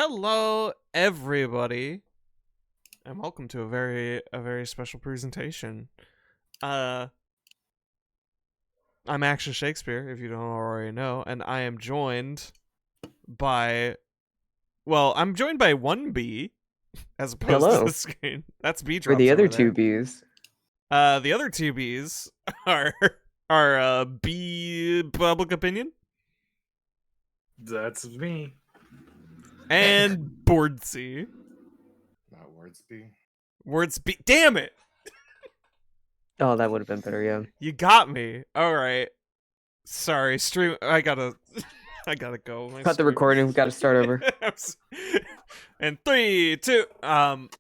Hello, everybody, and welcome to a very special presentation. I'm Action Shakespeare, if you don't already know, and I am joined by, I'm joined by one B, as opposed to Hello. the screen. That's B For drops the over other there. two Bs. The other two Bs are B Public Opinion That's me. and Boardsy. Not Wordsby. Words B. Damn it! Oh, that would have been better, yeah. You got me. All right. Sorry, stream. I gotta go. My Cut the stream- recording, we gotta start over. And 3, 2.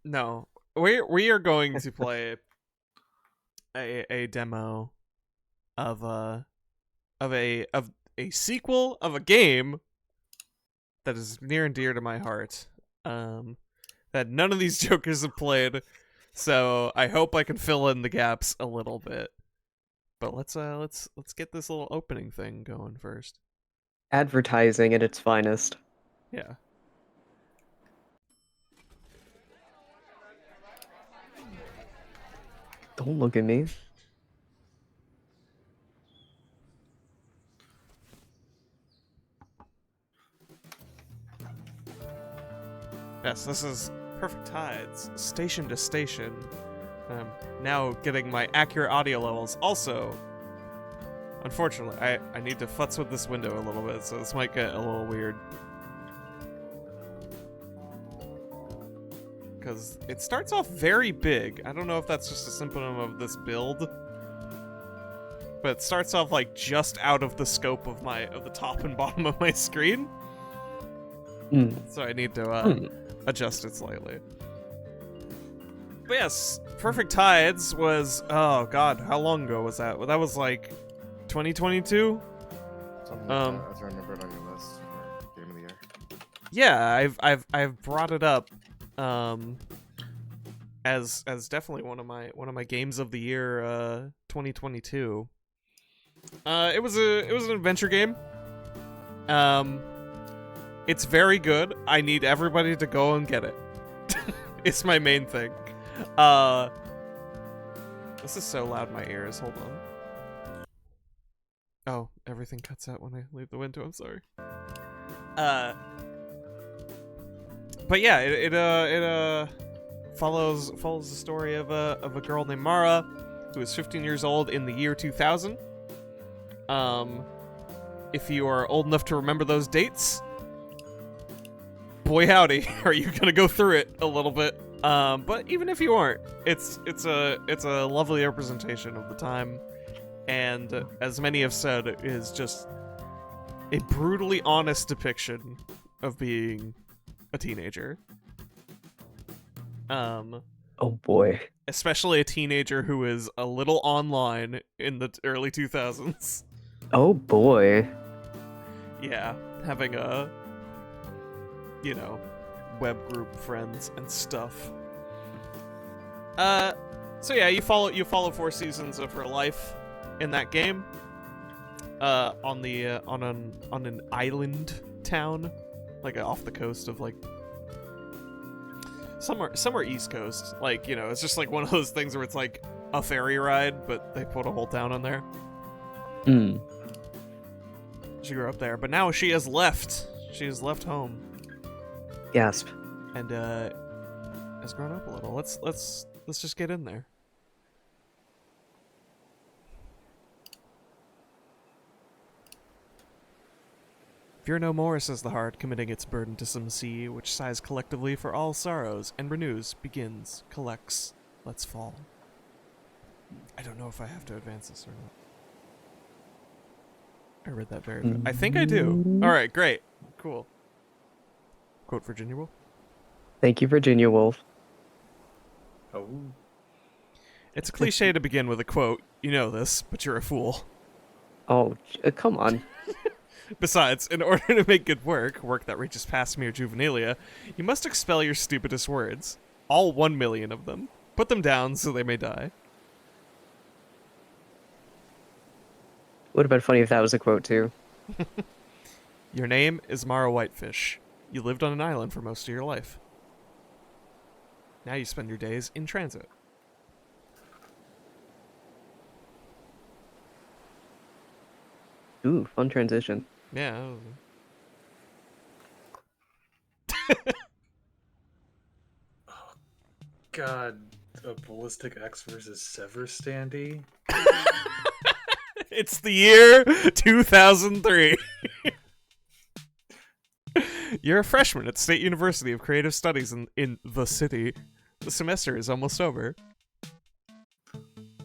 No, we are going to play a demo of a sequel of a game that is near and dear to my heart. That none of these jokers have played, so I hope I can fill in the gaps a little bit. But let's get this little opening thing going first. Advertising at its finest. Yeah. Don't look at me. Yes, this is Perfect Tides, station to station. Now getting my accurate audio levels. Also, unfortunately, I need to futz with this window a little bit, so this might get a little weird. Because it starts off very big. I don't know if that's just a symptom of this build, but it starts off like just out of the scope of the top and bottom of my screen. So I need to adjust it slightly. But yes, Perfect Tides was, oh god, how long ago was that? Well, that was like 2022? Something like that. I remember it on your list for Game of the Year. Yeah, I've brought it up as definitely one of my games of the year 2022. It was an adventure game. It's very good. I need everybody to go and get it. It's my main thing. This is so loud in my ears. Hold on. Oh, everything cuts out when I leave the window. I'm sorry. But yeah, it follows the story of a girl named Mara, who is 15 years old in the year 2000. If you are old enough to remember those dates, boy howdy, are you gonna go through it a little bit. But even if you aren't, it's a lovely representation of the time, and as many have said, it is just a brutally honest depiction of being a teenager. Oh boy. Especially a teenager who is a little online in the early 2000s. Oh boy. Yeah, having web group friends and stuff. So yeah, you follow 4 seasons of her life in that game. On an island town, like off the coast of like somewhere east coast. Like, it's just like one of those things where it's like a ferry ride, but they put a whole town on there. She grew up there, but now she has left. She has left home. Gasp. And has grown up a little. Let's just get in there. Fear no more, says the heart, committing its burden to some sea, which sighs collectively for all sorrows, and renews, begins, collects, lets fall. I don't know if I have to advance this or not. I read that very I think I do. Alright, great. Cool. Quote Virginia Woolf. Thank you, Virginia Woolf. Oh. It's a cliche to begin with a quote. You know this, but you're a fool. Oh, come on. Besides, in order to make good work that reaches past mere juvenilia, you must expel your stupidest words. All 1 million of them. Put them down so they may die. Would have been funny if that was a quote too. Your name is Mara Whitefish. You lived on an island for most of your life. Now you spend your days in transit. Ooh, fun transition. Yeah. God, a Ballistic X versus Sever standee? It's the year 2003. You're a freshman at State University of Creative Studies in the city. The semester is almost over.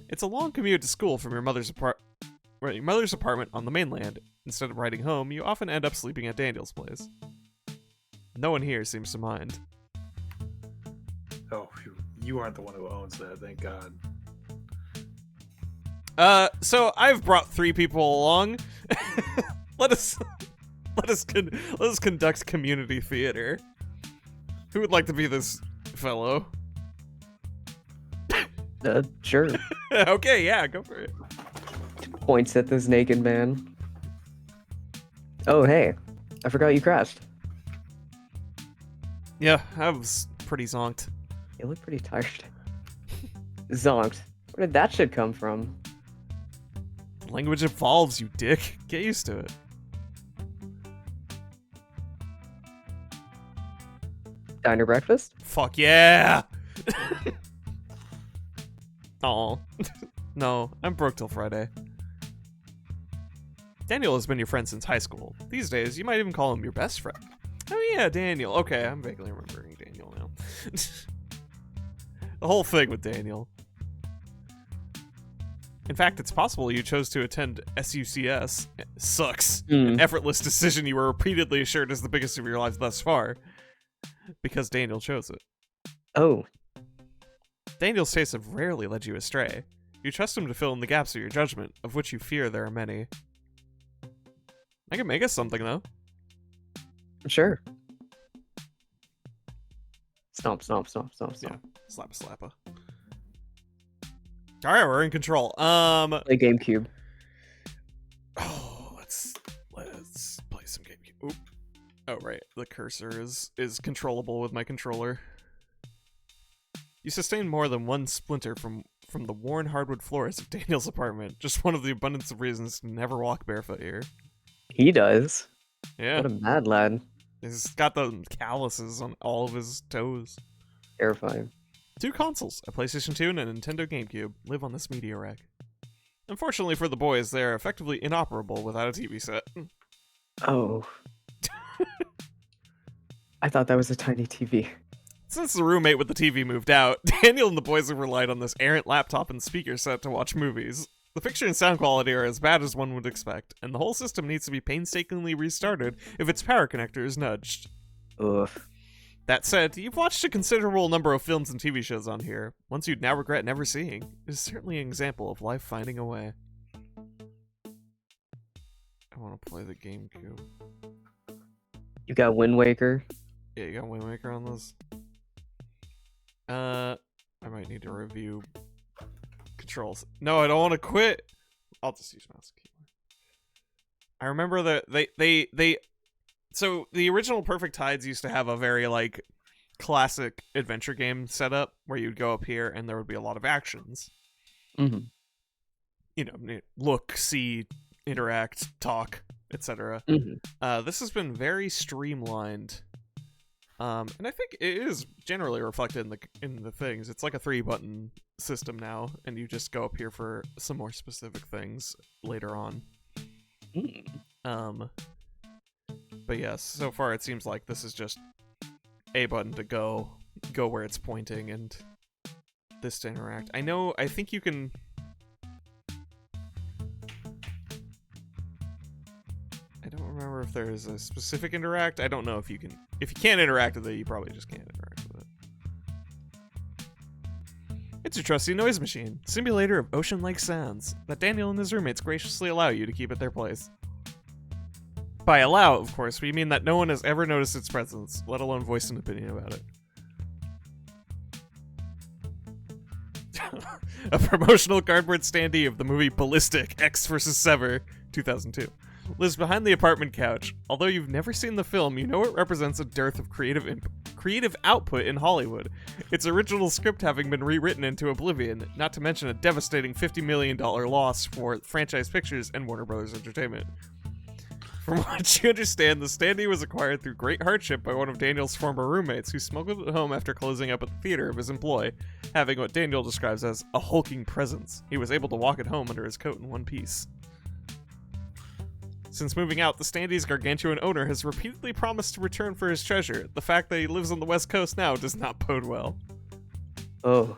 It's a long commute to school from your mother's apartment on the mainland. Instead of riding home, you often end up sleeping at Daniel's place. No one here seems to mind. Oh, you aren't the one who owns that, thank God. So I've brought 3 people along. Let us conduct community theater. Who would like to be this fellow? Sure. Okay, yeah, go for it. Points at this naked man. Oh, hey. I forgot you crashed. Yeah, I was pretty zonked. You look pretty tired. Zonked. Where did that shit come from? Language evolves, you dick. Get used to it. Diner breakfast? Fuck yeah! Aw. No, I'm broke till Friday. Daniel has been your friend since high school. These days, you might even call him your best friend. Oh yeah, Daniel. Okay, I'm vaguely remembering Daniel now. The whole thing with Daniel. In fact, it's possible you chose to attend SUCS. Sucks. An effortless decision you were repeatedly assured is the biggest of your life thus far. Because Daniel chose it. Oh. Daniel's tastes have rarely led you astray. You trust him to fill in the gaps of your judgment, of which you fear there are many. I can make us something, though. Sure. Stomp, stomp, stomp, stomp, stomp. Yeah, slappa. Alright, we're in control. Play GameCube. Oh, let's play some GameCube. Oop. Oh, right. The cursor is controllable with my controller. You sustain more than one splinter from the worn hardwood floors of Daniel's apartment. Just one of the abundance of reasons to never walk barefoot here. He does. Yeah. What a mad lad. He's got the calluses on all of his toes. Terrifying. 2 consoles, a PlayStation 2 and a Nintendo GameCube, live on this media rack. Unfortunately for the boys, they are effectively inoperable without a TV set. Oh. I thought that was a tiny TV. Since the roommate with the TV moved out, Daniel and the boys have relied on this errant laptop and speaker set to watch movies. The picture and sound quality are as bad as one would expect, and the whole system needs to be painstakingly restarted if its power connector is nudged. Ugh. That said, you've watched a considerable number of films and TV shows on here, ones you'd now regret never seeing. It is certainly an example of life finding a way. I want to play the GameCube. You got Wind Waker. Yeah, you got Wind Waker on this? I might need to review controls. No, I don't want to quit. I'll just use mouse and keyboard. I remember that so the original Perfect Tides used to have a very like classic adventure game setup where you'd go up here and there would be a lot of actions. Mm-hmm. You know, look, see, interact, talk, etc. Mm-hmm. This has been very streamlined. And I think it is generally reflected in the things. It's like a 3-button system now, and you just go up here for some more specific things later on. But yes, so far it seems like this is just a button to go where it's pointing, and this to interact. I think you can. I don't remember if there's a specific interact. I don't know if you can. If you can't interact with it, you probably just can't interact with it. It's your trusty noise machine, simulator of ocean-like sounds that Daniel and his roommates graciously allow you to keep at their place. By allow, of course, we mean that no one has ever noticed its presence, let alone voiced an opinion about it. A promotional cardboard standee of the movie Ballistic X vs. Sever, 2002. lives behind the apartment couch. Although you've never seen the film, you know it represents a dearth of creative output in Hollywood. Its original script having been rewritten into oblivion, not to mention a devastating $50 million loss for Franchise Pictures and Warner Bros. Entertainment. From what you understand, the standee was acquired through great hardship by one of Daniel's former roommates, who smuggled it home after closing up at the theater of his employ, having what Daniel describes as a hulking presence. He was able to walk it home under his coat in one piece. Since moving out, the standee's gargantuan owner has repeatedly promised to return for his treasure. The fact that he lives on the West Coast now does not bode well. Oh.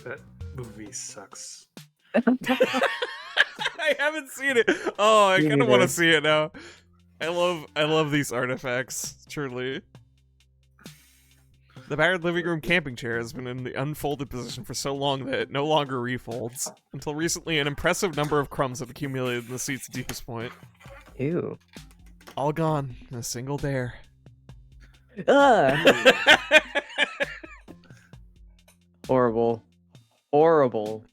That movie sucks. I haven't seen it. Oh, I Me kind of want to neither. see it now. I love these artifacts, truly. The battered living room camping chair has been in the unfolded position for so long that it no longer refolds. Until recently, an impressive number of crumbs have accumulated in the seat's deepest point. Ew. All gone in a single dare. Horrible. Horrible.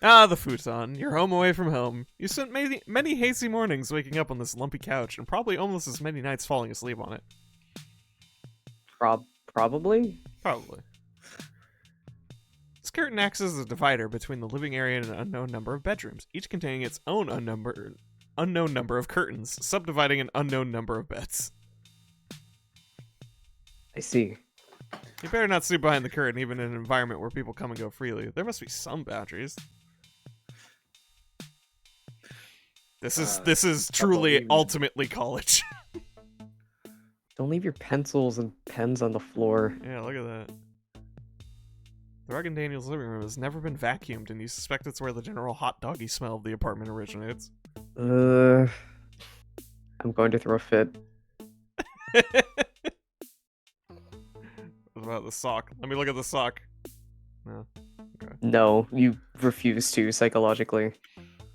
Ah, the futon. You're home away from home. You spent many hazy mornings waking up on this lumpy couch, and probably almost as many nights falling asleep on it. Probably? Probably. This curtain acts as a divider between the living area and an unknown number of bedrooms, each containing its own unknown number of curtains, subdividing an unknown number of beds. I see. You better not sleep behind the curtain, even in an environment where people come and go freely. There must be some boundaries. This is truly believe it. ultimately college. Don't leave your pencils and pens on the floor. Yeah, look at that. The rug in Daniel's living room has never been vacuumed, and you suspect it's where the general hot doggy smell of the apartment originates. I'm going to throw a fit. What about the sock? Let me look at the sock. No. Okay. No, you refuse to psychologically.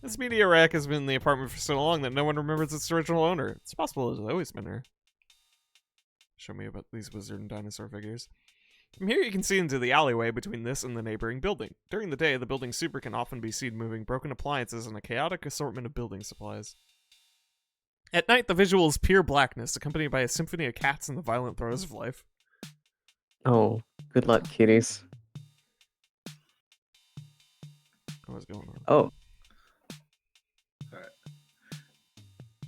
This media rack has been in the apartment for so long that no one remembers its original owner. It's possible it's always been her. Show me about these wizard and dinosaur figures. From here you can see into the alleyway between this and the neighboring building. During the day, the building super can often be seen moving broken appliances and a chaotic assortment of building supplies. At night, the visual is pure blackness, accompanied by a symphony of cats and the violent throes of life. Oh, good luck, kitties. What's going on? Oh,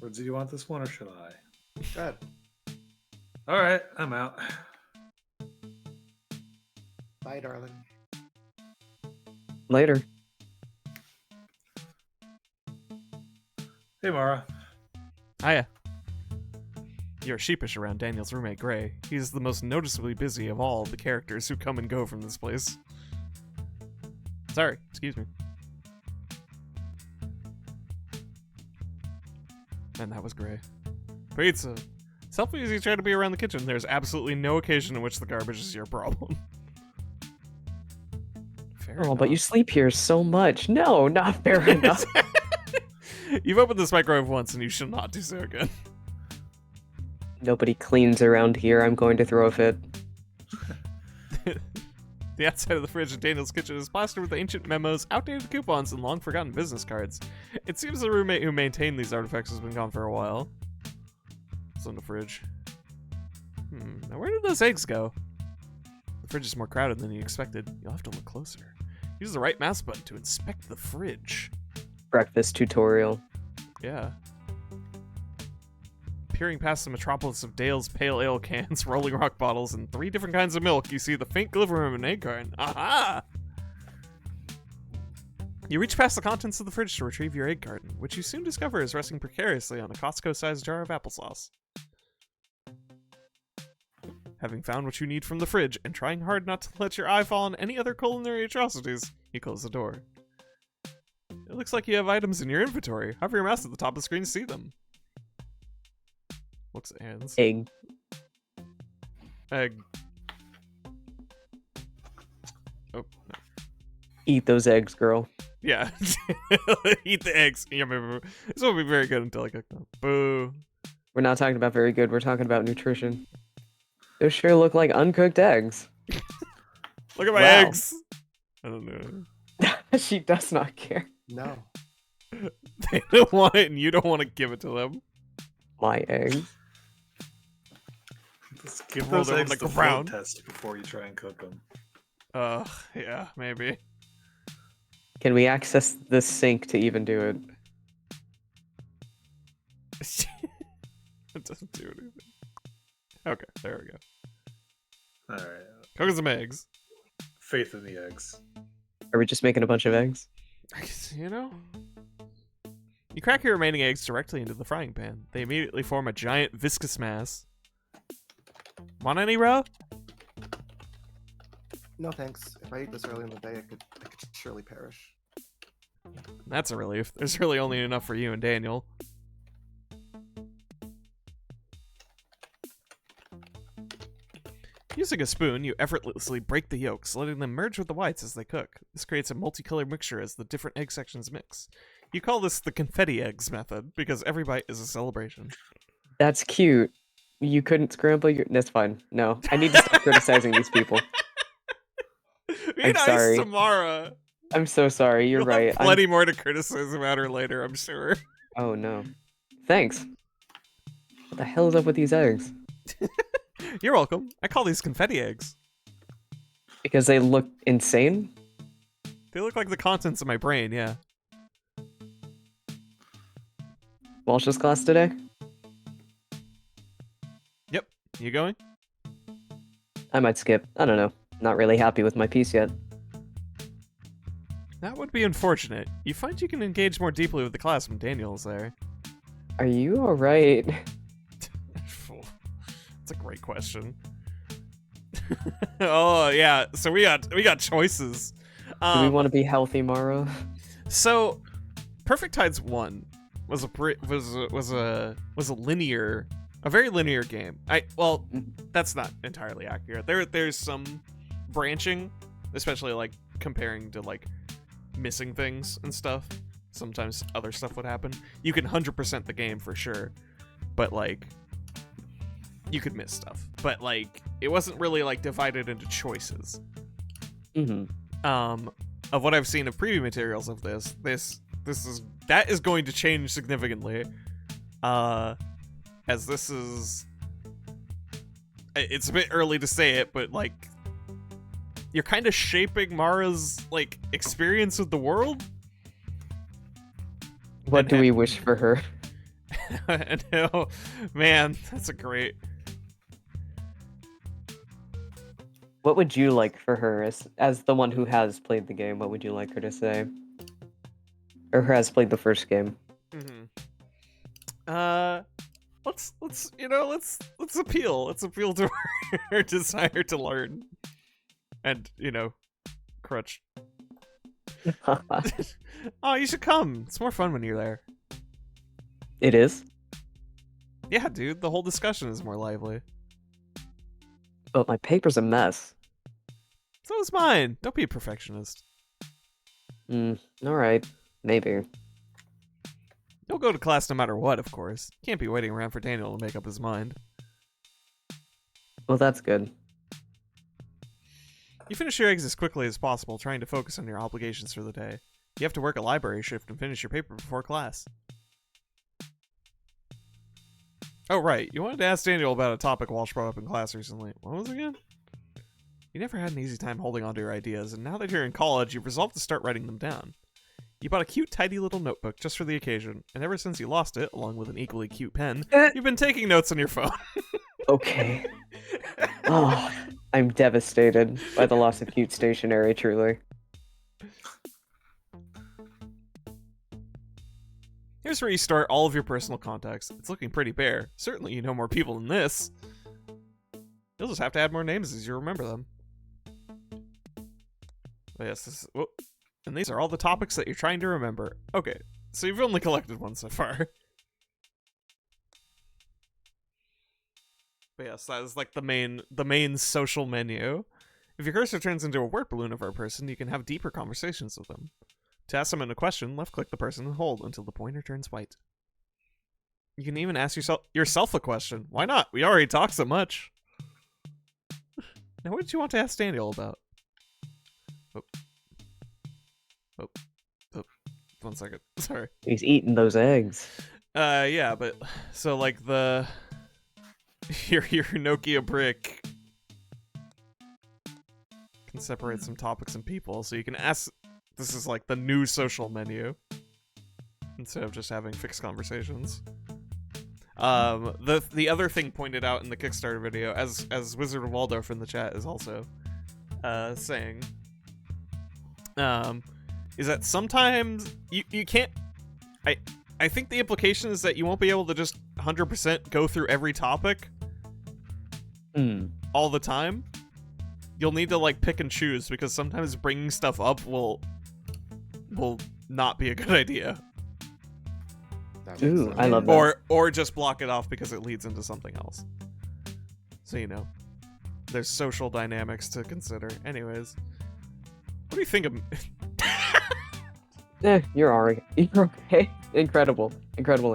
Or do you want this one or should I? God. All right, I'm out. Bye, darling. later. Hey, Mara. Hiya. You're sheepish around Daniel's roommate, Gray. He's the most noticeably busy of all the characters who come and go from this place. Sorry, excuse me. And that was Gray. Pizza. Self-easy trying to be around the kitchen. There's absolutely no occasion in which the garbage is your problem. Fair Oh, but you enough. sleep here so much. No, not fair enough. You've opened this microwave once and you should not do so again. Nobody cleans around here. I'm going to throw a fit. The outside of the fridge in Daniel's kitchen is plastered with ancient memos, outdated coupons, and long-forgotten business cards. It seems the roommate who maintained these artifacts has been gone for a while. It's in the fridge. Now where did those eggs go? The fridge is more crowded than you expected. You'll have to look closer. Use the right mouse button to inspect the fridge. Breakfast tutorial. Yeah. Peering past the metropolis of Dale's pale ale cans, Rolling Rock bottles, and 3 different kinds of milk, you see the faint glimmer of an egg carton. Aha! You reach past the contents of the fridge to retrieve your egg carton, which you soon discover is resting precariously on a Costco-sized jar of applesauce. Having found what you need from the fridge, and trying hard not to let your eye fall on any other culinary atrocities, you close the door. It looks like you have items in your inventory. Hover your mouse at the top of the screen to see them. Looks at hands. Egg. Egg. Oh, no. Eat those eggs, girl. Yeah. Eat the eggs. Yeah, this won't be very good until I cook them. Boo. We're not talking about very good. We're talking about nutrition. Those sure look like uncooked eggs. Look at my Wow. eggs. I don't know. She does not care. No. They don't want it, and you don't want to give it to them. My eggs. Let's give Roll those them on eggs the the ground. float test before you try and cook them. Yeah, maybe. Can we access the sink to even do it? It doesn't do anything. Okay, there we go. Alright. Cook some eggs. Faith in the eggs. Are we just making a bunch of eggs? I guess, you know? You crack your remaining eggs directly into the frying pan. They immediately form a giant viscous mass. Want any, Ro? No thanks. If I eat this early in the day, I could surely perish. That's a relief. There's really only enough for you and Daniel. Using a spoon, you effortlessly break the yolks, letting them merge with the whites as they cook. This creates a multicolored mixture as the different egg sections mix. You call this the confetti eggs method, because every bite is a celebration. That's cute. You couldn't scramble your... That's fine. No, I need to stop criticizing these people. Be I'm nice sorry. to Mara. I'm so sorry. You're You'll right. have plenty more to criticize about her later, I'm sure. Oh, no. Thanks. What the hell is up with these eggs? You're welcome. I call these confetti eggs. Because they look insane? They look like the contents of my brain, yeah. Walsh's class today? Yep. You going? I might skip. I don't know. Not really happy with my piece yet. That would be unfortunate. You find you can engage more deeply with the class when Daniel's there. Are you alright? That's a great question. Oh yeah, so we got choices. Do we want to be healthy, Mara? So, Perfect Tides 1 was a very linear game. That's not entirely accurate. There's some branching, especially like comparing to like missing things and stuff. Sometimes other stuff would happen. You can 100% the game for sure, but like you could miss stuff. But like it wasn't really like divided into choices. Mm-hmm. Of what I've seen of preview materials of this is going to change significantly. As this is, it's a bit early to say it, but like you're kind of shaping Mara's like experience with the world. What do we wish for her? No, man, that's a great. What would you like for her as the one who has played the game? What would you like her to say? Or who has played the first game? Mm-hmm. Let's appeal. Let's appeal to her desire to learn, and crutch. Oh, you should come. It's more fun when you're there. It is? Yeah, dude. The whole discussion is more lively. But my paper's a mess. So is mine. Don't be a perfectionist. Alright. Maybe. You'll go to class no matter what, of course. Can't be waiting around for Daniel to make up his mind. Well, that's good. You finish your eggs as quickly as possible, trying to focus on your obligations for the day. You have to work a library shift and finish your paper before class. Oh, right. You wanted to ask Daniel about a topic Walsh brought up in class recently. What was it again? You never had an easy time holding on to your ideas, and now that you're in college, you've resolved to start writing them down. You bought a cute, tidy little notebook just for the occasion, and ever since you lost it, along with an equally cute pen, you've been taking notes on your phone. Okay. Oh, I'm devastated by the loss of cute stationery, truly. Here's where you start all of your personal contacts. It's looking pretty bare. Certainly you know more people than this. You'll just have to add more names as you remember them. Oh, yes, and these are all the topics that you're trying to remember. Okay, so you've only collected one so far. But yes, that is like the main social menu. If your cursor turns into a word balloon of our person, you can have deeper conversations with them. To ask someone a question, left-click the person and hold until the pointer turns white. You can even ask yourself a question. Why not? We already talk so much. Now, what did you want to ask Daniel about? Oh. 1 second. Sorry. He's eating those eggs. Yeah, but so like your Nokia brick can separate some topics and people, so you can ask. This is like the new social menu instead of just having fixed conversations. The other thing pointed out in the Kickstarter video, as Wizard of Waldorf in the chat is also saying, is that sometimes you can't. I think the implication is that you won't be able to just 100% go through every topic all the time. You'll need to like pick and choose, because sometimes bringing stuff up will not be a good idea. Ooh, I love that. Or just block it off because it leads into something else. So, you know, there's social dynamics to consider. Anyways, what do you think of... You're alright. You're okay. Incredible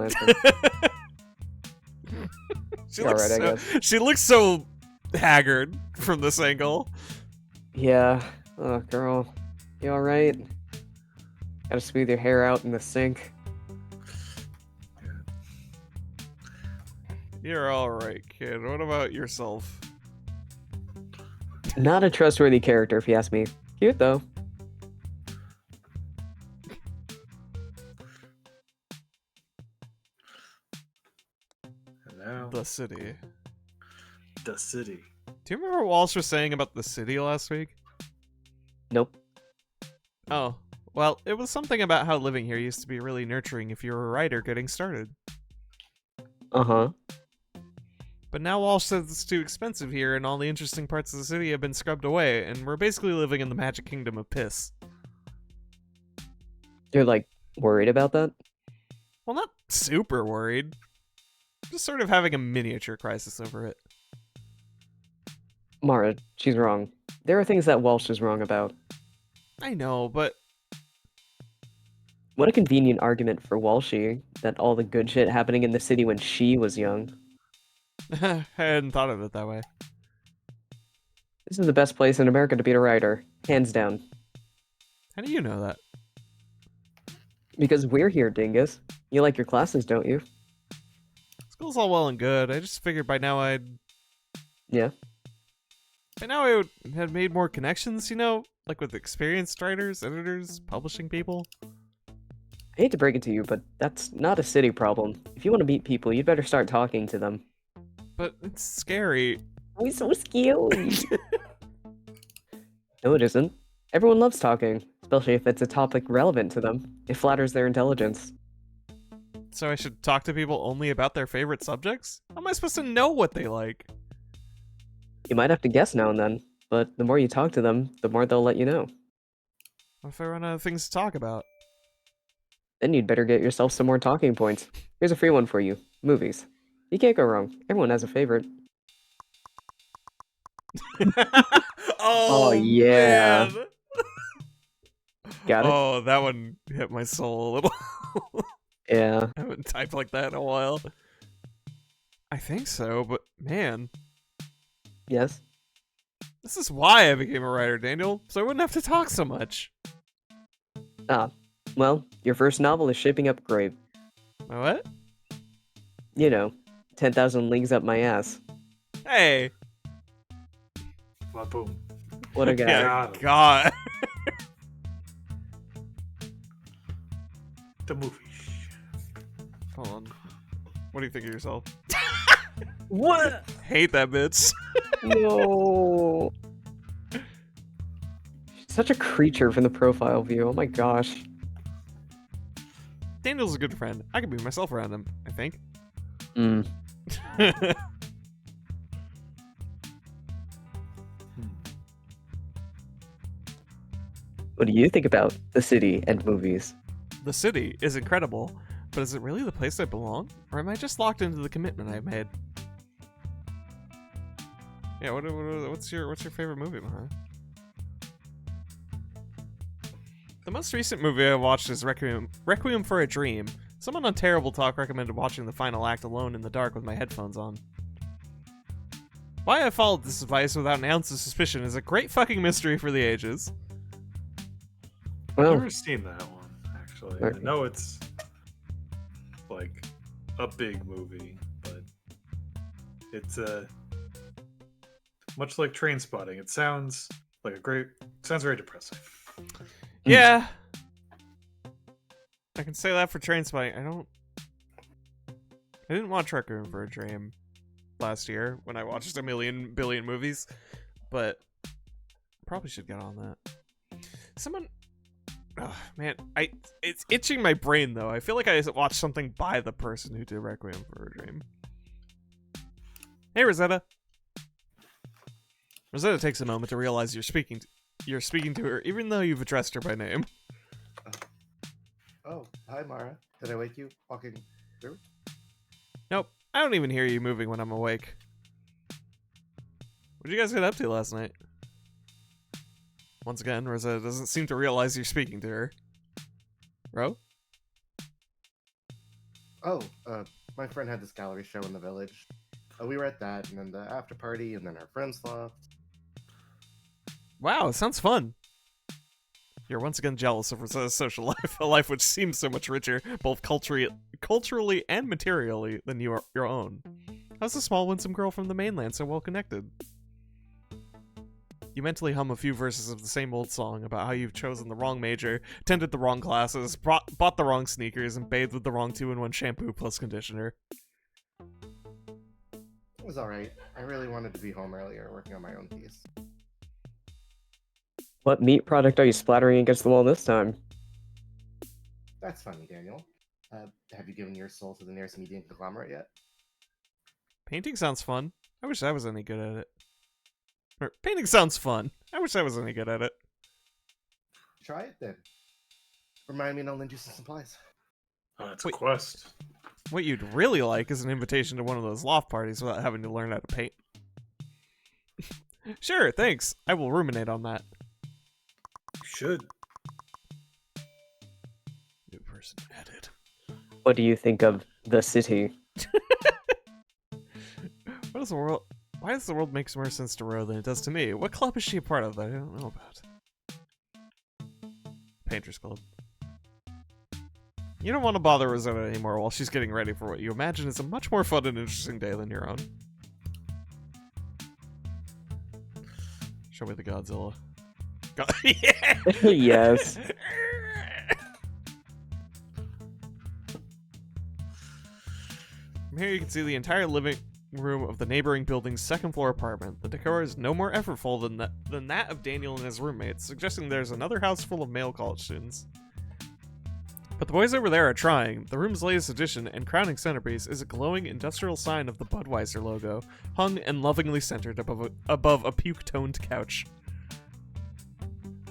answer. She looks so haggard from this angle. Yeah. Oh, girl. You alright? Gotta smooth your hair out in the sink. You're alright, kid. What about yourself? Not a trustworthy character, if you ask me. Cute, though. And now, The city. the city. Do you remember what Walsh was saying about the city last week? Nope. Oh. Well, it was something about how living here used to be really nurturing if you were a writer getting started. Uh-huh. But now Walsh says it's too expensive here, and all the interesting parts of the city have been scrubbed away, and we're basically living in the magic kingdom of piss. You're, like, worried about that? Well, not super worried. Just sort of having a miniature crisis over it. Mara, she's wrong. There are things that Walsh is wrong about. I know, but... What a convenient argument for Walshy, that all the good shit happening in the city when she was young. I hadn't thought of it that way. This is the best place in America to be a writer. Hands down. How do you know that? Because we're here, dingus. You like your classes, don't you? School's all well and good. I just figured by now I'd... Yeah. By now I would have made more connections, you know? Like with experienced writers, editors, publishing people. I hate to break it to you, but that's not a city problem. If you want to meet people, you'd better start talking to them. But it's scary. We're so scary. No, it isn't. Everyone loves talking, especially if it's a topic relevant to them. It flatters their intelligence. So I should talk to people only about their favorite subjects? How am I supposed to know what they like? You might have to guess now and then, but the more you talk to them, the more they'll let you know. What if I run out of things to talk about? Then you'd better get yourself some more talking points. Here's a free one for you. Movies. You can't go wrong. Everyone has a favorite. Oh, yeah. man. Got it? Oh, that one hit my soul a little. Yeah. I haven't typed like that in a while. I think so, but man, Yes? this is why I became a writer, Daniel, so I wouldn't have to talk so much. Ah. Well, your first novel is shaping up great. My what? You know, 10,000 Leagues Up My Ass. Hey! Well, boom. What a guy. Yeah, God. The movie. Hold on. What do you think of yourself? What? Hate that bitch. No. Such a creature from the profile view. Oh my gosh. Daniel's a good friend. I can be myself around him, I think. Mm. What do you think about the city and movies? The city is incredible, but is it really the place I belong? Or am I just locked into the commitment I've made? Yeah, what's your favorite movie, Maha? The most recent movie I watched is Requiem for a Dream. Someone on Terrible Talk recommended watching the final act alone in the dark with my headphones on. Why I followed this advice without an ounce of suspicion is a great fucking mystery for the ages. I've Well, never seen that one, actually. actually. Okay. I know it's like a big movie, but it's much like Train Spotting. It sounds like sounds very depressing. Yeah. I can say that for Trainspotting. I didn't watch Requiem for a Dream last year when I watched a million billion movies, but probably should get on that. Someone, oh, man, it's itching my brain though. I feel like I watched something by the person who did Requiem for a Dream. Hey, Rosetta. Rosetta takes a moment to realize you're speaking to her, even though you've addressed her by name. Oh, hi Mara. Did I wake you walking through? Nope, I don't even hear you moving when I'm awake. What'd you guys get up to last night? Once again, Rosetta doesn't seem to realize you're speaking to her. Ro? Oh, my friend had this gallery show in the village. We were at that, and then the after party, and then our friends left. Wow, it sounds fun. You're once again jealous of Rosetta's social life, a life which seems so much richer, both culturally and materially, than your own. How's the small, winsome girl from the mainland so well connected? You mentally hum a few verses of the same old song about how you've chosen the wrong major, attended the wrong classes, bought the wrong sneakers, and bathed with the wrong 2-in-1 shampoo plus conditioner. It was alright. I really wanted to be home earlier, working on my own piece. What meat product are you splattering against the wall this time? That's funny, Daniel. Have you given your soul to the nearest median conglomerate yet? Painting sounds fun. I wish I was any good at it. Or, painting sounds fun. I wish I was any good at it. Try it then. Remind me and I'll lend you some supplies. Oh, it's Wait. a quest. What you'd really like is an invitation to one of those loft parties without having to learn how to paint. Sure, thanks. I will ruminate on that. You should. New person added. What do you think of the city? What does the world? Why does the world make more sense to Ro than it does to me? What club is she a part of that I don't know about? Painters Club. You don't want to bother Rosetta anymore while she's getting ready for what you imagine is a much more fun and interesting day than your own. Show me the Godzilla. Yeah! Yes. From here you can see the entire living room of the neighboring building's second-floor apartment. The decor is no more effortful than that of Daniel and his roommates, suggesting there's another house full of male college students. But the boys over there are trying. The room's latest addition and crowning centerpiece is a glowing industrial sign of the Budweiser logo, hung and lovingly centered above a puke-toned couch.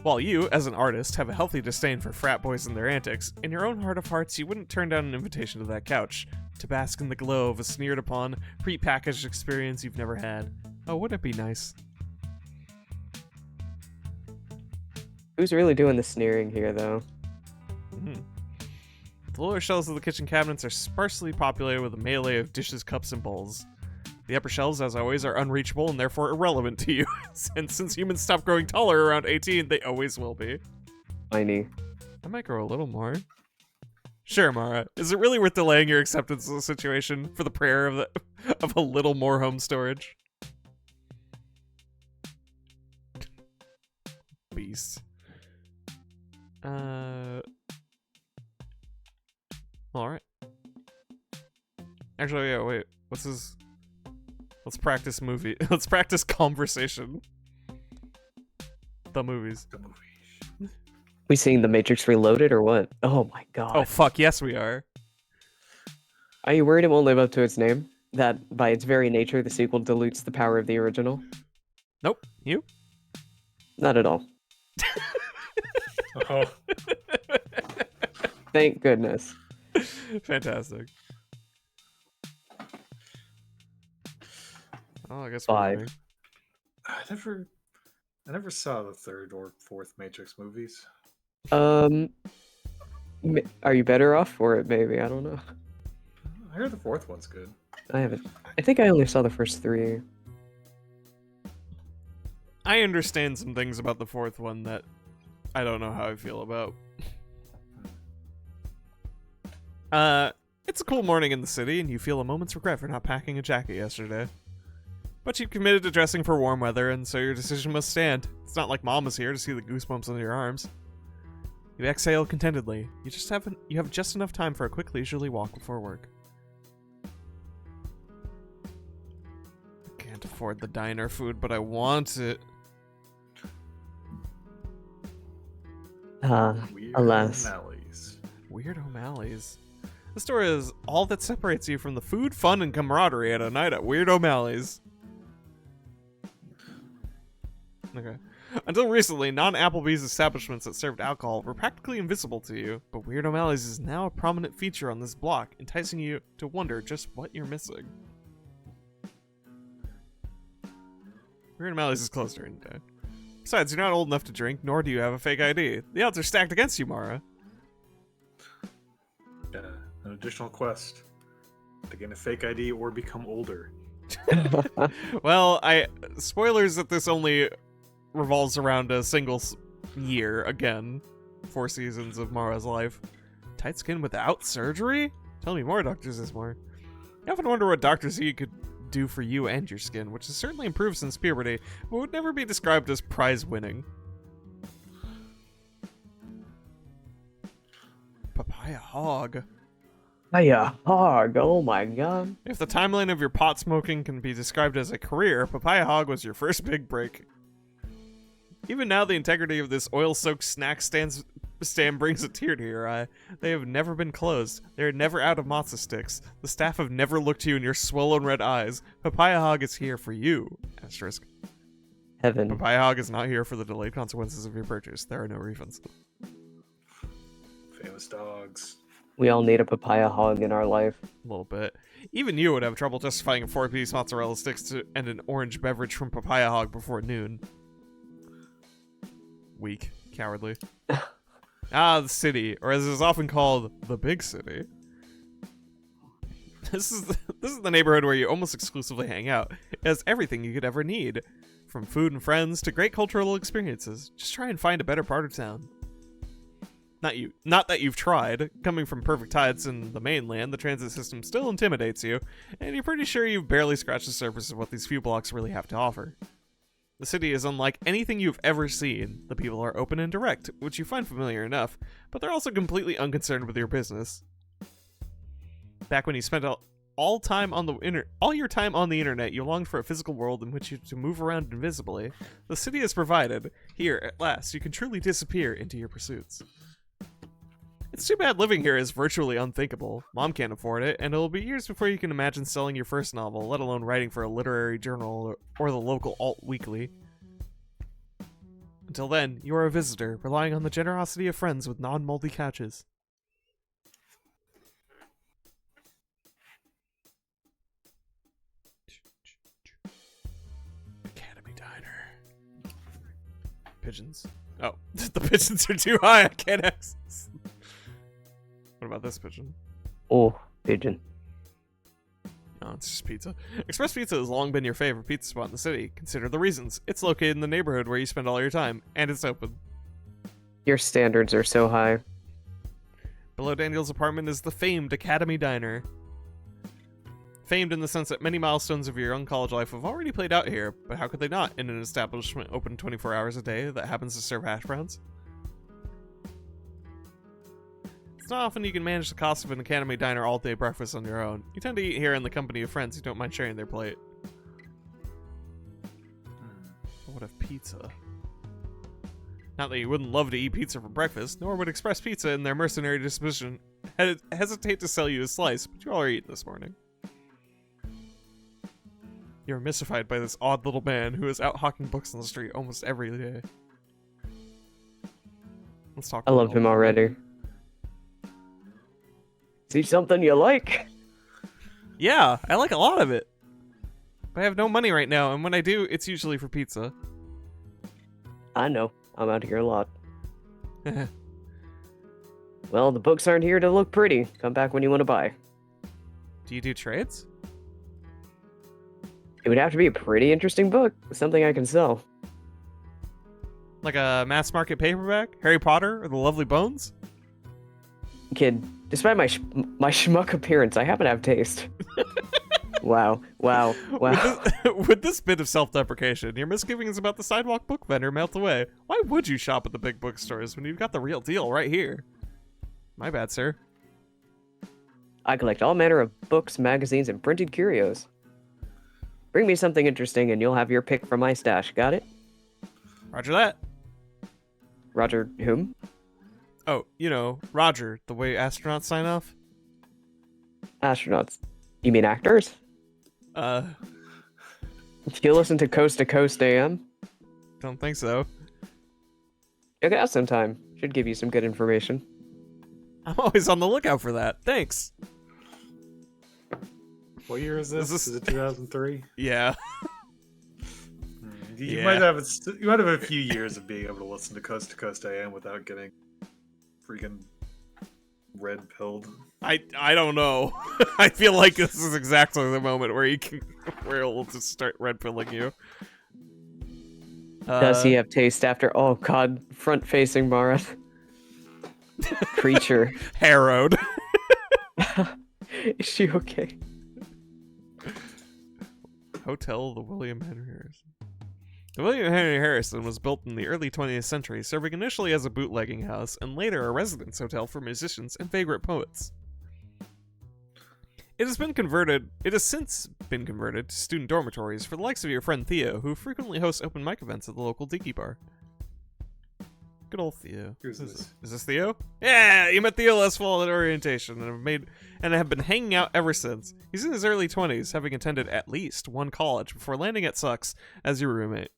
While you, as an artist, have a healthy disdain for frat boys and their antics, in your own heart of hearts you wouldn't turn down an invitation to that couch, to bask in the glow of a sneered-upon, pre-packaged experience you've never had. Oh, wouldn't it be nice? Who's really doing the sneering here, though? The lower shelves of the kitchen cabinets are sparsely populated with a melee of dishes, cups, and bowls. The upper shelves, as always, are unreachable and therefore irrelevant to you. And since humans stop growing taller around 18, they always will be. Tiny. I might grow a little more. Sure, Mara. Is it really worth delaying your acceptance of the situation for the prayer of a little more home storage? Beast. Alright. Actually, yeah, wait. What's his... Let's practice movie. Let's practice conversation. The movies. The movie. We seeing The Matrix Reloaded or what? Oh my god. Oh, fuck, yes we are. Are you worried it won't live up to its name? That, by its very nature, the sequel dilutes the power of the original? Nope. You? Not at all. Oh, Thank goodness. Fantastic. Oh, I guess 5. we're I never saw the third or fourth Matrix movies. Are you better off for it, maybe? I don't know. I heard the fourth one's good. I haven't. I think I only saw the first 3. I understand some things about the fourth one that I don't know how I feel about. It's a cool morning in the city, and you feel a moment's regret for not packing a jacket yesterday. But you've committed to dressing for warm weather, and so your decision must stand. It's not like Mom is here to see the goosebumps under your arms. You exhale contentedly. You have just enough time for a quick leisurely walk before work. I can't afford the diner food, but I want it. Weird Alas. O'Malley's. Weird O'Malley's. The store is all that separates you from the food, fun, and camaraderie at a night at Weird O'Malley's. Okay. Until recently, non-Applebee's establishments that served alcohol were practically invisible to you, but Weird O'Malley's is now a prominent feature on this block, enticing you to wonder just what you're missing. Weird O'Malley's is closed during the day. Besides, you're not old enough to drink, nor do you have a fake ID. The odds are stacked against you, Mara. An additional quest to get a fake ID or become older. Well, spoilers that this only revolves around a single year again. 4 seasons of Mara's life. Tight skin without surgery? Tell me more, Dr. Zismore. I often wonder what Dr. Z could do for you and your skin, which has certainly improved since puberty, but would never be described as prize-winning. Papaya hog. Papaya hog, oh my god. If the timeline of your pot smoking can be described as a career, Papaya hog was your first big break. Even now, the integrity of this oil-soaked snack stand brings a tear to your eye. They have never been closed. They are never out of matzo sticks. The staff have never looked you in your swollen red eyes. Papaya hog is here for you. Asterisk. Heaven. Papaya hog is not here for the delayed consequences of your purchase. There are no refunds. Famous dogs. We all need a papaya hog in our life. A little bit. Even you would have trouble justifying a 4-piece mozzarella sticks and an orange beverage from Papaya hog before noon. Weak. Cowardly. The city, or as it is often called, the big city. This is the neighborhood where you almost exclusively hang out. It has everything you could ever need, from food and friends to great cultural experiences. Just try and find a better part of town. Not that you've tried. Coming from perfect heights in the mainland, the transit system still intimidates you, and you're pretty sure you've barely scratched the surface of what these few blocks really have to offer. The city is unlike anything you've ever seen. The people are open and direct, which you find familiar enough, but they're also completely unconcerned with your business. Back when you spent all your time on the internet, you longed for a physical world in which you to move around invisibly. The city has provided. Here, at last, you can truly disappear into your pursuits. It's too bad living here is virtually unthinkable. Mom can't afford it, and it'll be years before you can imagine selling your first novel, let alone writing for a literary journal or the local alt weekly. Until then, you are a visitor, relying on the generosity of friends with non-moldy couches. Academy Diner. Pigeons. Oh, the pigeons are too high, I can't access. What about this pigeon? Oh, pigeon. No, it's just pizza. Express Pizza has long been your favorite pizza spot in the city. Consider the reasons. It's located in the neighborhood where you spend all your time, and it's open. Your standards are so high. Below Daniel's apartment is the famed Academy Diner. Famed in the sense that many milestones of your young college life have already played out here, but how could they not in an establishment open 24 hours a day that happens to serve hash browns? It's not often you can manage the cost of an Academy Diner all-day breakfast on your own. You tend to eat here in the company of friends who don't mind sharing their plate. But what of pizza? Not that you wouldn't love to eat pizza for breakfast, nor would Express Pizza in their mercenary disposition hesitate to sell you a slice, but you all are eating this morning. You're mystified by this odd little man who is out hawking books on the street almost every day. Let's talk. I love him already. See something you like? Yeah, I like a lot of it. But I have no money right now, and when I do, it's usually for pizza. I know. I'm out here a lot. Well, the books aren't here to look pretty. Come back when you want to buy. Do you do trades? It would have to be a pretty interesting book. Something I can sell. Like a mass market paperback? Harry Potter or The Lovely Bones? Kid, Despite my my schmuck appearance, I happen to have taste. Wow. With this bit of self-deprecation, your misgivings about the sidewalk book vendor melt away. Why would you shop at the big bookstores when you've got the real deal right here? My bad, sir. I collect all manner of books, magazines, and printed curios. Bring me something interesting and you'll have your pick from my stash, got it? Roger that. Roger whom? Oh, you know, Roger, the way astronauts sign off. Astronauts. You mean actors? You listen to Coast AM? Don't think so. Check it out sometime. Should give you some good information. I'm always on the lookout for that. Thanks. What year is this? Is it 2003? Yeah. You Yeah. might have a few years of being able to listen to Coast AM without getting freaking red pilled. I don't know. I feel like this is exactly the moment where we're able to start red pilling you. Does he have taste after? Oh god, front-facing Mara. Creature. Harrowed. Is she okay? Hotel the William Henry Harrison. The William Henry Harrison was built in the early 20th century, serving initially as a bootlegging house and later a residence hotel for musicians and favorite poets. It has since been converted to student dormitories for the likes of your friend Theo, who frequently hosts open mic events at the local Dinky Bar. Good old Theo. Who's this? Is this Theo? Yeah, you met Theo last fall at orientation and have been hanging out ever since. He's in his early 20s, having attended at least one college before landing at Sucks as your roommate.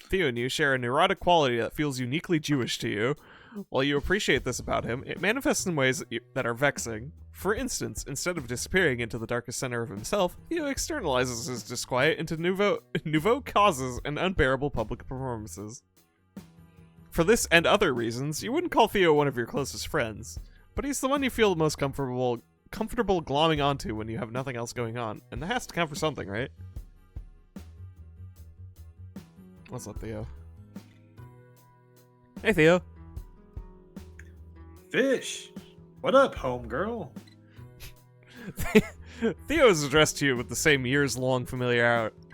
Theo and you share a neurotic quality that feels uniquely Jewish to you. While you appreciate this about him, it manifests in ways that are vexing. For instance, instead of disappearing into the darkest center of himself, Theo externalizes his disquiet into nouveau causes and unbearable public performances. For this and other reasons, you wouldn't call Theo one of your closest friends, but he's the one you feel the most comfortable glomming onto when you have nothing else going on, and that has to count for something, right? What's up, Theo? Hey, Theo. Fish! What up, homegirl? Theo is addressed to you with the same years-long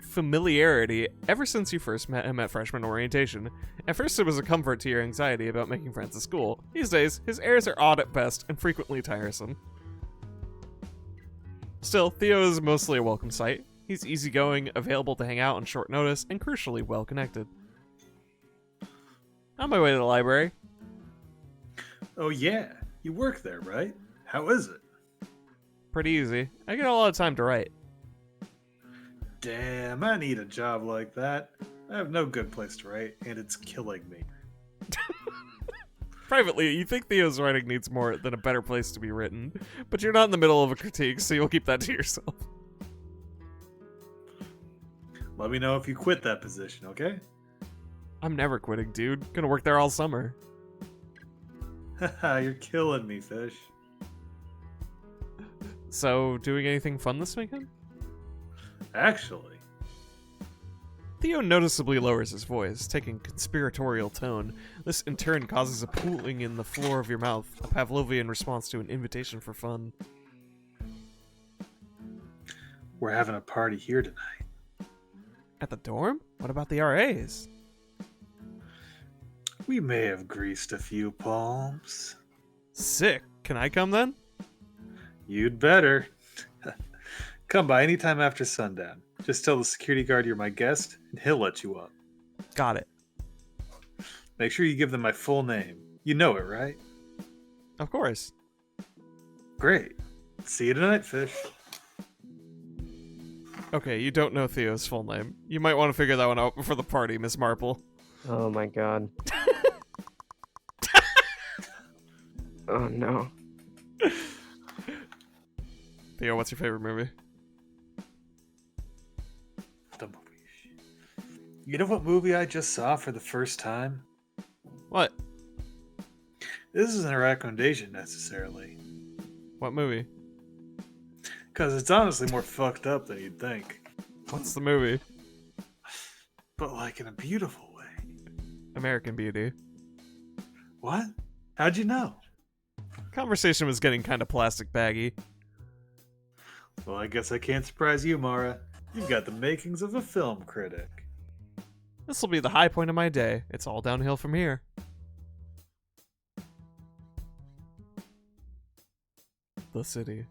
familiarity ever since you first met him at freshman orientation. At first, it was a comfort to your anxiety about making friends at school. These days, his airs are odd at best and frequently tiresome. Still, Theo is mostly a welcome sight. He's easygoing, available to hang out on short notice, and crucially well-connected. On my way to the library. Oh yeah, you work there, right? How is it? Pretty easy. I get a lot of time to write. Damn, I need a job like that. I have no good place to write, and it's killing me. Privately, you think Theo's writing needs more than a better place to be written, but you're not in the middle of a critique, so you'll keep that to yourself. Let me know if you quit that position, okay? I'm never quitting, dude. Gonna work there all summer. Haha, you're killing me, Fish. So, doing anything fun this weekend? Actually, Theo noticeably lowers his voice, taking conspiratorial tone. This in turn causes a pooling in the floor of your mouth, a Pavlovian response to an invitation for fun. we're having a party here tonight. At the dorm? What about the RAs? We may have greased a few palms. Sick. Can I come then? You'd better. Come by anytime after sundown. Just tell the security guard you're my guest, and he'll let you up. Got it. Make sure you give them my full name. You know it, right? Of course. Great. See you tonight, Fish. Okay, you don't know Theo's full name. You might want to figure that one out before the party, Miss Marple. Oh my god. Oh no. Theo, what's your favorite movie? The movie. You know what movie I just saw for the first time? What? This isn't a recommendation necessarily, What movie? because it's honestly more fucked up than you'd think. What's the movie? But like in a beautiful way. American Beauty. What? How'd you know? Conversation was getting kind of plastic baggy. Well, I guess I can't surprise you, Mara. You've got the makings of a film critic. This will be the high point of my day. It's all downhill from here. The city.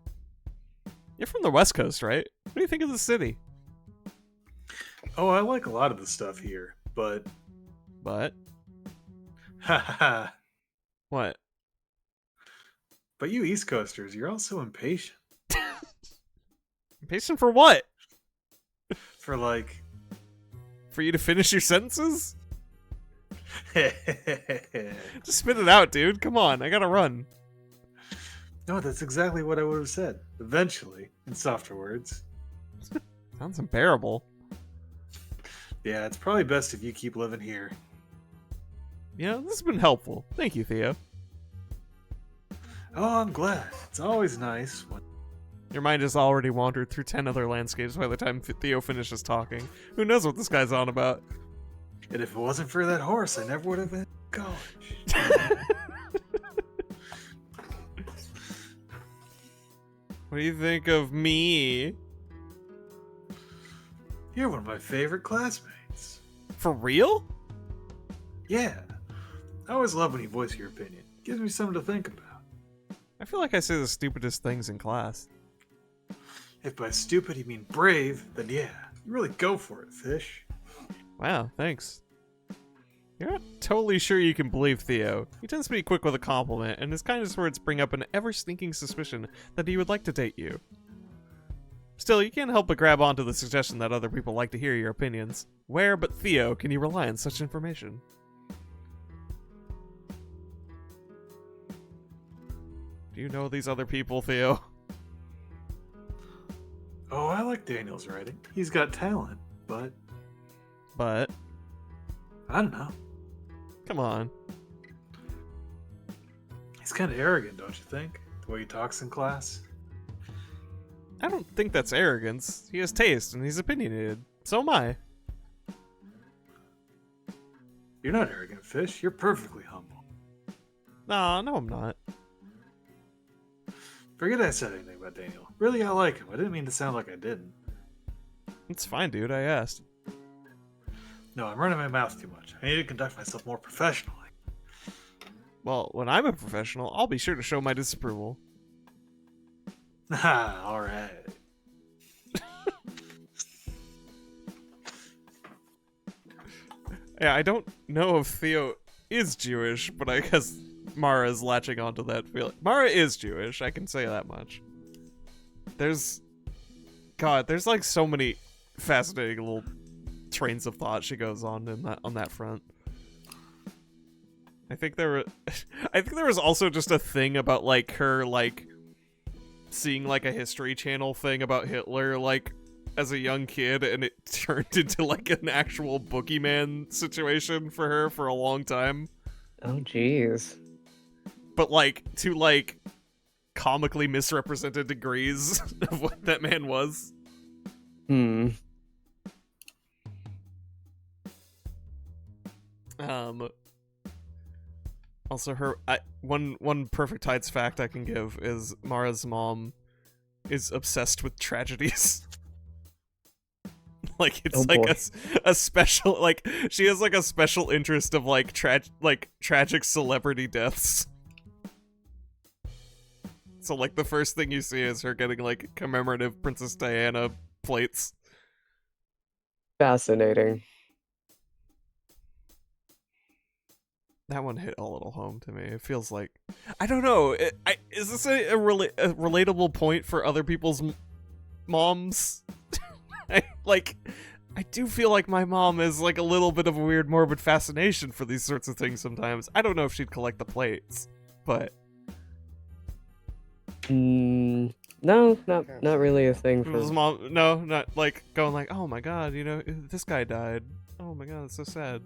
You're from the West Coast, right? What do you think of the city? Oh, I like a lot of the stuff here, but... But? Ha ha ha. What? But you East Coasters, you're all so impatient. Impatient for what? For like... For you to finish your sentences? Just spit it out, dude. Come on, I gotta run. No, that's exactly what I would have said. Eventually, in softer words. Sounds unbearable. Yeah, it's probably best if you keep living here. Yeah, this has been helpful. Thank you, Theo. Oh, I'm glad. It's always nice when... Your mind has already wandered through 10 other landscapes by the time Theo finishes talking. Who knows what this guy's on about? And if it wasn't for that horse, I never would have been in college. What do you think of me? You're one of my favorite classmates. For real? Yeah. I always love when you voice your opinion. Gives me something to think about. I feel like I say the stupidest things in class. If by stupid you mean brave, then yeah, you really go for it, Fish. Wow, thanks. You're not totally sure you can believe Theo. He tends to be quick with a compliment, and his kindest words bring up an ever-sneaking suspicion that he would like to date you. Still, you can't help but grab onto the suggestion that other people like to hear your opinions. Where but Theo can you rely on such information? Do you know these other people, Theo? Oh, I like Daniel's writing. He's got talent, but But, I don't know. come on. He's kind of arrogant, don't you think? The way he talks in class. I don't think that's arrogance. He has taste, and he's opinionated. So am I. You're not arrogant, Fish. You're perfectly humble. Nah, no I'm not. Forget I said anything about Daniel. Really, I like him. I didn't mean to sound like I didn't. It's fine, dude, I asked. No, I'm running my mouth too much. I need to conduct myself more professionally. Well, when I'm a professional, I'll be sure to show my disapproval. Ah, alright. Yeah, I don't know if Theo is Jewish, but I guess Mara is latching onto that feeling. Mara is Jewish, I can say that much. There's like so many fascinating little trains of thought she goes on in that front. I think there was also just a thing about like her like seeing like a History Channel thing about Hitler like as a young kid, and it turned into like an actual boogeyman situation for her for a long time. Oh, jeez. But like to like comically misrepresented degrees of what that man was. Also, one Perfect Heights fact I can give is Mara's mom is obsessed with tragedies. Like it's a special, like she has like a special interest of like tragic celebrity deaths. So like the first thing you see is her getting like commemorative Princess Diana plates. Fascinating. That one hit a little home to me. It feels like, I don't know. Is this a relatable point for other people's moms? I do feel like my mom is like a little bit of a weird morbid fascination for these sorts of things sometimes. I don't know if she'd collect the plates, but No, not really a thing for his mom. No, not like going like, oh my god, you know, this guy died. Oh my god, it's so sad.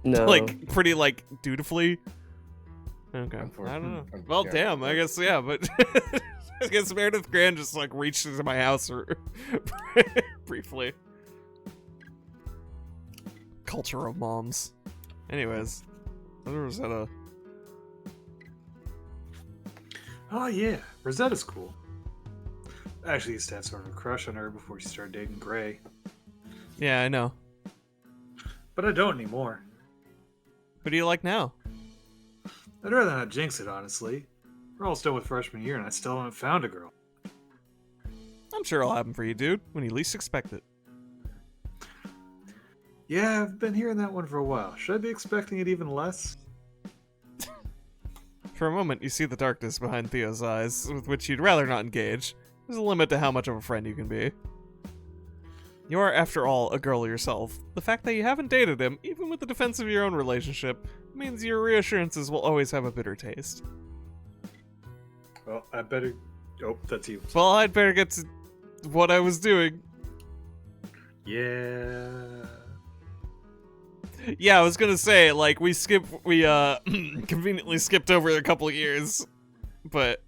no. Like pretty like dutifully. Okay, I don't know. Well, Yeah. damn. I guess yeah, but I guess Meredith Grant just like reached into my house or briefly. Culture of moms. Anyways, there was that Oh yeah, Rosetta's cool. I actually used to have sort of a crush on her before she started dating Gray. Yeah, I know. But I don't anymore. Who do you like now? I'd rather not jinx it, honestly. We're almost done with freshman year and I still haven't found a girl. I'm sure it'll happen for you, dude, when you least expect it. Yeah, I've been hearing that one for a while. Should I be expecting it even less? For a moment, you see the darkness behind Theo's eyes, with which you'd rather not engage. There's a limit to how much of a friend you can be. You are, after all, a girl yourself. The fact that you haven't dated him, even with the defense of your own relationship, means your reassurances will always have a bitter taste. Well, I better... Oh, that's you. Well, I'd better get to what I was doing. Yeah... Yeah, I was gonna say, like, we conveniently skipped over a couple of years, but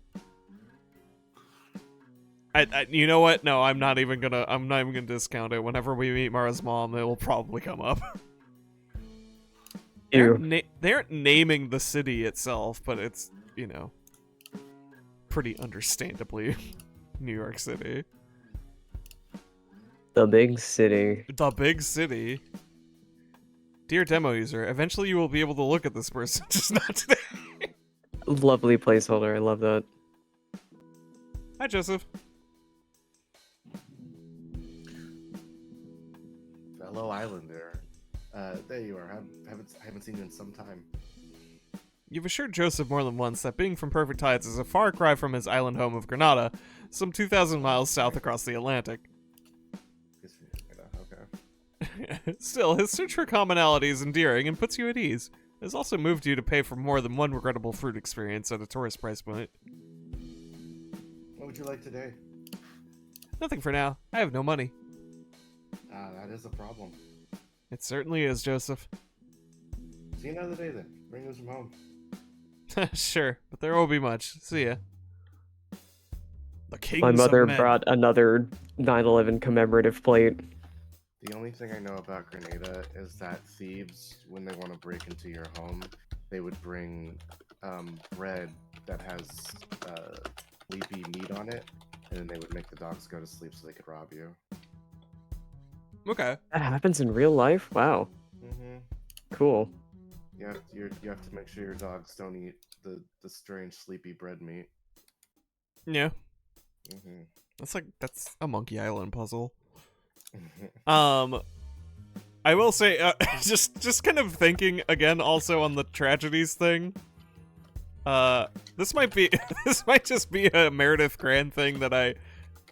you know what? No, I'm not even gonna discount it. Whenever we meet Mara's mom, it will probably come up. Ew. They aren't naming the city itself, but it's, you know, pretty understandably New York City. The big city. The big city. Dear demo user, eventually you will be able to look at this person, just not today. Lovely placeholder. I love that. Hi, Joseph. Fellow Islander. There you are. I haven't seen you in some time. You've assured Joseph more than once that being from Perfect Tides is a far cry from his island home of Granada, some 2,000 miles south across the Atlantic. Okay. Still, his search for commonality is endearing and puts you at ease. It has also moved you to pay for more than one regrettable fruit experience at a tourist price point. What would you like today? Nothing for now. I have no money. That is a problem. It certainly is, Joseph. See you another day then. Bring them some home. Sure, but there won't be much. See ya. The kings My mother of men. brought another 9/11 commemorative plate. The only thing I know about Grenada is that thieves, when they want to break into your home, they would bring bread that has sleepy meat on it, and then they would make the dogs go to sleep so they could rob you. Okay. That happens in real life? Wow. Mm-hmm. Cool. You have to make sure your dogs don't eat the strange sleepy bread meat. Yeah. Mm-hmm. That's a Monkey Island puzzle. I will say, just kind of thinking again, also on the tragedies thing. This might just be a Meredith Grant thing that I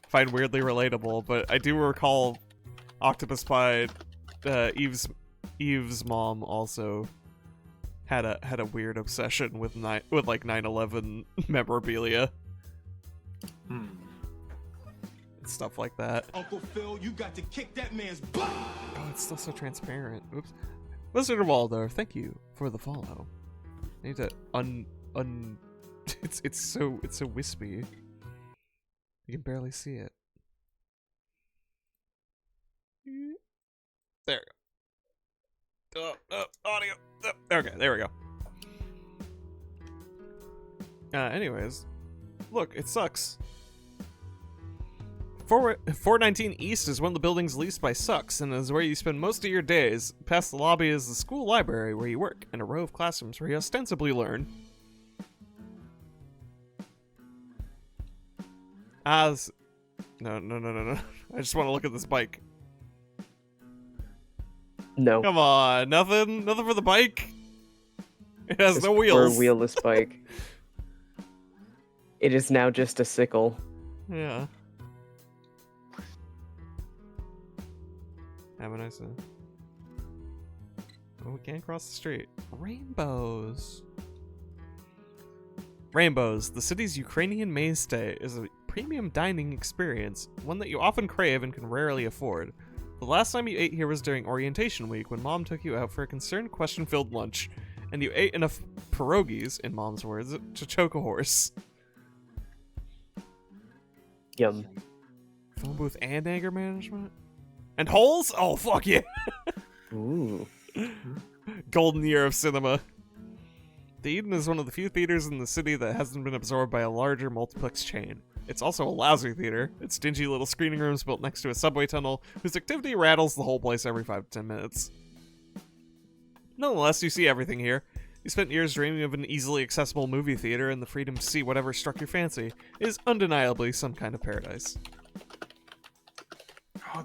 find weirdly relatable, but I do recall Octopus Pie, Eve's mom also had a weird obsession with like 9/11 memorabilia. Stuff like that. Uncle Phil, you got to kick that man's butt! Oh, it's still so transparent. Oops. Wizard of Waldo, thank you for the follow. I need to it's so wispy. You can barely see it. There we go. Audio. Okay, there we go. Anyways, look, it sucks. 419 East is one of the buildings leased by Sucks, and is where you spend most of your days. Past the lobby is the school library where you work, and a row of classrooms where you ostensibly learn. No. I just want to look at this bike. No. Come on, nothing for the bike? It has no wheels. Or a wheelless bike. It is now just a sickle. Yeah. Have a nice day. Oh, we can't cross the street. Rainbows. Rainbows, the city's Ukrainian mainstay, is a premium dining experience, one that you often crave and can rarely afford. The last time you ate here was during orientation week, when Mom took you out for a concerned, question-filled lunch, and you ate enough pierogies, in Mom's words, to choke a horse. Yum. Phone booth and anger management? And holes? Oh, fuck yeah! Ooh. Golden year of cinema. The Eden is one of the few theaters in the city that hasn't been absorbed by a larger multiplex chain. It's also a lousy theater. It's dingy little screening rooms built next to a subway tunnel whose activity rattles the whole place every 5 to 10 minutes. Nonetheless, you see everything here. You spent years dreaming of an easily accessible movie theater, and the freedom to see whatever struck your fancy is undeniably some kind of paradise. Oh,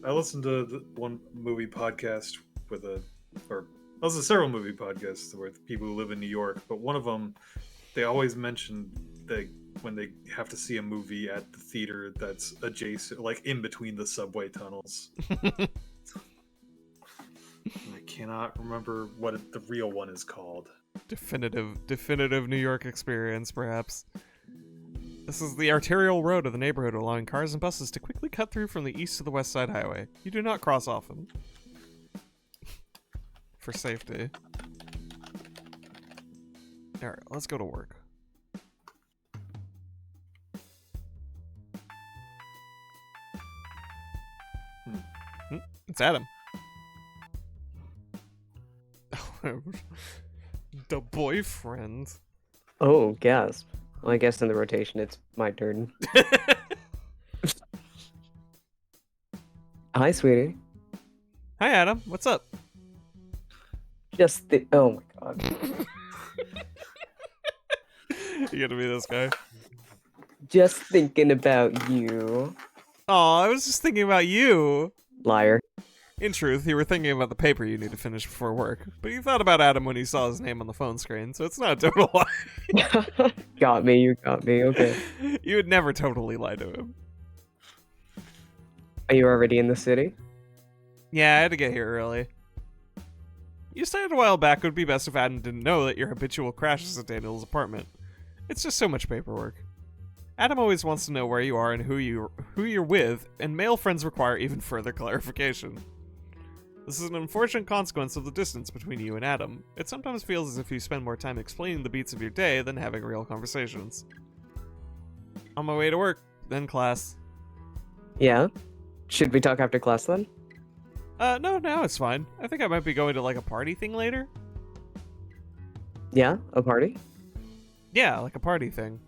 I listened to one movie podcast I listen to several movie podcasts with people who live in New York, but one of them, they always mention that when they have to see a movie at the theater that's adjacent, like in between the subway tunnels. I cannot remember what the real one is called. Definitive New York experience, perhaps. This is the arterial road of the neighborhood, allowing cars and buses to quickly cut through from the east to the west side highway. You do not cross often. For safety. Alright, let's go to work. It's Adam. The boyfriend. Oh, gasp. Well, I guess in the rotation, it's my turn. Hi, sweetie. Hi, Adam. What's up? Oh my god. You gonna be this guy? Just thinking about you. Aw, I was just thinking about you. Liar. In truth, you were thinking about the paper you need to finish before work, but you thought about Adam when you saw his name on the phone screen, so it's not a total lie. Got me, you got me, okay. You would never totally lie to him. Are you already in the city? Yeah, I had to get here early. You stated a while back it would be best if Adam didn't know that your habitual crash is at Daniel's apartment. It's just so much paperwork. Adam always wants to know where you are and who you're with, and male friends require even further clarification. This is an unfortunate consequence of the distance between you and Adam. It sometimes feels as if you spend more time explaining the beats of your day than having real conversations. On my way to work, then class. Yeah? Should we talk after class then? No, it's fine. I think I might be going to like a party thing later. Yeah? A party? Yeah, like a party thing.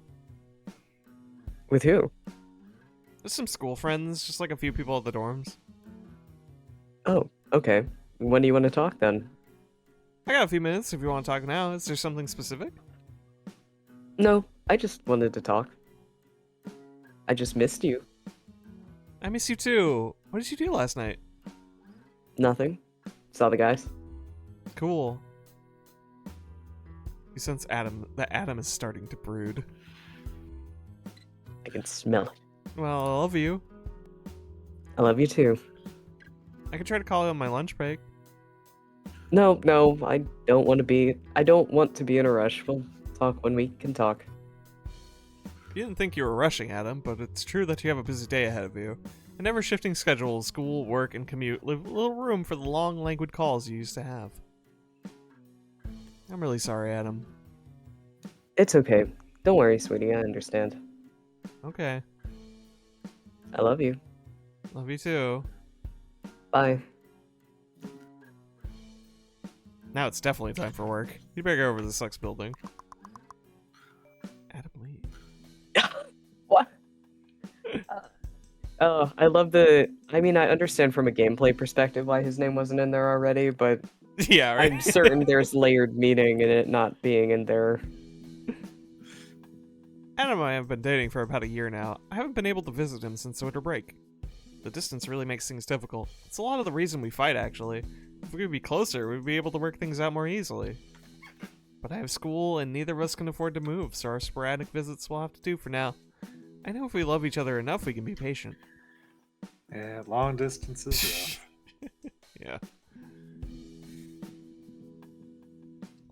With who? Just some school friends, just like a few people at the dorms. Oh, okay. When do you want to talk then? I got a few minutes if you want to talk now. Is there something specific? No, I just wanted to talk. I just missed you. I miss you too. What did you do last night? Nothing. Saw the guys. Cool. You sense that Adam is starting to brood. I can smell it. Well, I love you. I love you too. I could try to call you on my lunch break. No, I don't want to be in a rush. We'll talk when we can talk. You didn't think you were rushing, Adam, but it's true that you have a busy day ahead of you. An ever-shifting schedule, school, work, and commute leave little room for the long, languid calls you used to have. I'm really sorry, Adam. It's okay. Don't worry, sweetie. I understand. Okay. I love you. Love you too. Bye. Now it's definitely time for work. You better go over to the Sucks building. Adam Lee. What? Oh, I love I understand from a gameplay perspective why his name wasn't in there already, but Yeah, right. I'm certain there's layered meaning in it not being in there. Adam and I have been dating for about a year now. I haven't been able to visit him since winter break. The distance really makes things difficult. It's a lot of the reason we fight, actually. If we could be closer, we'd be able to work things out more easily. But I have school, and neither of us can afford to move, so our sporadic visits will have to do for now. I know if we love each other enough, we can be patient. Yeah, long distance is rough. Yeah.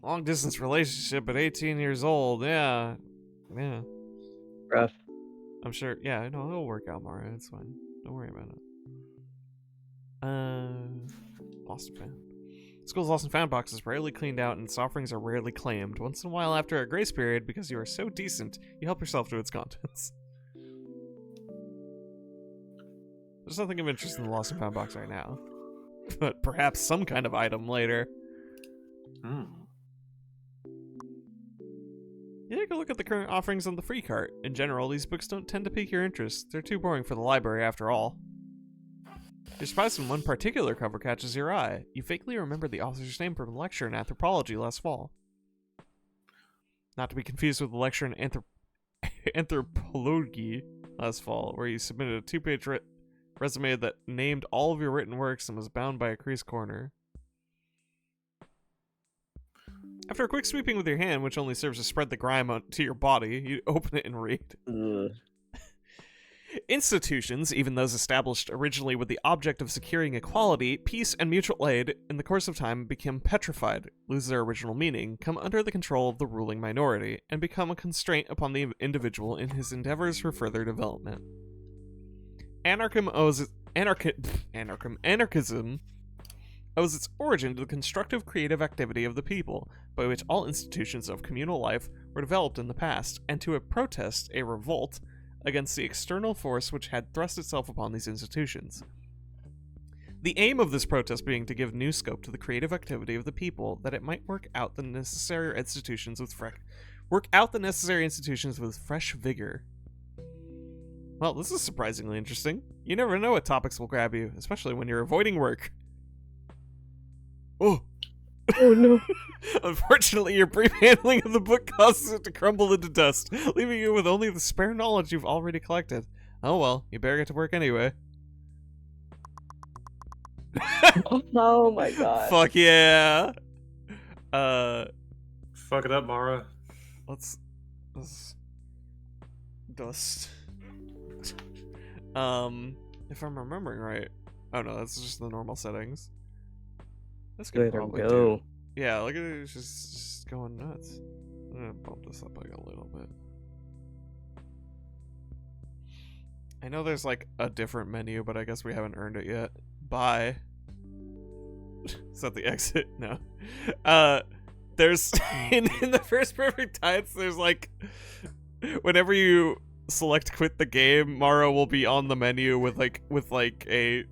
Long distance relationship at 18 years old, yeah. Yeah. Rough. I'm sure, yeah, no, it'll work out, Mario. It's fine. Don't worry about it. Lost and found. School's lost and found box is rarely cleaned out, and its offerings are rarely claimed. Once in a while after a grace period, because you are so decent, you help yourself to its contents. There's nothing of interest in the lost and found box right now. But perhaps some kind of item later. You take a look at the current offerings on the free cart. In general, these books don't tend to pique your interest. They're too boring for the library after all. You're surprised when one particular cover catches your eye. You vaguely remember the author's name from a lecture in anthropology last fall. Not to be confused with the lecture in anthropology last fall, where you submitted a 2-page resume that named all of your written works and was bound by a creased corner. After a quick sweeping with your hand, which only serves to spread the grime onto your body, you open it and read. Ugh. Institutions, even those established originally with the object of securing equality, peace, and mutual aid, in the course of time become petrified, lose their original meaning, come under the control of the ruling minority, and become a constraint upon the individual in his endeavors for further development. Anarchism owes its origin to the constructive creative activity of the people, by which all institutions of communal life were developed in the past, and to a protest, a revolt, against the external force which had thrust itself upon these institutions. The aim of this protest being to give new scope to the creative activity of the people, that it might work out the necessary institutions with fresh vigor. Well, this is surprisingly interesting. You never know what topics will grab you, especially when you're avoiding work. Oh. Oh no. Unfortunately, your brief handling of the book causes it to crumble into dust, leaving you with only the spare knowledge you've already collected. Oh well, you better get to work anyway. Oh my god. Fuck yeah. Fuck it up, Mara. Let's dust. If I'm remembering right. Oh no, that's just the normal settings. This could Let her probably go. do. Yeah, look at it, it's just going nuts. I'm gonna bump this up like a little bit. I know there's like a different menu, but I guess we haven't earned it yet. Bye. Is that the exit? No. There's in the first Perfect Tides, there's like whenever you select quit the game, Mara will be on the menu with like a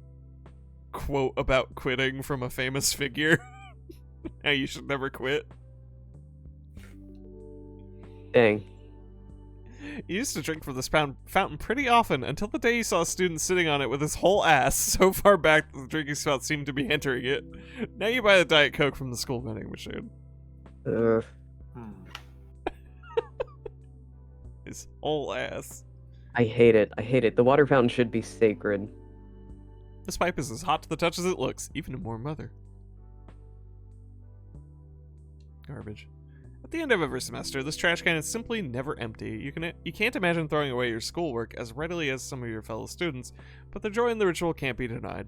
quote about quitting from a famous figure. How you should never quit. Dang. You used to drink from this fountain pretty often until the day you saw a student sitting on it with his whole ass so far back that the drinking spout seemed to be entering it. Now you buy the Diet Coke from the school vending machine. His whole ass. I hate it. I hate it. The water fountain should be sacred. This pipe is as hot to the touch as it looks, even in warm weather. Garbage. At the end of every semester, this trash can is simply never empty. You can't imagine throwing away your schoolwork as readily as some of your fellow students, but the joy in the ritual can't be denied.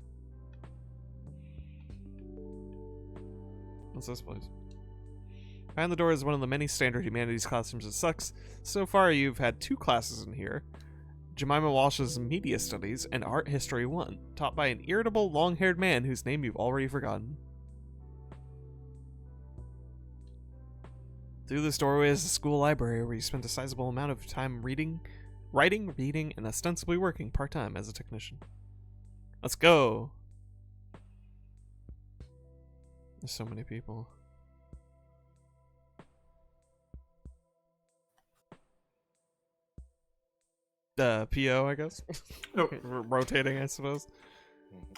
What's this place? Behind the door is one of the many standard humanities classrooms at Sucks. So far, you've had 2 classes in here. Jemima Walsh's Media Studies and Art History 1, taught by an irritable, long-haired man whose name you've already forgotten. Through this doorway is the school library, where you spent a sizable amount of time writing, reading, and ostensibly working part-time as a technician. Let's go! There's so many people. PO, I guess. Oh. Rotating, I suppose.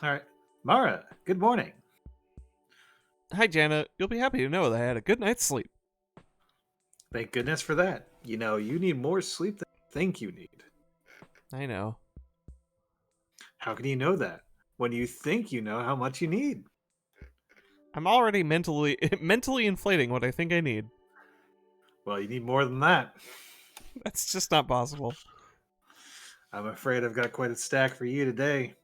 All right. Mara, good morning. Hi, Jana. You'll be happy to know that I had a good night's sleep. Thank goodness for that. You know, you need more sleep than you think you need. I know. How can you know that when you think you know how much you need? I'm already mentally inflating what I think I need. Well, you need more than that. That's just not possible. I'm afraid I've got quite a stack for you today.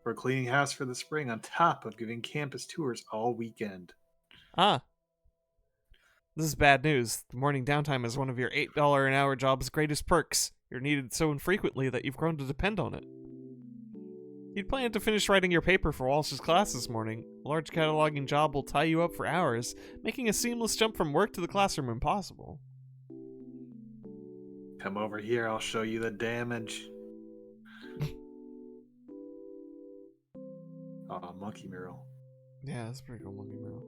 We're cleaning house for the spring on top of giving campus tours all weekend. Ah. This is bad news. The morning downtime is one of your $8 an hour job's greatest perks. You're needed so infrequently that you've grown to depend on it. You'd planned to finish writing your paper for Walsh's class this morning. A large cataloging job will tie you up for hours, making a seamless jump from work to the classroom impossible. Come over here, I'll show you the damage. Aw, monkey mural. Yeah, that's a pretty cool monkey mural.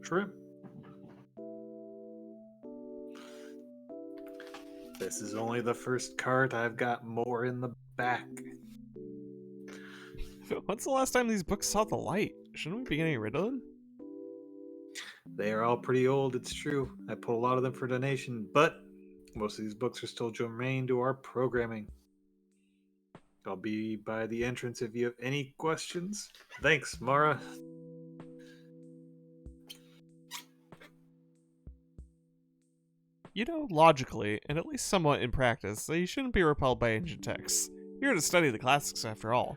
True. This is only the first cart. I've got more in the back. When's the last time these books saw the light? Shouldn't we be getting rid of them? They are all pretty old, it's true. I put a lot of them for donation, but most of these books are still germane to our programming. I'll be by the entrance if you have any questions. Thanks, Mara. You know, logically, and at least somewhat in practice, that you shouldn't be repelled by ancient texts. You're here to study the classics, after all.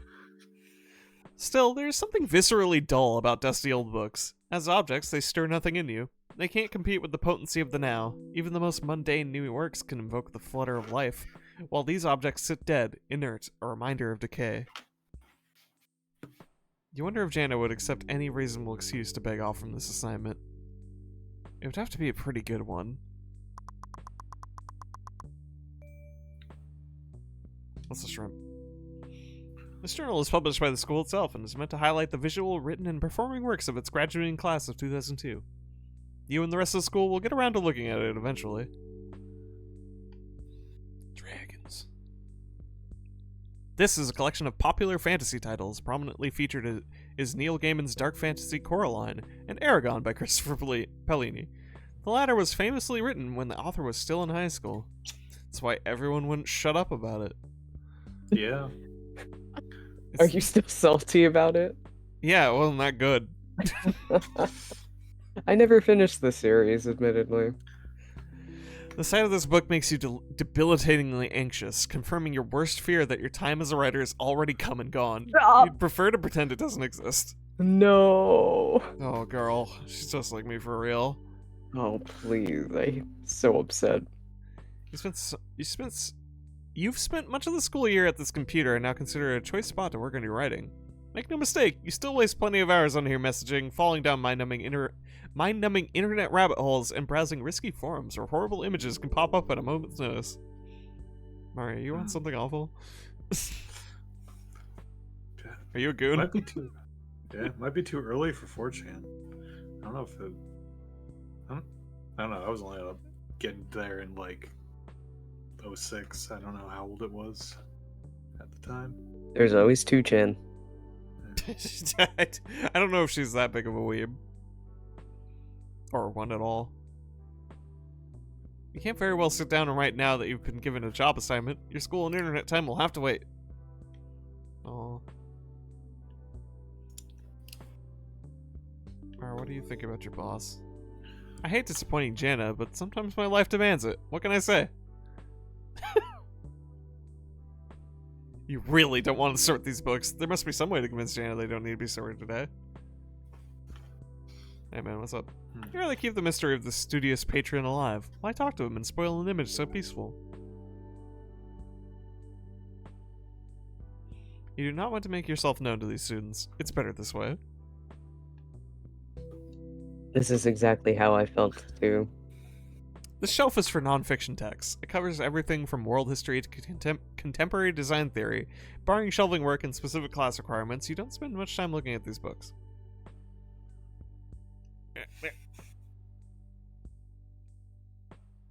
Still, there's something viscerally dull about dusty old books. As objects, they stir nothing in you. They can't compete with the potency of the now. Even the most mundane new works can invoke the flutter of life, while these objects sit dead, inert, a reminder of decay. You wonder if Jana would accept any reasonable excuse to beg off from this assignment. It would have to be a pretty good one. What's the shrimp? This journal is published by the school itself and is meant to highlight the visual, written, and performing works of its graduating class of 2002. You and the rest of the school will get around to looking at it eventually. Dragons. This is a collection of popular fantasy titles. Prominently featured is Neil Gaiman's dark fantasy Coraline and Aragon by Christopher Pellini. The latter was famously written when the author was still in high school. That's why everyone wouldn't shut up about it. Yeah. Are you still salty about it? Yeah, it wasn't that good. I never finished the series, admittedly. The sight of this book makes you debilitatingly anxious, confirming your worst fear that your time as a writer is already come and gone. Stop! You'd prefer to pretend it doesn't exist. No. Oh, girl. She's just like me for real. Oh, please. I'm so upset. You've spent much of the school year at this computer and now consider it a choice spot to work on your writing. Make no mistake, you still waste plenty of hours on here messaging, falling down mind-numbing internet rabbit holes, and browsing risky forums where horrible images can pop up at a moment's notice. Mario, you want something awful? Are you a goon? Might be too. Yeah, it might be too early for 4chan. I don't know if it. I don't know. I was only getting there in like 06. I don't know how old it was at the time. There's always 2chan. I don't know if she's that big of a weeb. Or one at all. You can't very well sit down and write now that you've been given a job assignment. Your school and internet time will have to wait. Oh. Or what do you think about your boss? I hate disappointing Jana, but sometimes my life demands it. What can I say? You really don't want to sort these books. There must be some way to convince Jana they don't need to be sorted today. Hey man, what's up? You rather keep the mystery of the studious patron alive. Why talk to him and spoil an image so peaceful? You do not want to make yourself known to these students. It's better this way. This is exactly how I felt too. This shelf is for non-fiction texts. It covers everything from world history to contemporary design theory. Barring shelving work and specific class requirements, you don't spend much time looking at these books.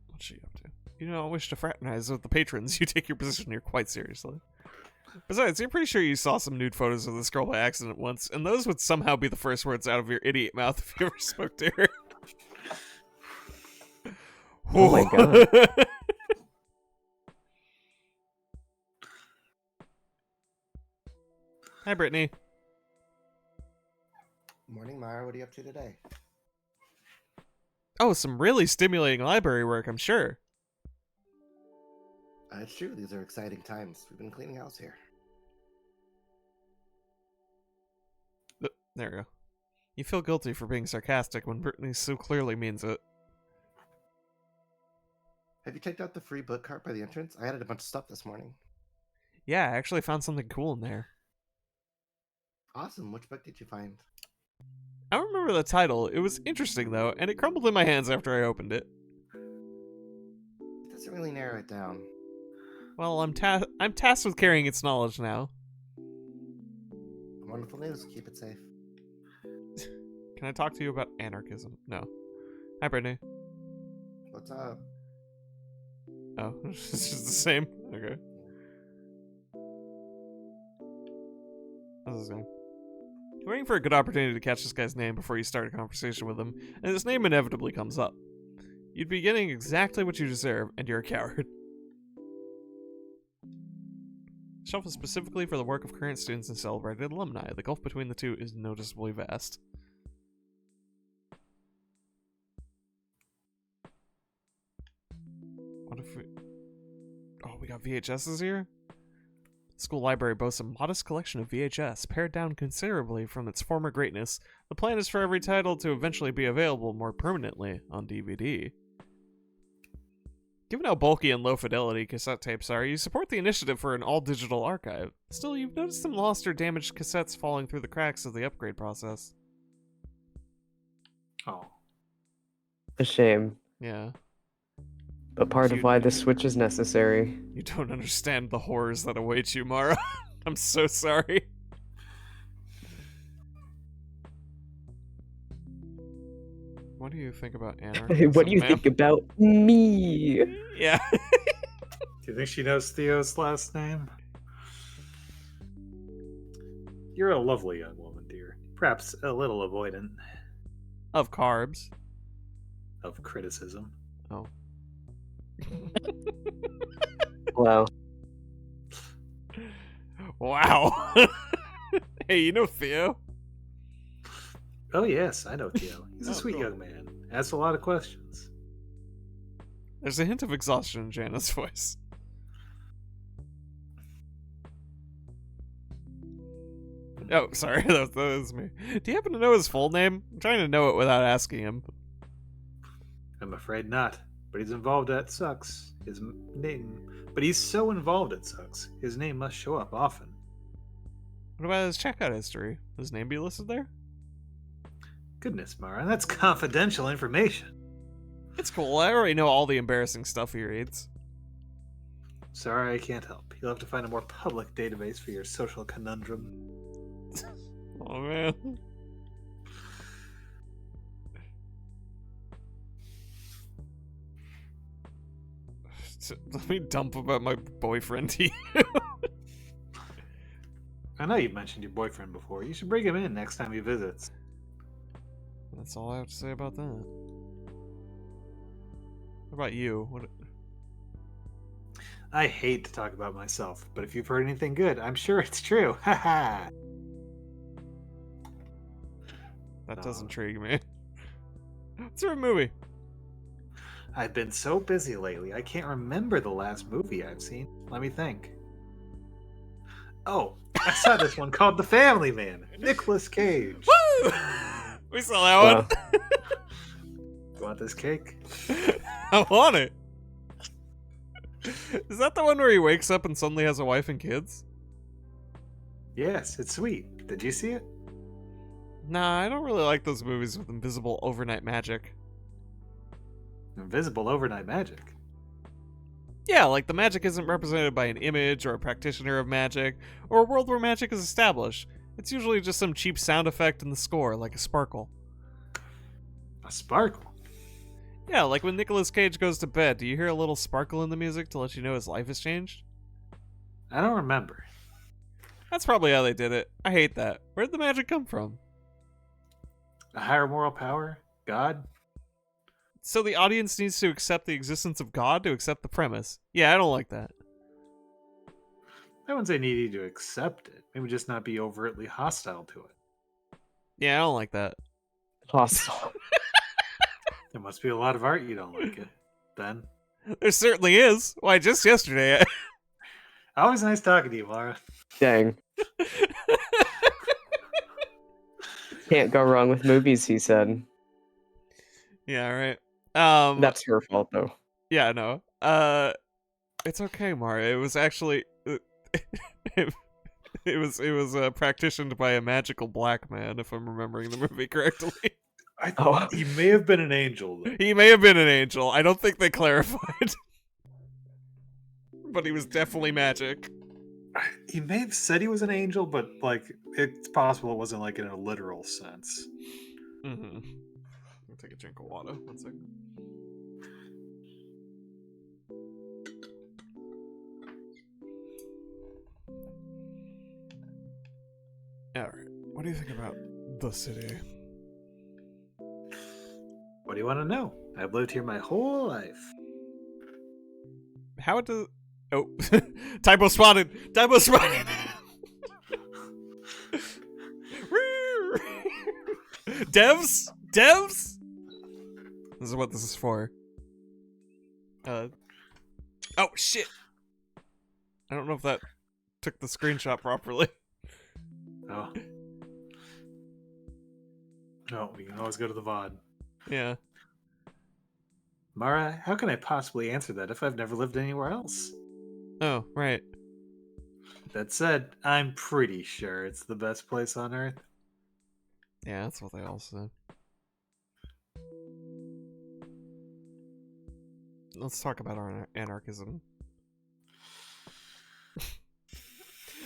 What's she up to? You don't wish to fraternize with the patrons. You take your position here quite seriously. Besides, you're pretty sure you saw some nude photos of this girl by accident once, and those would somehow be the first words out of your idiot mouth if you ever spoke to her. Oh my god. Hi, Brittany. Morning, Myra. What are you up to today? Oh, some really stimulating library work, I'm sure. It's true. These are exciting times. We've been cleaning house here. There we go. You feel guilty for being sarcastic when Brittany so clearly means it. Have you checked out the free book cart by the entrance? I added a bunch of stuff this morning. Yeah, I actually found something cool in there. Awesome. Which book did you find? I don't remember the title. It was interesting, though, and it crumbled in my hands after I opened it. It doesn't really narrow it down. Well, I'm tasked with carrying its knowledge now. Wonderful news. Keep it safe. Can I talk to you about anarchism? No. Hi, Brittany. What's up? Oh, it's just the same? Okay. That's the same. You're waiting for a good opportunity to catch this guy's name before you start a conversation with him, and his name inevitably comes up. You'd be getting exactly what you deserve, and you're a coward. Shelf is specifically for the work of current students and celebrated alumni. The gulf between the two is noticeably vast. What if we... Oh, we got VHSs here? The school library boasts a modest collection of VHS, pared down considerably from its former greatness. The plan is for every title to eventually be available more permanently on DVD. Given how bulky and low fidelity cassette tapes are, you support the initiative for an all-digital archive. Still, you've noticed some lost or damaged cassettes falling through the cracks of the upgrade process. Oh. A shame. Yeah. But part of why this switch is necessary. You don't understand the horrors that await you, Mara. I'm so sorry. What do you think about anarchy? What do you think about me? Yeah. Do you think she knows Theo's last name? You're a lovely young woman, dear. Perhaps a little avoidant Of carbs. of criticism. Oh. Wow. Wow. Hey, you know Theo? Oh yes, I know Theo. He's a Oh, sweet cool. young man. Asks a lot of questions. There's a hint of exhaustion in Jana's voice. Oh, sorry, that was me. Do you happen to know his full name? I'm trying to know it without asking him. I'm afraid not. But he's involved at Sucks. His name. But he's so involved at Sucks. His name must show up often. What about his checkout history? Will his name be listed there? Goodness, Mara, that's confidential information. It's cool. I already know all the embarrassing stuff he reads. Sorry, I can't help. You'll have to find a more public database for your social conundrum. Oh, man. Let me dump about my boyfriend to you. I know you've mentioned your boyfriend before. You should bring him in next time he visits. That's all I have to say about that. What about you? What? I hate to talk about myself, but if you've heard anything good, I'm sure it's true. Haha. That does intrigue me. What's your movie? I've been so busy lately, I can't remember the last movie I've seen. Let me think. Oh, I saw this one called The Family Man. Nicolas Cage. Woo! We saw that one. You want this cake? I want it. Is that the one where he wakes up and suddenly has a wife and kids? Yes, it's sweet. Did you see it? Nah, I don't really like those movies with invisible overnight magic. Invisible overnight magic. Yeah, like the magic isn't represented by an image or a practitioner of magic, or a world where magic is established. It's usually just some cheap sound effect in the score, like a sparkle. A sparkle? Yeah, like when Nicolas Cage goes to bed, do you hear a little sparkle in the music to let you know his life has changed? I don't remember. That's probably how they did it. I hate that. Where'd the magic come from? A higher moral power? God? So the audience needs to accept the existence of God to accept the premise. Yeah, I don't like that. I wouldn't say needing to accept it. Maybe just not be overtly hostile to it. Yeah, I don't like that. Hostile. There must be a lot of art you don't like it. Then. There certainly is. Why, just yesterday. Always nice talking to you, Mara. Dang. Can't go wrong with movies, he said. Yeah, right. That's your fault, though. Yeah, no. It's okay, Mara. It was actually it was practitioned by a magical black man, if I'm remembering the movie correctly. I thought he may have been an angel, though. He may have been an angel. I don't think they clarified. But he was definitely magic. He may have said he was an angel, but like it's possible it wasn't like in a literal sense. Mm-hmm. I'll take a drink of water. 1 second. Alright, what do you think about the city? What do you want to know? I've lived here my whole life. How does... Oh, typo spotted! Typo spotted! Devs? Devs? This is what this is for. Oh, shit! I don't know if that took the screenshot properly. Oh. No, we can always go to the VOD. Yeah. Mara, how can I possibly answer that if I've never lived anywhere else? Oh, right. That said, I'm pretty sure it's the best place on Earth. Yeah, that's what they all said. Let's talk about our anarchism.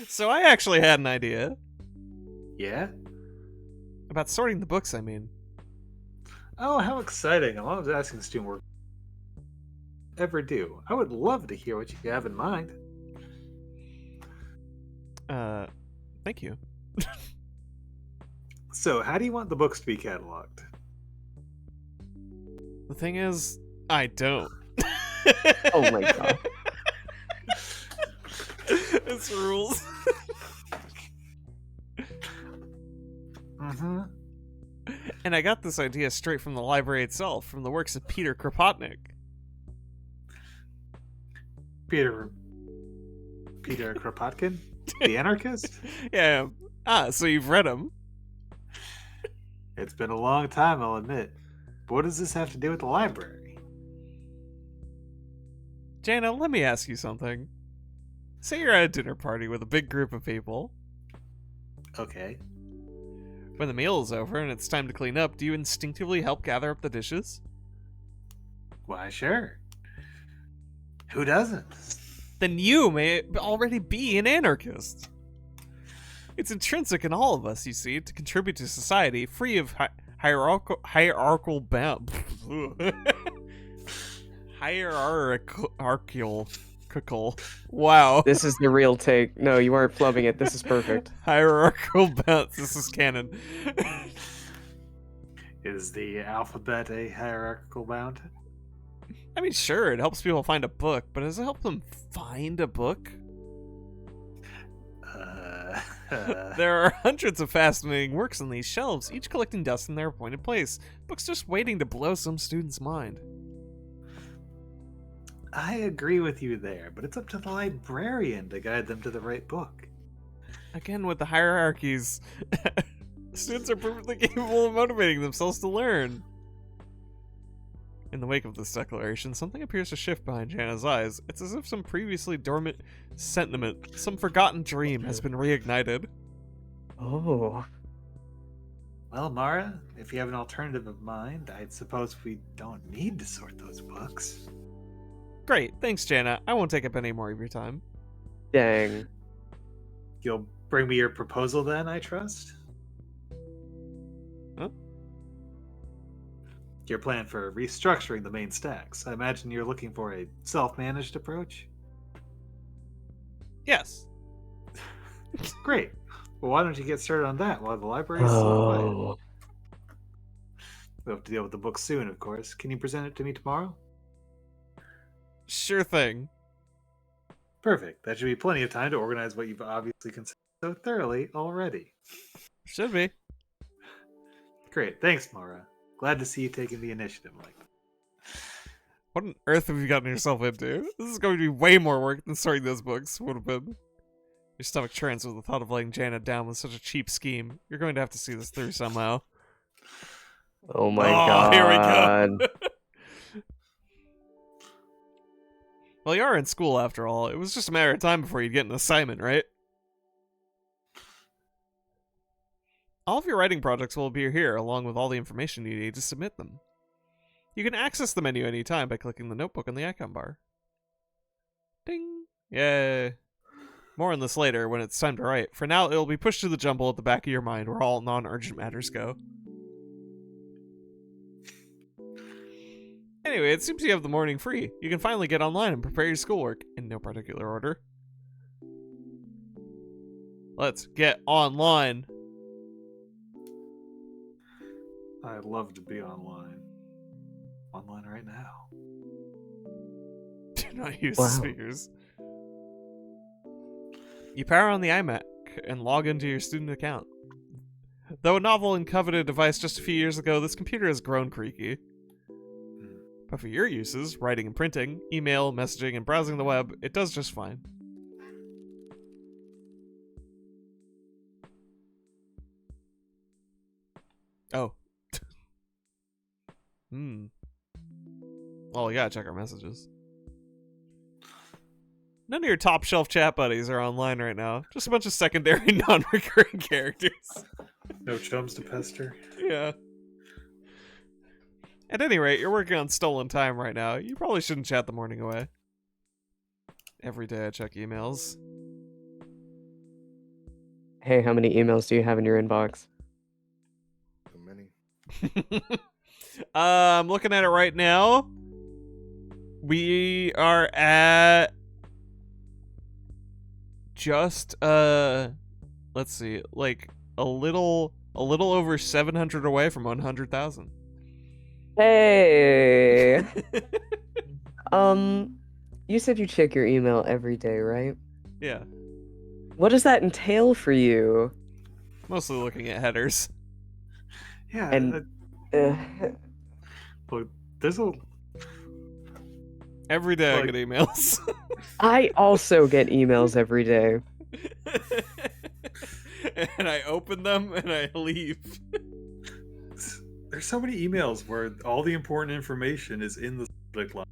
So I actually had an idea. Yeah? About sorting the books, I mean. Oh, how exciting. I love asking student work. Ever do. I would love to hear what you have in mind. Thank you. So, how do you want the books to be cataloged? The thing is, I don't. Oh my god. This rules. Mm-hmm. And I got this idea straight from the library itself, from the works of Peter Kropotnik. Peter Kropotkin? The anarchist? Yeah. Ah, so you've read him. It's been a long time, I'll admit. But what does this have to do with the library? Jana, let me ask you something. Say you're at a dinner party with a big group of people. Okay. When the meal is over and it's time to clean up, do you instinctively help gather up the dishes? Why, sure. Who doesn't? Then you may already be an anarchist. It's intrinsic in all of us, you see, to contribute to society free of hierarchical bound. Hierarchical. Wow. This is the real take. No, you aren't flubbing it. This is perfect. Hierarchical bounds. This is canon. Is the alphabet a hierarchical bound? I mean, sure, it helps people find a book, but does it help them find a book? There are hundreds of fascinating works on these shelves, each collecting dust in their appointed place. Books just waiting to blow some student's mind. I agree with you there, but it's up to the librarian to guide them to the right book. Again, with the hierarchies, students are perfectly capable of motivating themselves to learn. In the wake of this declaration, something appears to shift behind Jana's eyes. It's as if some previously dormant sentiment, some forgotten dream, has been reignited. Oh. Well, Mara, if you have an alternative of mind, I suppose we don't need to sort those books. Great, thanks, Jana. I won't take up any more of your time. Dang. You'll bring me your proposal then, I trust? Huh? Your plan for restructuring the main stacks. I imagine you're looking for a self-managed approach? Yes. Great. Well, why don't you get started on that while the library's still quiet? Oh. We'll have to deal with the book soon, of course. Can you present it to me tomorrow? Sure thing. Perfect. That should be plenty of time to organize what you've obviously considered so thoroughly already. Should be. Great. Thanks, Mara. Glad to see you taking the initiative like that. What on earth have you gotten yourself into? This is going to be way more work than sorting those books would have been. Your stomach churns with the thought of letting Jana down with such a cheap scheme. You're going to have to see this through somehow. Oh my god. Here we go. Well, you are in school after all. It was just a matter of time before you'd get an assignment, right? All of your writing projects will appear here, along with all the information you need to submit them. You can access the menu anytime by clicking the notebook on the icon bar. Ding! Yay! More on this later, when it's time to write. For now, it'll be pushed to the jumble at the back of your mind, where all non-urgent matters go. Anyway, it seems you have the morning free. You can finally get online and prepare your schoolwork, in no particular order. Let's get online. I love to be online. Online right now. Do not use Wow. speakers. You power on the iMac and log into your student account. Though a novel and coveted device just a few years ago, this computer has grown creaky. But for your uses, writing and printing, email, messaging, and browsing the web, it does just fine. Oh. Well, we gotta check our messages. None of your top shelf chat buddies are online right now. Just a bunch of secondary, non-recurring characters. No chums to pester. Yeah. At any rate, you're working on stolen time right now. You probably shouldn't chat the morning away. Every day I check emails. Hey, how many emails do you have in your inbox? So many. I'm looking at it right now. We are at just let's see, like a little over 700 away from 100,000. Hey. You said you check your email every day, right? Yeah, What does that entail for you? mostly looking at headers. Yeah, And look, there's a Every day I Like- get emails. I also get emails every day. And I open them and I leave. there's so many emails where all the important information is in the subject line.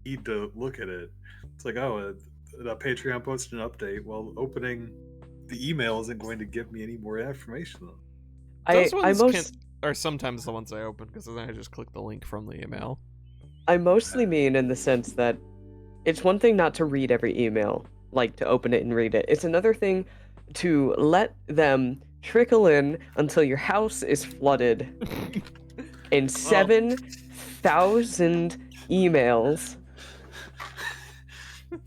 You need to look at it. It's like, oh, a Patreon posted an update. Well, opening the email isn't going to give me any more information. Those I ones are sometimes the ones I open because then I just click the link from the email. I mostly mean in the sense that it's one thing not to read every email, like to open it and read it. It's another thing to let them trickle in until your house is flooded in 7,000 emails. You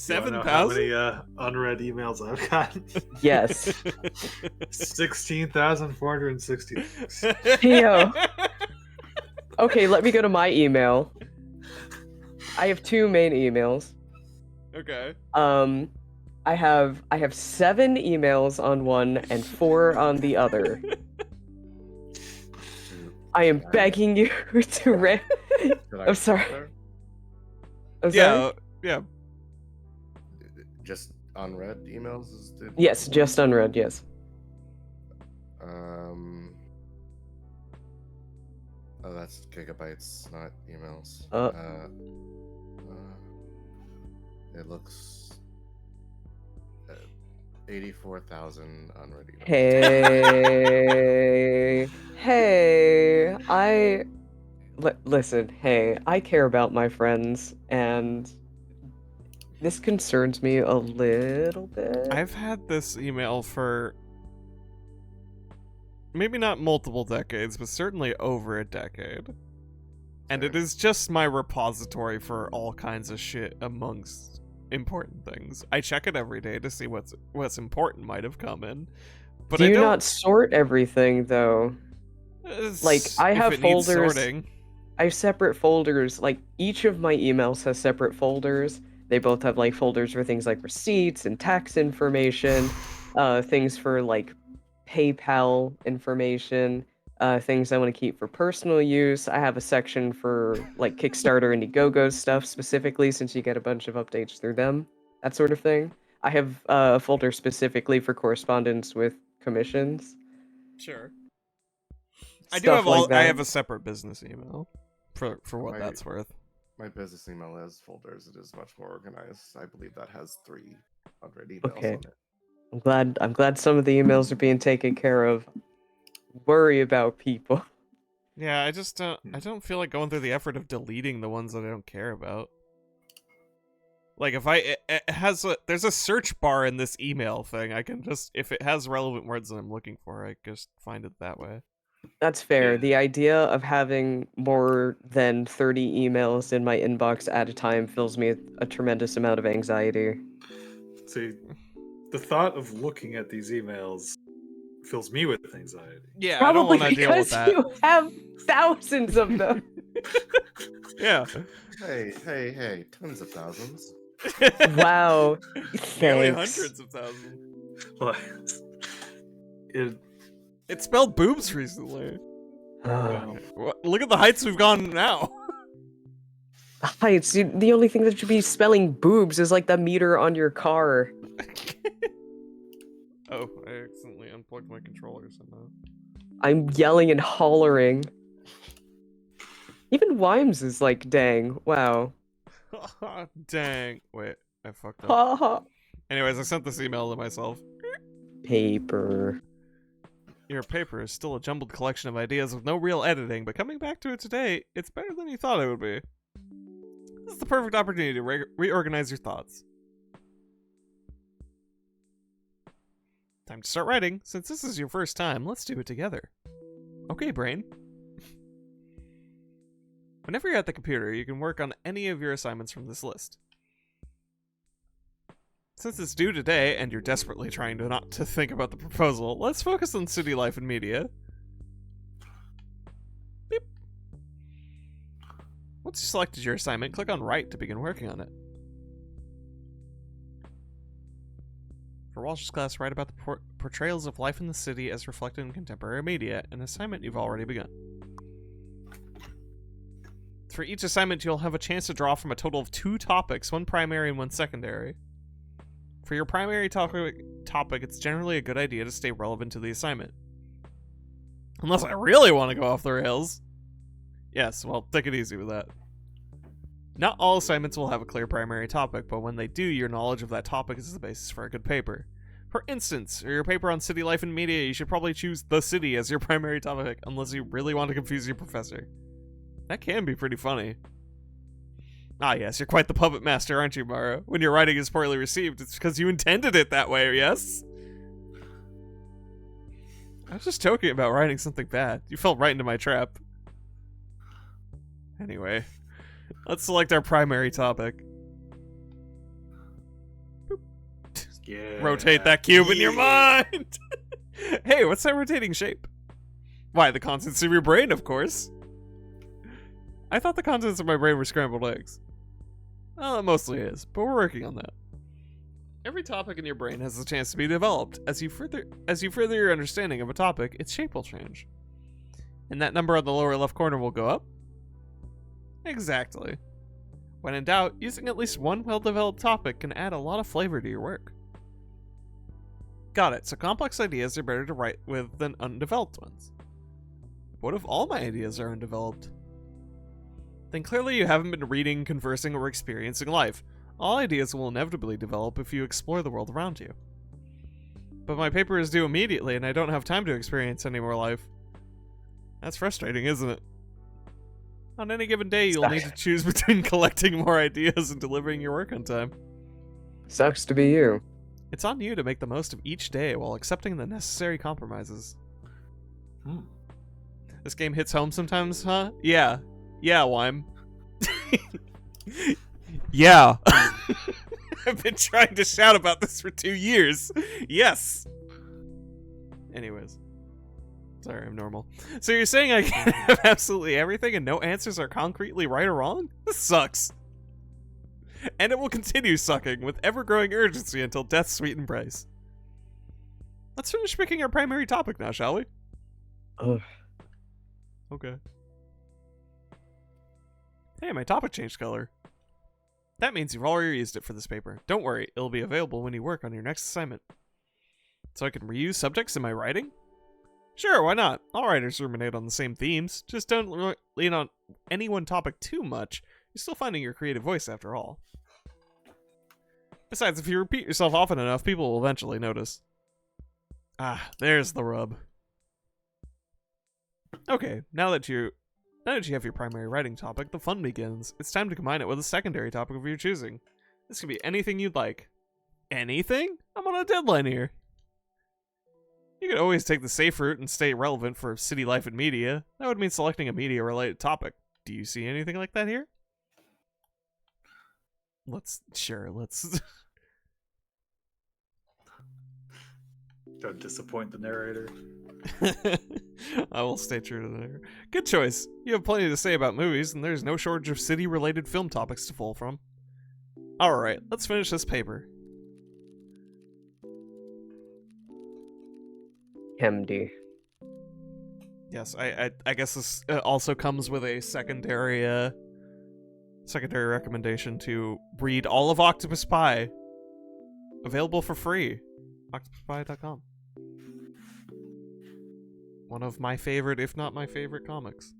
wanna know 7,000? how many unread emails I've gotten? Yes. 16,460. Theo. Okay, let me go to my email. I have two main emails. Okay. I have 7 emails on one and 4 on the other. I am begging you to read. Should I I'm sorry. start there? I'm sorry? Yeah. Just unread emails is the Yes, just unread. Yes. Oh, that's gigabytes, not emails. Uh. It looks 84,000 unread emails. Hey, listen, hey, I care about my friends, and this concerns me a little bit. I've had this email for maybe not multiple decades, but certainly over a decade. And it is just my repository for all kinds of shit amongst important things. I check it every day to see what's important might have come in. But Do I you don't, not sort everything, though? Like, I if have it needs folders. sorting. I have separate folders. Like, each of my emails has separate folders. They both have, like, folders for things like receipts and tax information, things for, like, PayPal information, things I want to keep for personal use. I have a section for, like, Kickstarter and Indiegogo stuff specifically, since you get a bunch of updates through them, that sort of thing. I have a folder specifically for correspondence with commissions. Sure. I do stuff have like that. I have a separate business email for what My- that's worth. My business email has folders. It is much more organized. I believe that has 3 unread emails Okay. on it. I'm glad some of the emails are being taken care of. Worry about people. Yeah, I just I don't feel like going through the effort of deleting the ones that I don't care about. Like if it has there's a search bar in this email thing. I can just, if it has relevant words that I'm looking for, I just find it that way. That's fair. Yeah. The idea of having more than 30 emails in my inbox at a time fills me with a tremendous amount of anxiety. See, the thought of looking at these emails fills me with anxiety. Yeah, I don't Probably want to deal with because that. you have thousands of them. Yeah. Hey, tens of thousands. Wow. Nearly Thanks. hundreds of thousands. Like, it, It spelled boobs recently. well, Look at the heights we've gone now. Heights. The only thing that should be spelling boobs is like the meter on your car. Oh, I accidentally unplugged my controller somehow. I'm yelling and hollering. Even Wimes is like, dang, wow. Dang. Wait, I fucked up. Ha ha. Anyways, I sent this email to myself. Paper. Your paper is still a jumbled collection of ideas with no real editing, but coming back to it today, it's better than you thought it would be. This is the perfect opportunity to reorganize your thoughts. Time to start writing. Since this is your first time, let's do it together. Okay, brain. Whenever you're at the computer, you can work on any of your assignments from this list. Since it's due today, and you're desperately trying to not to think about the proposal, let's focus on city life and media. Beep. Once you selected your assignment, click on Write to begin working on it. For Walsh's class, write about the portrayals of life in the city as reflected in contemporary media, an assignment you've already begun. For each assignment, you'll have a chance to draw from a total of 2 topics, 1 primary and 1 secondary. For your primary topic, it's generally a good idea to stay relevant to the assignment. Unless I really want to go off the rails. Yes, well, take it easy with that. Not all assignments will have a clear primary topic, but when they do, your knowledge of that topic is the basis for a good paper. For instance, for your paper on city life and media, you should probably choose the city as your primary topic, unless you really want to confuse your professor. That can be pretty funny. Ah yes, you're quite the puppet master, aren't you, Mara? When your writing is poorly received, it's because you intended it that way, yes? I was just joking about writing something bad. You fell right into my trap. Anyway, let's select our primary topic. yeah. Rotate that cube in your mind! Hey, what's that rotating shape? Why, the contents of your brain, of course. I thought the contents of my brain were scrambled eggs. Well, it mostly is, but we're working on that. Every topic in your brain has the chance to be developed. As you further your understanding of a topic, its shape will change. And that number on the lower left corner will go up? Exactly. When in doubt, using at least one well-developed topic can add a lot of flavor to your work. Got it, so complex ideas are better to write with than undeveloped ones. What if all my ideas are undeveloped? Then clearly you haven't been reading, conversing, or experiencing life. All ideas will inevitably develop if you explore the world around you. But my paper is due immediately and I don't have time to experience any more life. That's frustrating, isn't it? On any given day, you'll need to choose between collecting more ideas and delivering your work on time. Sucks to be you. It's on you to make the most of each day while accepting the necessary compromises. This game hits home sometimes, huh? Yeah, Wime. Yeah. I've been trying to shout about this for 2 years. Yes. Anyways. Sorry, I'm normal. So you're saying I can have absolutely everything and no answers are concretely right or wrong? This sucks. And it will continue sucking with ever-growing urgency until death's sweet embrace. Let's finish picking our primary topic now, shall we? Ugh. Okay. Hey, my topic changed color. That means you've already used it for this paper. Don't worry, it'll be available when you work on your next assignment. So I can reuse subjects in my writing? Sure, why not? All writers ruminate on the same themes. Just don't lean on any one topic too much. You're still finding your creative voice after all. Besides, if you repeat yourself often enough, people will eventually notice. Ah, there's the rub. Okay, now that you have your primary writing topic, the fun begins. It's time to combine it with a secondary topic of your choosing. This could be anything you'd like. Anything? I'm on a deadline here. You could always take the safe route and stay relevant for city life and media. That would mean selecting a media-related topic. Do you see anything like that here? Let's... Don't disappoint the narrator. I will stay true to that. Good choice. You have plenty to say about movies, and there's no shortage of city-related film topics to pull from. Alright, let's finish this paper. MD. Yes, I guess this also comes with a secondary recommendation to read all of Octopus Pie. Available for free. octopuspie.com. One of my favorite, if not my favorite, comics.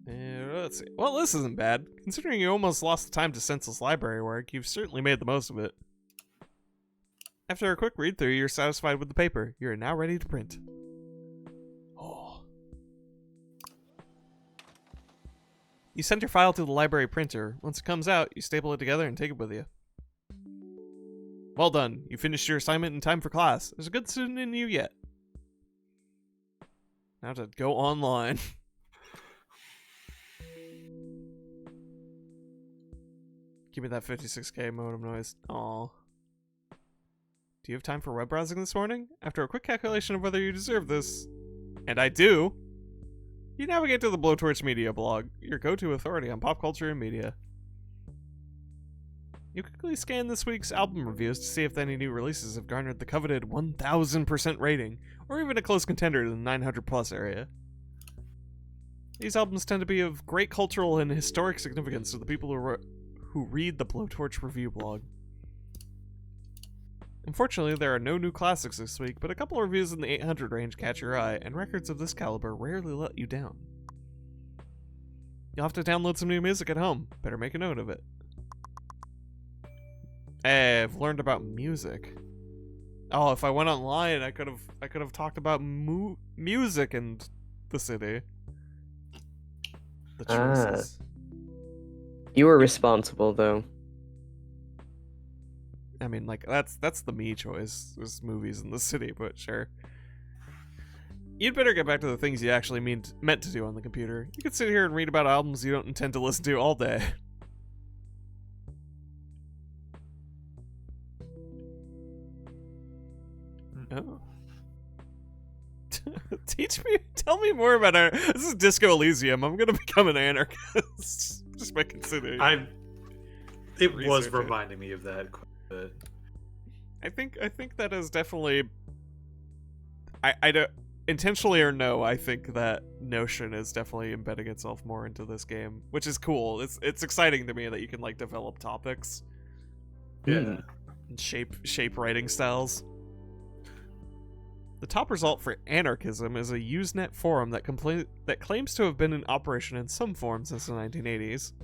Let's see. Well, this isn't bad. Considering you almost lost the time to senseless library work, you've certainly made the most of it. After a quick read-through, you're satisfied with the paper. You are now ready to print. Oh. You send your file to the library printer. Once it comes out, you staple it together and take it with you. Well done. You finished your assignment in time for class. There's a good student in you yet. Now to go online. Give me that 56k modem noise. Aww. Do you have time for web browsing this morning? After a quick calculation of whether you deserve this, and I do, you navigate to the Blowtorch Media blog, your go-to authority on pop culture and media. You quickly scan this week's album reviews to see if any new releases have garnered the coveted 1000% rating, or even a close contender to the 900 plus area. These albums tend to be of great cultural and historic significance to the people who read the Blowtorch review blog. Unfortunately, there are no new classics this week, but a couple of reviews in the 800 range catch your eye, and records of this caliber rarely let you down. You'll have to download some new music at home. Better make a note of it. I've learned about music. Oh, if I went online, I could have talked about music in the city. The choices. You were responsible, though. I mean, like, that's the me choice. There's movies in the city, but sure. You'd better get back to the things you actually meant to do on the computer. You could sit here and read about albums you don't intend to listen to all day. Oh. Tell me more about our. This is Disco Elysium. I'm gonna become an anarchist. Just by considering. It was reminding me of that quite a bit. I think that is definitely. I don't intentionally or no. I think that notion is definitely embedding itself more into this game, which is cool. It's exciting to me that you can like develop topics. Yeah. And shape writing styles. The top result for anarchism is a Usenet forum that claims to have been in operation in some form since the 1980s.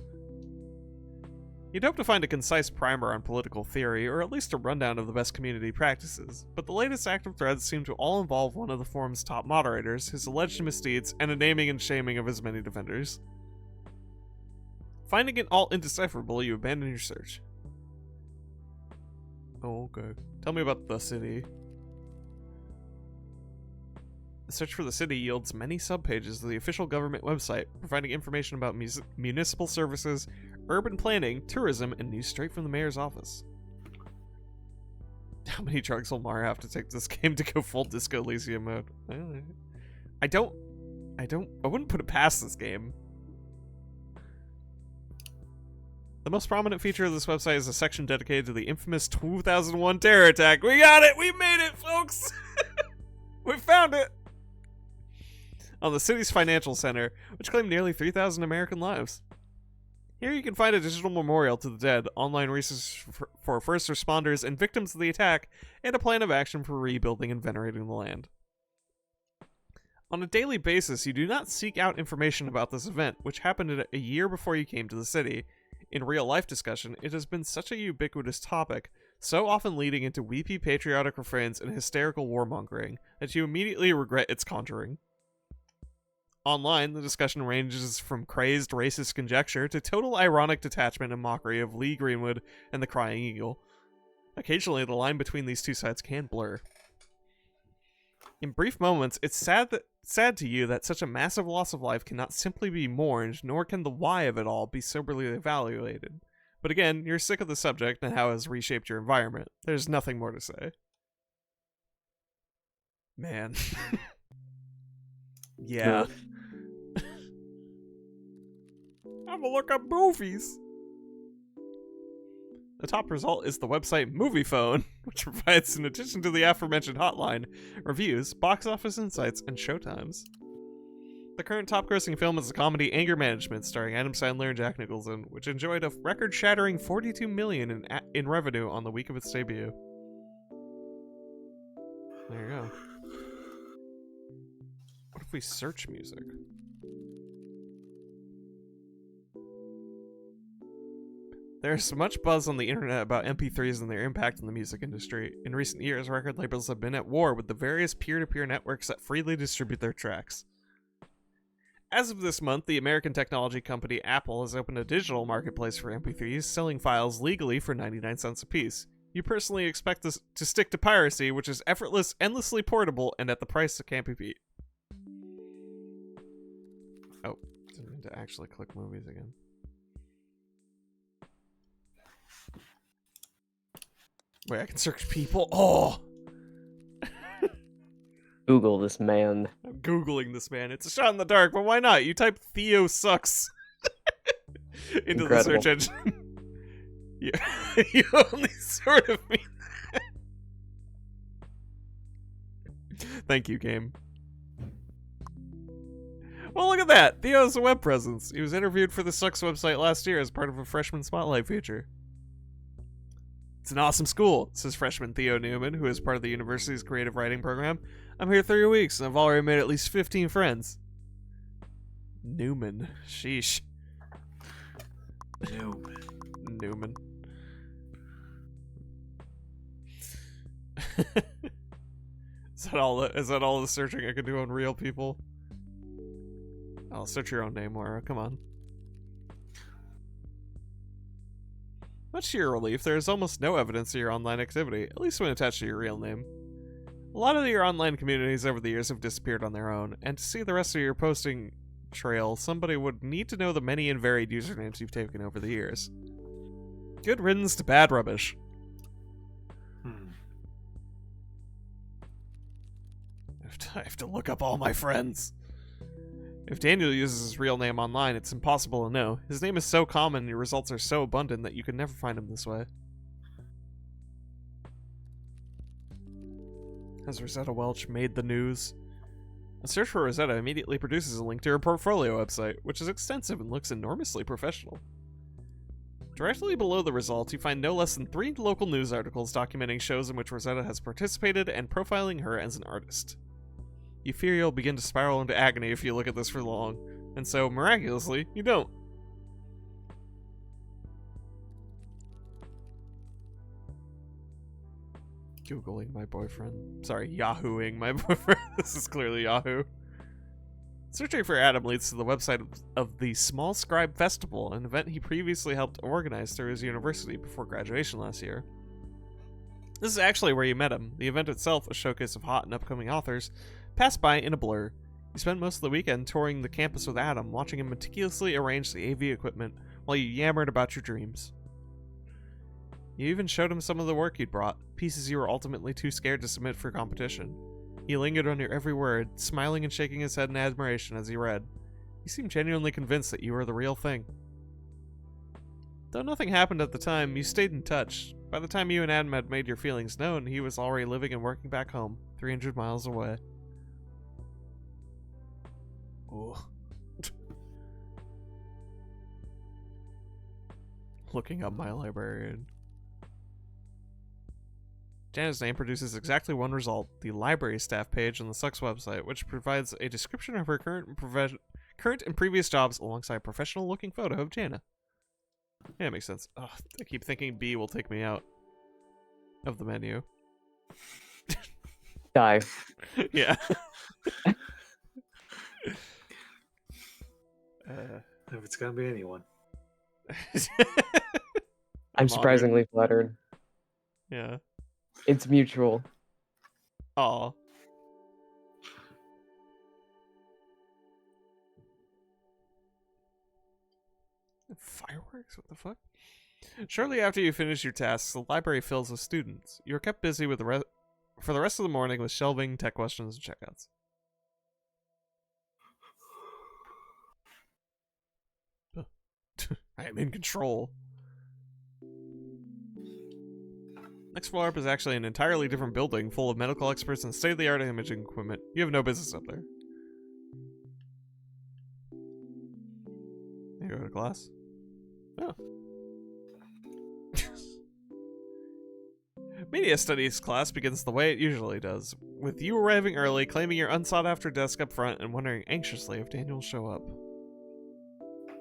You'd hope to find a concise primer on political theory, or at least a rundown of the best community practices, but the latest active threads seem to all involve one of the forum's top moderators, his alleged misdeeds, and a naming and shaming of his many defenders. Finding it all indecipherable, you abandon your search. Oh, okay. Tell me about the city. The search for the city yields many subpages of the official government website, providing information about municipal services, urban planning, tourism, and news straight from the mayor's office. How many drugs will Mara have to take this game to go full Disco Elysium mode? I wouldn't put it past this game. The most prominent feature of this website is a section dedicated to the infamous 2001 terror attack. We got it! We made it, folks! We found it! On the city's financial center, which claimed nearly 3,000 American lives. Here you can find a digital memorial to the dead, online research for first responders and victims of the attack, and a plan of action for rebuilding and venerating the land. On a daily basis, you do not seek out information about this event, which happened a year before you came to the city. In real-life discussion, it has been such a ubiquitous topic, so often leading into weepy patriotic refrains and hysterical warmongering, that you immediately regret its conjuring. Online, the discussion ranges from crazed racist conjecture to total ironic detachment and mockery of Lee Greenwood and the Crying Eagle. Occasionally, the line between these two sides can blur. In brief moments, it's sad to you that such a massive loss of life cannot simply be mourned, nor can the why of it all be soberly evaluated. But again, you're sick of the subject and how it has reshaped your environment. There's nothing more to say. Man. Yeah. I'm gonna look up movies. The top result is the website Movie Phone, which provides, in addition to the aforementioned hotline, reviews, box office insights, and showtimes. The current top-grossing film is the comedy Anger Management, starring Adam Sandler and Jack Nicholson, which enjoyed a record-shattering $42 million in revenue on the week of its debut. There you go. What if we search music? There's much buzz on the internet about MP3s and their impact on the music industry. In recent years, record labels have been at war with the various peer-to-peer networks that freely distribute their tracks. As of this month, the American technology company Apple has opened a digital marketplace for MP3s, selling files legally for 99 cents apiece. You personally expect this to stick to piracy, which is effortless, endlessly portable, and at the price that can't be beat. Oh, didn't mean to actually click movies again. Wait, I can search people? Oh! Google this man. I'm Googling this, man. It's a shot in the dark, but why not? You type Theo sucks into the search engine. You only sort of mean that. Thank you, game. Well, look at that. Theo has a web presence. He was interviewed for the Sucks website last year as part of a freshman spotlight feature. It's an awesome school, says freshman Theo Newman, who is part of the university's creative writing program. I'm here 3 weeks, and I've already made at least 15 friends. Newman. Sheesh. Newman. Is that all the searching I could do on real people? I'll search your own name, Laura. Come on. Much to your relief, there is almost no evidence of your online activity, at least when attached to your real name. A lot of your online communities over the years have disappeared on their own, and to see the rest of your posting trail, somebody would need to know the many and varied usernames you've taken over the years. Good riddance to bad rubbish. I have to look up all my friends. If Daniel uses his real name online, it's impossible to know. His name is so common and your results are so abundant that you can never find him this way. Has Rosetta Welch made the news? A search for Rosetta immediately produces a link to her portfolio website, which is extensive and looks enormously professional. Directly below the results, you find no less than 3 local news articles documenting shows in which Rosetta has participated and profiling her as an artist. You fear you'll begin to spiral into agony if you look at this for long, and so, miraculously, you don't. Googling my boyfriend. Sorry, Yahooing my boyfriend. This is clearly Yahoo. Searching for Adam leads to the website of the Small Scribe Festival, an event he previously helped organize through his university before graduation last year. This is actually where you met him. The event itself, a showcase of hot and upcoming authors, passed by in a blur. You spent most of the weekend touring the campus with Adam, watching him meticulously arrange the AV equipment while you yammered about your dreams. You even showed him some of the work you'd brought, pieces you were ultimately too scared to submit for competition. He lingered on your every word, smiling and shaking his head in admiration as he read. He seemed genuinely convinced that you were the real thing. Though nothing happened at the time, you stayed in touch. By the time you and Adam had made your feelings known, he was already living and working back home, 300 miles away. Ooh. Looking up my librarian. Jana's name produces exactly one result, the library staff page on the Sucks website, which provides a description of her current and previous jobs alongside a professional-looking photo of Jana. Yeah, it makes sense. Ugh, I keep thinking B will take me out of the menu. Die. Yeah. If it's gonna be anyone. I'm surprisingly flattered. Yeah. It's mutual. Aw. Fireworks? What the fuck? Shortly after you finish your tasks, the library fills with students. You are kept busy with for the rest of the morning with shelving, tech questions, and checkouts. I am in control. Next floor up is actually an entirely different building full of medical experts and state-of-the-art imaging equipment. You have no business up there. You go to class? Oh. Media studies class begins the way it usually does, with you arriving early, claiming your unsought-after desk up front, and wondering anxiously if Daniel will show up.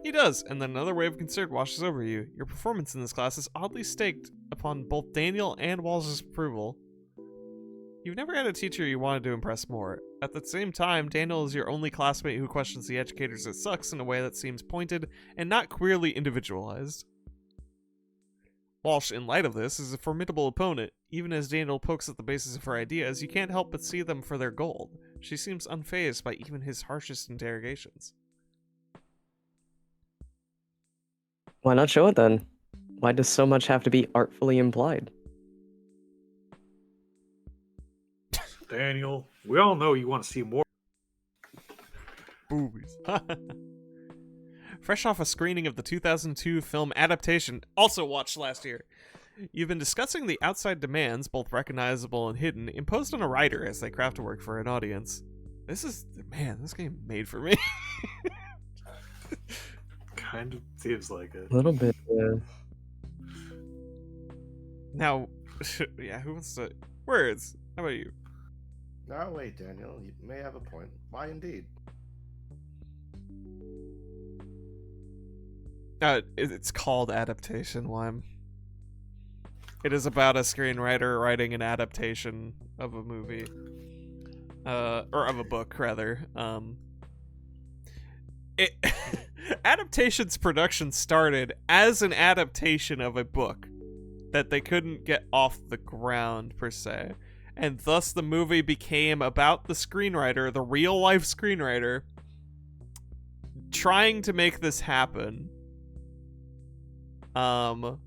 He does, and then another wave of concern washes over you. Your performance in this class is oddly staked upon both Daniel and Walsh's approval. You've never had a teacher you wanted to impress more. At the same time, Daniel is your only classmate who questions the educators as sucks in a way that seems pointed and not queerly individualized. Walsh, in light of this, is a formidable opponent. Even as Daniel pokes at the basis of her ideas, you can't help but see them for their gold. She seems unfazed by even his harshest interrogations. Why not show it then? Why does so much have to be artfully implied? Daniel, we all know you want to see more. Boobies. Fresh off a screening of the 2002 film adaptation, also watched last year, you've been discussing the outside demands, both recognizable and hidden, imposed on a writer as they craft a work for an audience. This game made for me. Kind of seems like it. A little bit, yeah. Now, yeah, who wants to... Words, how about you? Now wait, Daniel, you may have a point. Why indeed? It's called adaptation, Lime. It is about a screenwriter writing an adaptation of a movie. Or of a book, rather. Adaptation's production started as an adaptation of a book that they couldn't get off the ground, per se. And thus the movie became about the screenwriter, the real-life screenwriter, trying to make this happen. And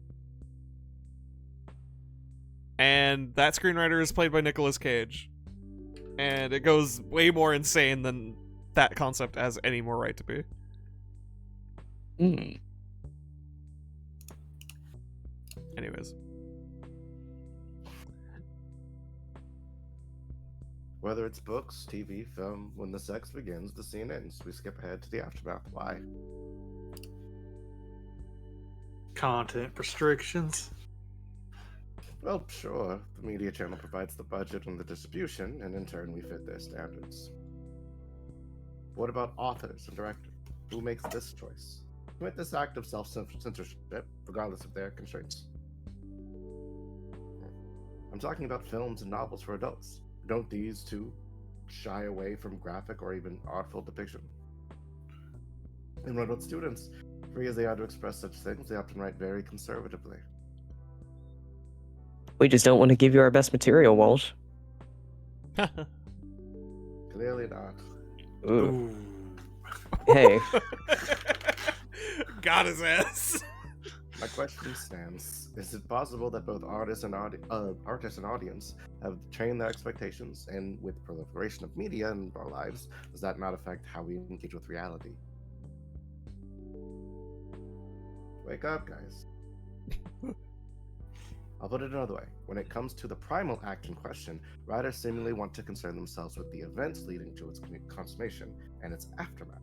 that screenwriter is played by Nicolas Cage. And it goes way more insane than that concept has any more right to be. Anyways. Whether it's books, TV, film, when the sex begins, the scene ends. We skip ahead to the aftermath. Why? Content restrictions. Well, sure. The media channel provides the budget and the distribution, and in turn we fit their standards. What about authors and directors? Who makes this choice? Commit this act of self-censorship, regardless of their constraints. I'm talking about films and novels for adults. Don't these two shy away from graphic or even artful depiction? And what about students? Free as they are to express such things, they often write very conservatively. We just don't want to give you our best material, Walsh. Clearly not. Ooh. Hey. Got his ass. My question stands. Is it possible that both artists and audience have trained their expectations, and with proliferation of media in our lives, does that not affect how we engage with reality? Wake up, guys. I'll put it another way. When it comes to the primal act in question, writers seemingly want to concern themselves with the events leading to its consummation and its aftermath.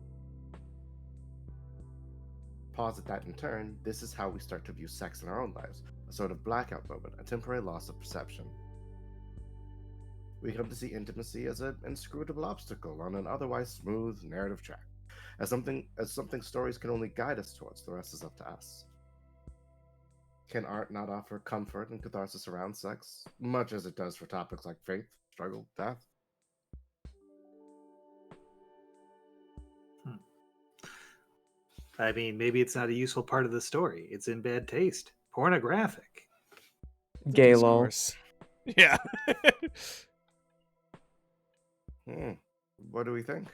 Posit that in turn, this is how we start to view sex in our own lives, a sort of blackout moment, a temporary loss of perception. We come to see intimacy as an inscrutable obstacle on an otherwise smooth narrative track, as something stories can only guide us towards. The rest is up to us. Can art not offer comfort and catharsis around sex, much as it does for topics like faith, struggle, death? I mean, maybe it's not a useful part of the story. It's in bad taste. Pornographic. Gay Of lol. course. Yeah. What do we think?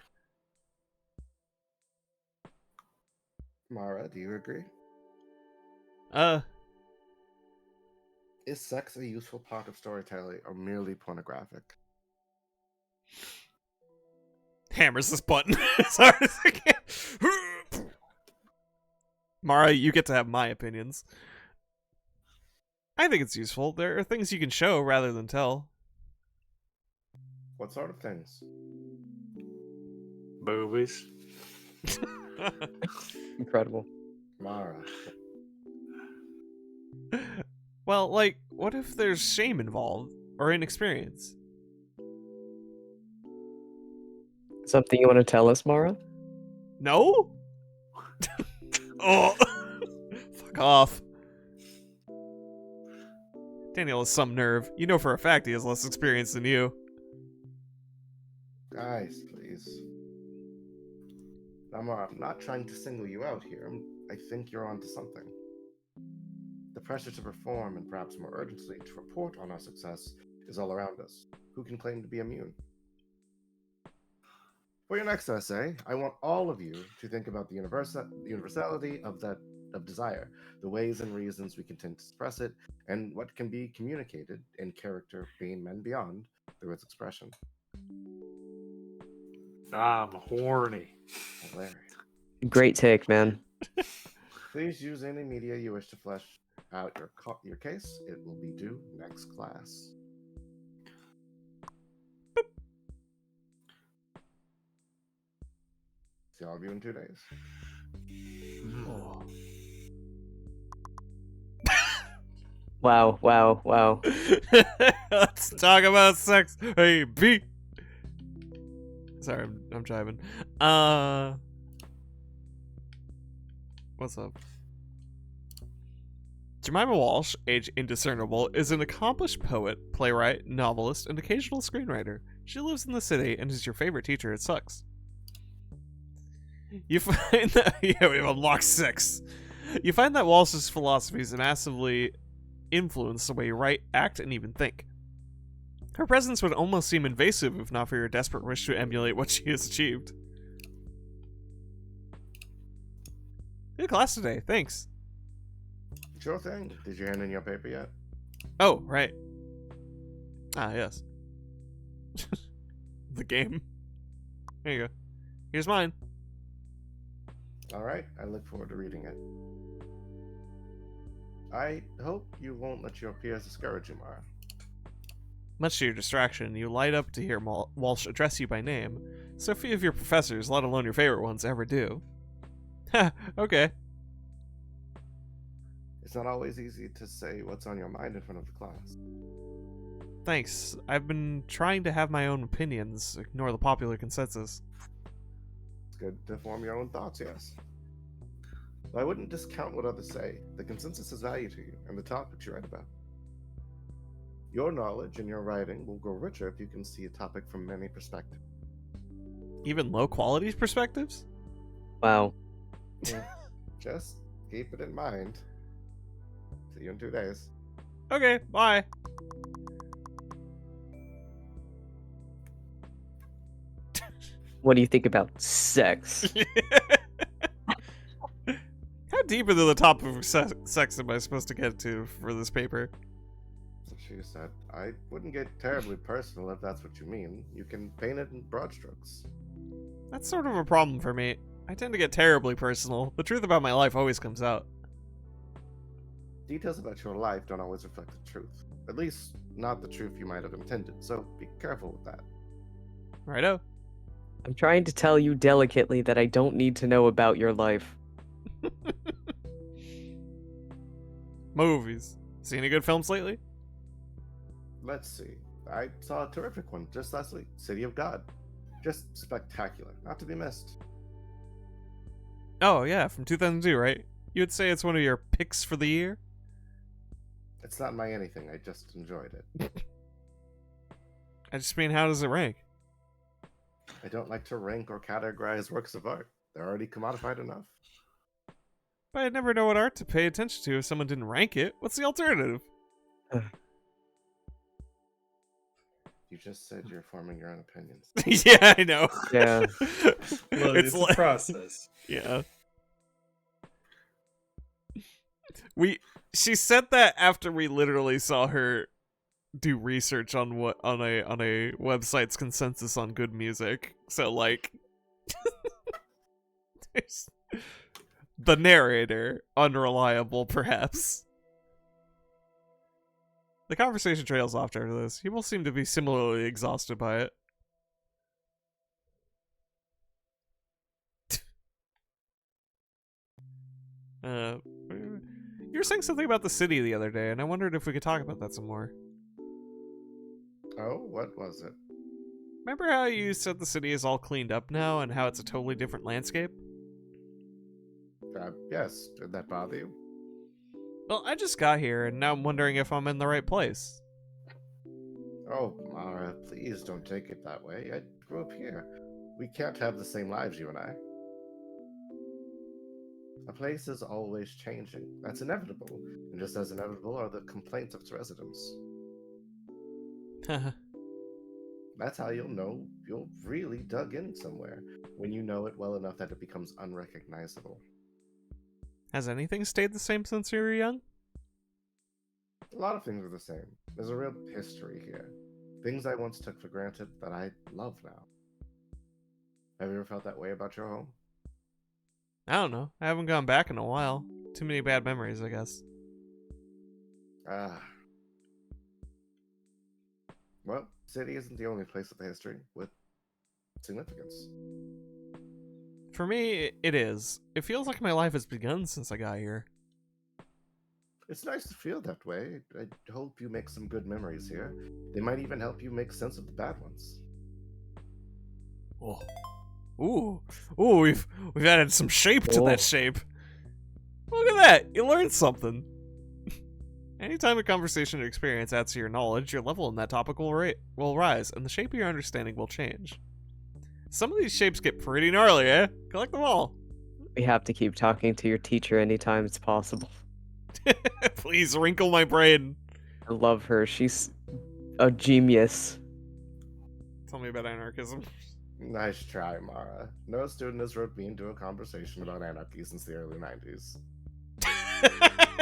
Mara, do you agree? Is sex a useful part of storytelling or merely pornographic? Hammers this button as hard as I can. Mara, you get to have my opinions. I think it's useful. There are things you can show rather than tell. What sort of things? Movies. Incredible. Mara. Well, like, what if there's shame involved or inexperience? Something you want to tell us, Mara? No? Oh, fuck off. Daniel has some nerve. You know for a fact he has less experience than you. Guys, please. Mara, I'm not trying to single you out here. I think you're onto something. The pressure to perform and perhaps more urgently to report on our success is all around us. Who can claim to be immune? For your next essay, I want all of you to think about the universality of desire, the ways and reasons we can tend to express it, and what can be communicated in character, theme, and beyond through its expression. I'm horny. Hilarious. Great take, man. Please use any media you wish to flesh out your case. It will be due next class. See all of you in 2 days. Oh. Wow, wow, wow. Let's talk about sex. Hey, B. Sorry, I'm jiving. What's up? Jemima Walsh, age indiscernible, is an accomplished poet, playwright, novelist, and occasional screenwriter. She lives in the city and is your favorite teacher at Sucks. You find that yeah, we have unlocked 6. You find that Walsh's philosophies massively influence the way you write, act, and even think. Her presence would almost seem invasive if not for your desperate wish to emulate what she has achieved. Good class today, thanks. Sure thing. Did you hand in your paper yet? Oh, right. Ah, yes. The game. There you go. Here's mine. All right. I look forward to reading it. I hope you won't let your peers discourage you, Mara. Much to your distraction, you light up to hear Walsh address you by name. So few of your professors, let alone your favorite ones, ever do. Ha, okay. It's not always easy to say what's on your mind in front of the class. Thanks. I've been trying to have my own opinions, ignore the popular consensus. It's good to form your own thoughts, yes. But I wouldn't discount what others say. The consensus has value to you, and the topics you write about. Your knowledge and your writing will grow richer if you can see a topic from many perspectives. Even low-quality perspectives? Wow. Just keep it in mind. See you in 2 days. Okay, bye. What do you think about sex? How deep into the top of sex am I supposed to get to for this paper? So she said, I wouldn't get terribly personal if that's what you mean. You can paint it in broad strokes. That's sort of a problem for me. I tend to get terribly personal. The truth about my life always comes out. Details about your life don't always reflect the truth. At least, not the truth you might have intended, so be careful with that. Righto. I'm trying to tell you delicately that I don't need to know about your life. Movies. See any good films lately? Let's see. I saw a terrific one just last week, City of God. Just spectacular, not to be missed. Oh, yeah, from 2002, right? You would say it's one of your picks for the year? It's not my anything, I just enjoyed it. I just mean, how does it rank? I don't like to rank or categorize works of art. They're already commodified enough. But I'd never know what art to pay attention to if someone didn't rank it. What's the alternative? You just said you're forming your own opinions. Yeah, I know. Yeah. Well, it's a process. Yeah. She said that after we literally saw her do research on a website's consensus on good music. So like the narrator, unreliable perhaps. The conversation trails off after this. He will seem to be similarly exhausted by it. You were saying something about the city the other day, and I wondered if we could talk about that some more. Oh, what was it? Remember how you said the city is all cleaned up now, and how it's a totally different landscape? Yes. Did that bother you? Well, I just got here, and now I'm wondering if I'm in the right place. Oh, Mara, please don't take it that way. I grew up here. We can't have the same lives, you and I. A place is always changing. That's inevitable. And just as inevitable are the complaints of its residents. That's how you'll know you're really dug in somewhere, when you know it well enough that it becomes unrecognizable. Has anything stayed the same since you were young? A lot of things are the same. There's a real history here. Things I once took for granted that I love now. Have you ever felt that way about your home? I don't know. I haven't gone back in a while. Too many bad memories, I guess. Ah. Well, city isn't the only place with a history with significance. For me, it is. It feels like my life has begun since I got here. It's nice to feel that way. I hope you make some good memories here. They might even help you make sense of the bad ones. Oh. Ooh, we've added some shape to that shape. Look at that! You learned something. Anytime a conversation or experience adds to your knowledge, your level in that topic will rise, and the shape of your understanding will change. Some of these shapes get pretty gnarly, eh? Collect them all. We have to keep talking to your teacher anytime it's possible. Please wrinkle my brain. I love her. She's a genius. Tell me about anarchism. Nice try, Mara. No student has roped me into a conversation about anarchy since the early 90s.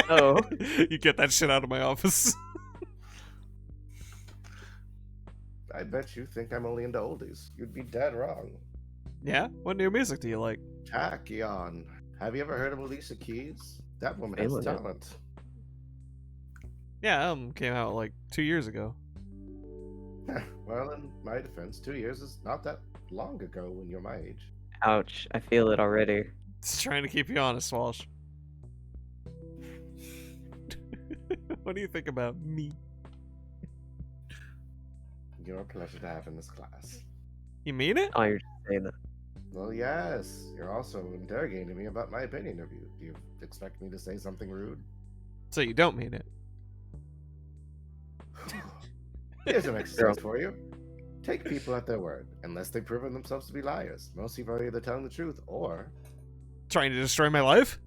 Oh. You get that shit out of my office. I bet you think I'm only into oldies. You'd be dead wrong. Yeah? What new music do you like? Tachyon. Have you ever heard of Alicia Keys? That woman has Feeling it. talent. Yeah, came out like 2 years ago. Well, in my defense, 2 years is not that long ago when you're my age. Ouch. I feel it already. Just trying to keep you honest, Walsh. What do you think about me? You're a pleasure to have in this class. You mean it? Oh, you're just saying that. Well, yes. You're also interrogating me about my opinion of you. Do you expect me to say something rude? So you don't mean it. Here's an exercise for you. Take people at their word, unless they've proven themselves to be liars. Most people are either telling the truth or Trying to destroy my life?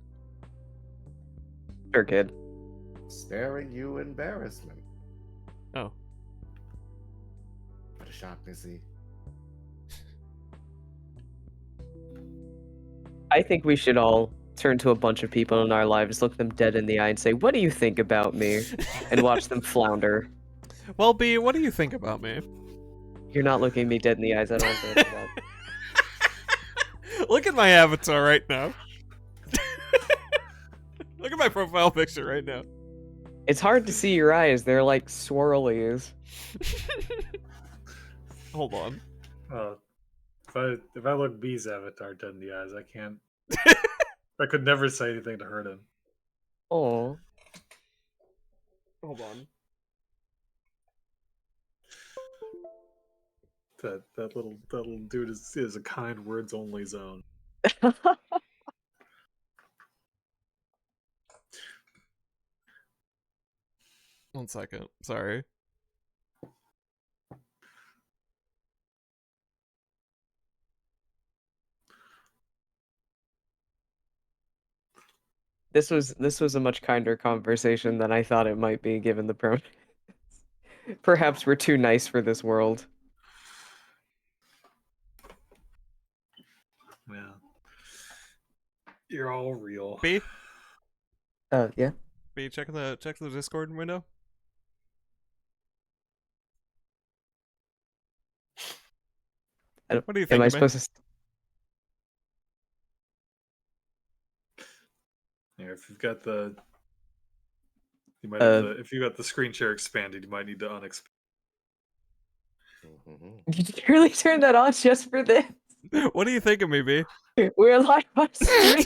Sure, kid. sparing you embarrassment. Oh. What a shot, Missy. I think we should all turn to a bunch of people in our lives, look them dead in the eye, and say, "What do you think about me?" and watch them flounder. Well, B, what do you think about me? You're not looking me dead in the eyes. I don't have to answer that. Look at my avatar right now. Look at my profile picture right now. It's hard to see your eyes. They're like swirlies. Hold on. If I look B's avatar dead in the eyes, I can't. I could never say anything to hurt him. Oh, Hold on. That little dude is a kind words only zone. One second. Sorry. this was a much kinder conversation than I thought it might be, given the pronouns. Perhaps we're too nice for this world. Yeah. You're all real. B? Yeah. B, check the Discord window. What do you think, Am I man? supposed to? Yeah, if you've got the, you might have Uh, the, if you got the screen share expanded, you might need to unexpand. Did you really turn that on just for this? What do you think of me, B? We're live on stream.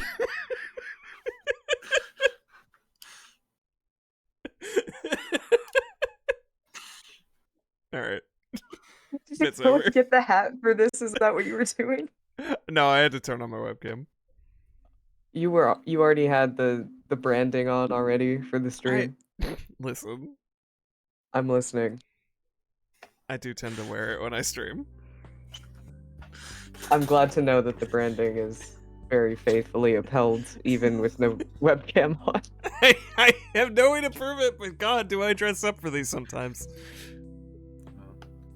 All right. Did you It's go over. and get the hat for this? Is that what you were doing? No, I had to turn on my webcam. You already had the branding on already for the stream. Listen, I'm listening. I do tend to wear it when I stream. I'm glad to know that the branding is very faithfully upheld, even with no webcam on. I have no way to prove it, but God, do I dress up for these sometimes.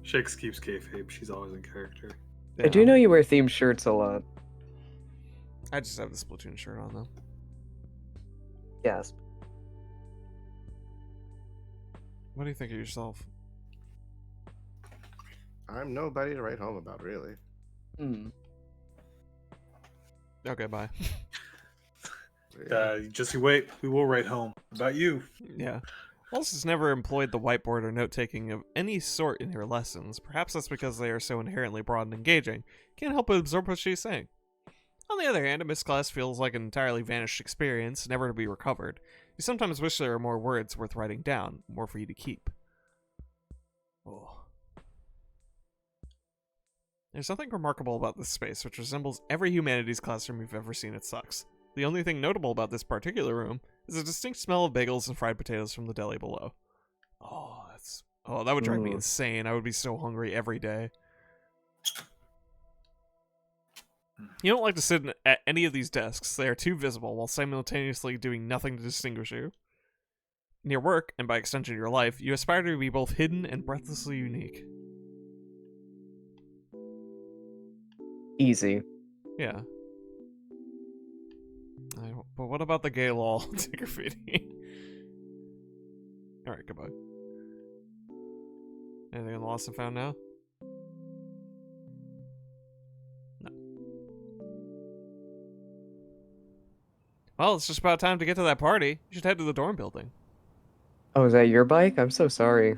Shakes keeps kayfabe. She's always in character. I do know you wear themed shirts a lot. I just have the Splatoon shirt on though. Yes. What do you think of yourself? I'm nobody to write home about, really. Hmm. Okay, bye. Just you wait. We will write home about you. Yeah. Wallace has never employed the whiteboard or note-taking of any sort in her lessons. Perhaps that's because they are so inherently broad and engaging. Can't help but absorb what she's saying. On the other hand, a missed class feels like an entirely vanished experience, never to be recovered. You sometimes wish there were more words worth writing down, more for you to keep. Oh. There's something remarkable about this space, which resembles every humanities classroom you've ever seen. It sucks. The only thing notable about this particular room is a distinct smell of bagels and fried potatoes from the deli below. Oh, that would drive me insane. I would be so hungry every day. You don't like to sit at any of these desks. They are too visible while simultaneously doing nothing to distinguish you. In your work, and by extension your life, you aspire to be both hidden and breathlessly unique. Easy. Yeah. But what about the gay lol to graffiti? Alright, goodbye. Anything on the lost and found now? No. Well, it's just about time to get to that party. You should head to the dorm building. Oh, is that your bike? I'm so sorry.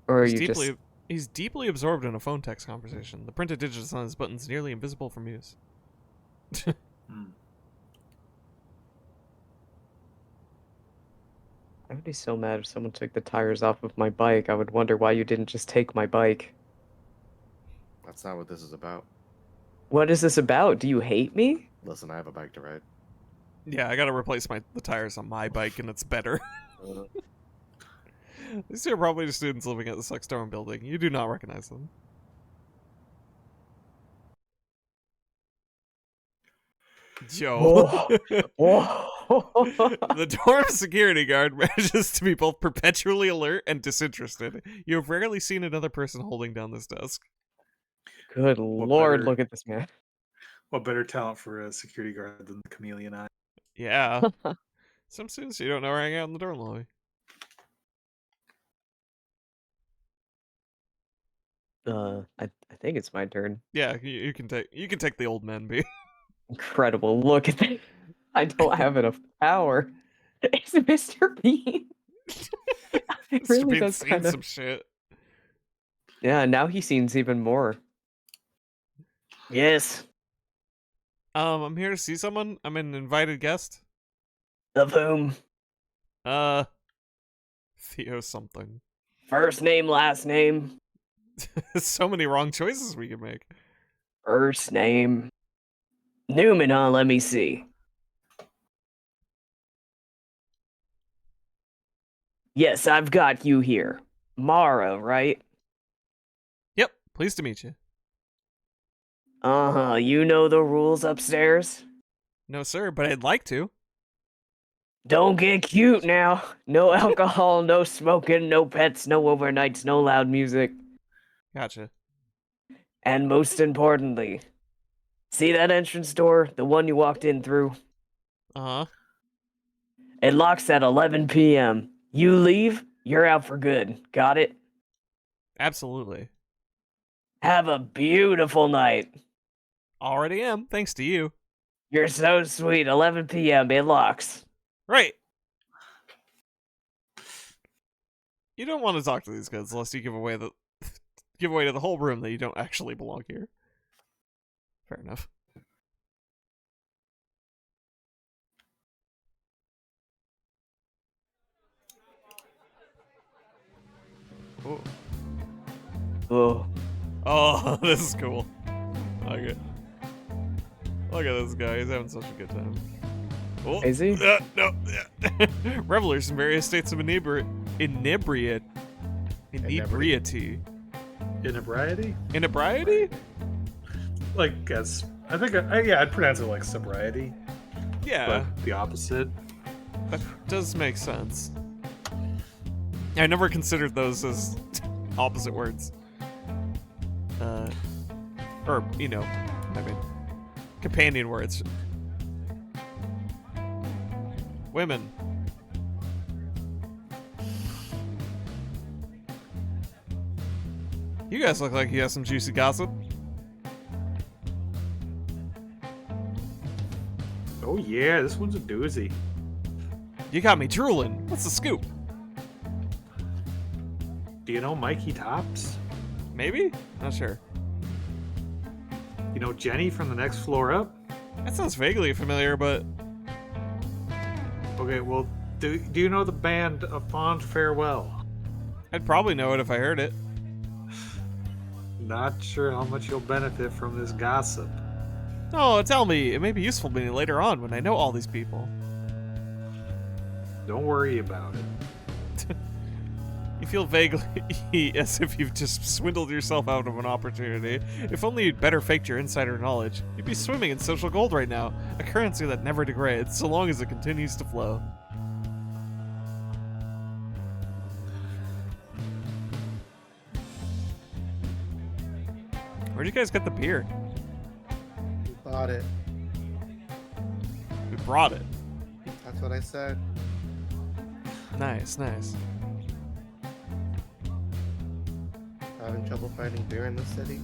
Or are you just... He's deeply absorbed in a phone text conversation. The printed digits on his buttons nearly invisible from use. I would be so mad if someone took the tires off of my bike. I would wonder why you didn't just take my bike. That's not what this is about. What is this about? Do you hate me? Listen, I have a bike to ride. Yeah, I gotta replace the tires on my bike, and it's better. These two are probably the students living at the Suck Dorm building. You do not recognize them. Yo. The dorm security guard manages to be both perpetually alert and disinterested. You have rarely seen another person holding down this desk. Good lord, better- look at this man. What better talent for a security guard than the chameleon eye? Yeah. Some students you don't know are hanging out in the dorm lobby. I think it's my turn. Yeah, you can take the old men, B. Incredible. Look at that. I don't have enough power. It's Mr. Bean. It really does seen kind of... some shit. Yeah, now he seems even more. Yes. I'm here to see someone. I'm an invited guest. Of whom? Theo something. First name, last name. So many wrong choices we could make. First name. Newman, huh? Let me see. Yes, I've got you here. Mara, right? Yep, pleased to meet you. Uh-huh, you know the rules upstairs? No, sir, but I'd like to. Don't get cute now. No alcohol, no smoking, no pets, no overnights, no loud music. Gotcha. And most importantly, see that entrance door? The one you walked in through? Uh-huh. It locks at 11 p.m. You leave, you're out for good. Got it? Absolutely. Have a beautiful night. Already am, thanks to you. You're so sweet. 11 p.m. It locks. Right. You don't want to talk to these kids unless you give away to the whole room that you don't actually belong here. Fair enough. Ooh. Oh, Oh, this is cool. I like it. Look at this guy. He's having such a good time. Oh, Is he? No. Revelers in various states of inebriety. Inebriety? Inebriety? Like, as I think, I'd pronounce it like sobriety, Yeah, but the opposite. that does make sense. I never considered those as opposite words. Or, companion words. Women. You guys look like you have some juicy gossip. Oh yeah, this one's a doozy. You got me drooling. What's the scoop? Do you know Mikey Tops? Maybe? Not sure. You know Jenny from the next floor up? That sounds vaguely familiar, but Okay, well, do you know the band A Fond Farewell? I'd probably know it if I heard it. Not sure how much you'll benefit from this gossip. Oh, tell me. It may be useful to me later on when I know all these people. Don't worry about it. You feel vaguely as if you've just swindled yourself out of an opportunity. If only you'd better faked your insider knowledge, you'd be swimming in social gold right now, a currency that never degrades so long as it continues to flow. Where'd you guys get the beer? We bought it. We brought it. That's what I said. Nice, nice. Having trouble finding beer in the city?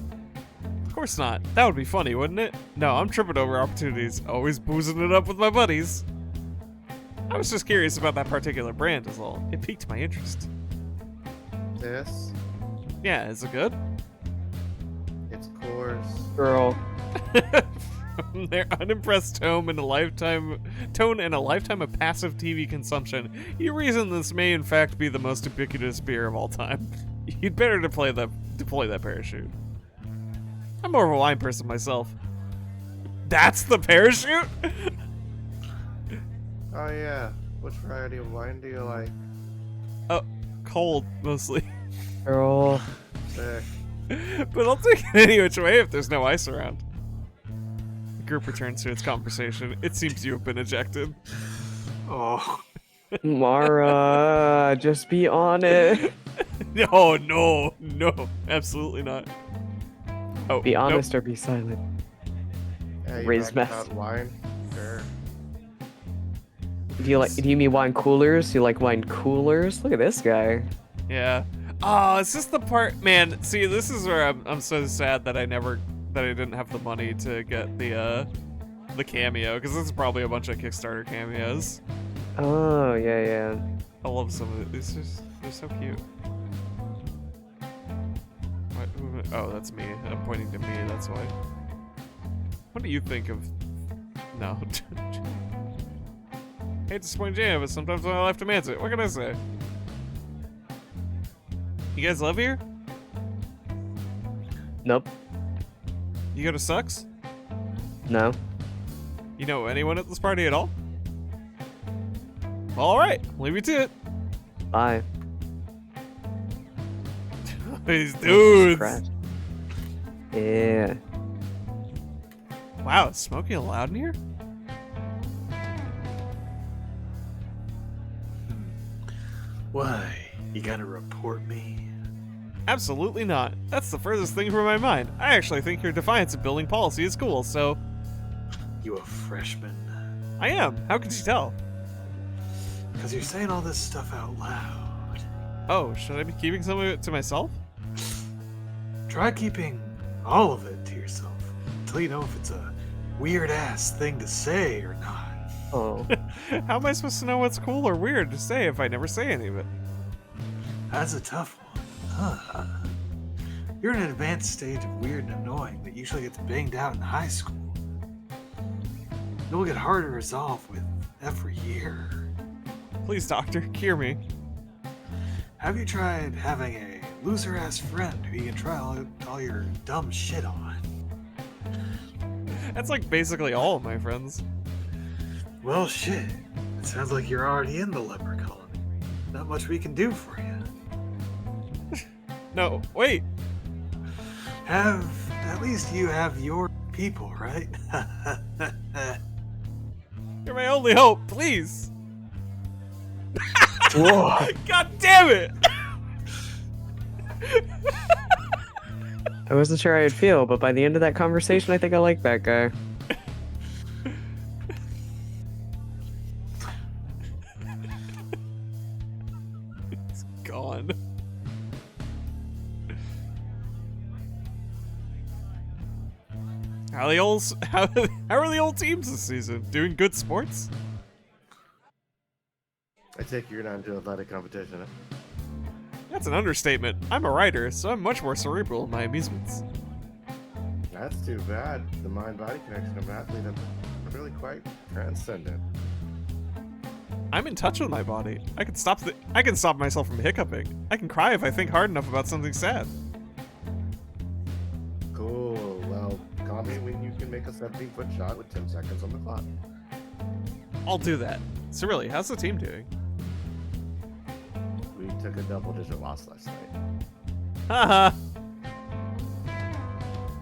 Of course not. That would be funny, wouldn't it? No, I'm tripping over opportunities, always boozing it up with my buddies. I was just curious about that particular brand is all. It piqued my interest. This? Yeah, is it good? It's Coors. girl. From their unimpressed tone and a lifetime of passive TV consumption, you reason this may in fact be the most ubiquitous beer of all time. You'd better deploy that parachute. I'm more of a wine person myself. That's the parachute? Oh yeah. Which variety of wine do you like? Oh, cold mostly. Girl. Sick. But I'll take it any which way if there's no ice around. The group returns to its conversation. It seems you have been ejected. Oh, Mara, just be honest. No, absolutely not. Oh, Be nope. honest or be silent. Yeah, you Raise talking mess. about wine? Sure. Do you mean wine coolers? Do you like wine coolers? Look at this guy. Yeah. Oh, is this the part? Man, see, this is where I'm so sad that I didn't have the money to get the cameo, because this is probably a bunch of Kickstarter cameos. Oh, yeah. I love some of it. They're so cute. Oh, that's me. I'm pointing to me, that's why. What do you think of... No. Hate to disappoint Jana, but sometimes my life demands it. What can I say? You guys live here? Nope. You go to Sucks? No. You know anyone at this party at all? Alright, leave me to it. Bye. These dudes. Scratch. Yeah. Wow, is smoking allowed in here? why? You gotta report me? Absolutely not. That's the furthest thing from my mind. I actually think your defiance of building policy is cool, so... You a freshman? I am. How could you tell? Because you're saying all this stuff out loud. Oh, should I be keeping some of it to myself? Try keeping all of it to yourself until you know if it's a weird-ass thing to say or not. Oh. How am I supposed to know what's cool or weird to say if I never say any of it? That's a tough one. Huh. You're in an advanced stage of weird and annoying that usually gets banged out in high school. It'll get harder to resolve with every year. Please, doctor, cure me. Have you tried having a loser-ass friend who you can try all your dumb shit on? That's like basically all of my friends. Well, shit. It sounds like you're already in the leper colony. Not much we can do for you. No, wait. At least you have your people, right? You're my only hope, please. Whoa. God damn it! I wasn't sure how I'd feel, but by the end of that conversation, I think I like that guy. It's gone. How are the old teams this season? Doing good sports? I take you're not into athletic competition. Huh? That's an understatement. I'm a writer, so I'm much more cerebral in my amusements. That's too bad. The mind-body connection of an athlete is really quite transcendent. I'm in touch with my body. I can stop myself from hiccuping. I can cry if I think hard enough about something sad. Cool. Well, call me when you can make a 17-foot shot with 10 seconds on the clock. I'll do that. So really, how's the team doing? We took a double-digit loss last night. Haha.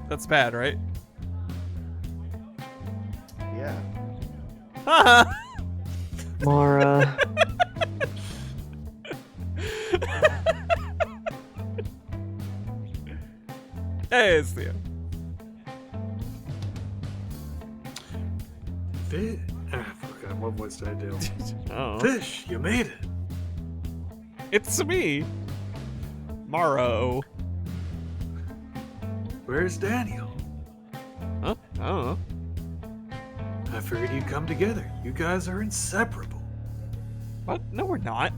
That's bad, right? Yeah. Haha. Mara. Hey, it's Theo. Fuck, what voice did I do? Oh, Fish, you made it. it's me, Morrow. Where's Daniel? Huh? I don't know. I figured you'd come together. You guys are inseparable. What? No, we're not.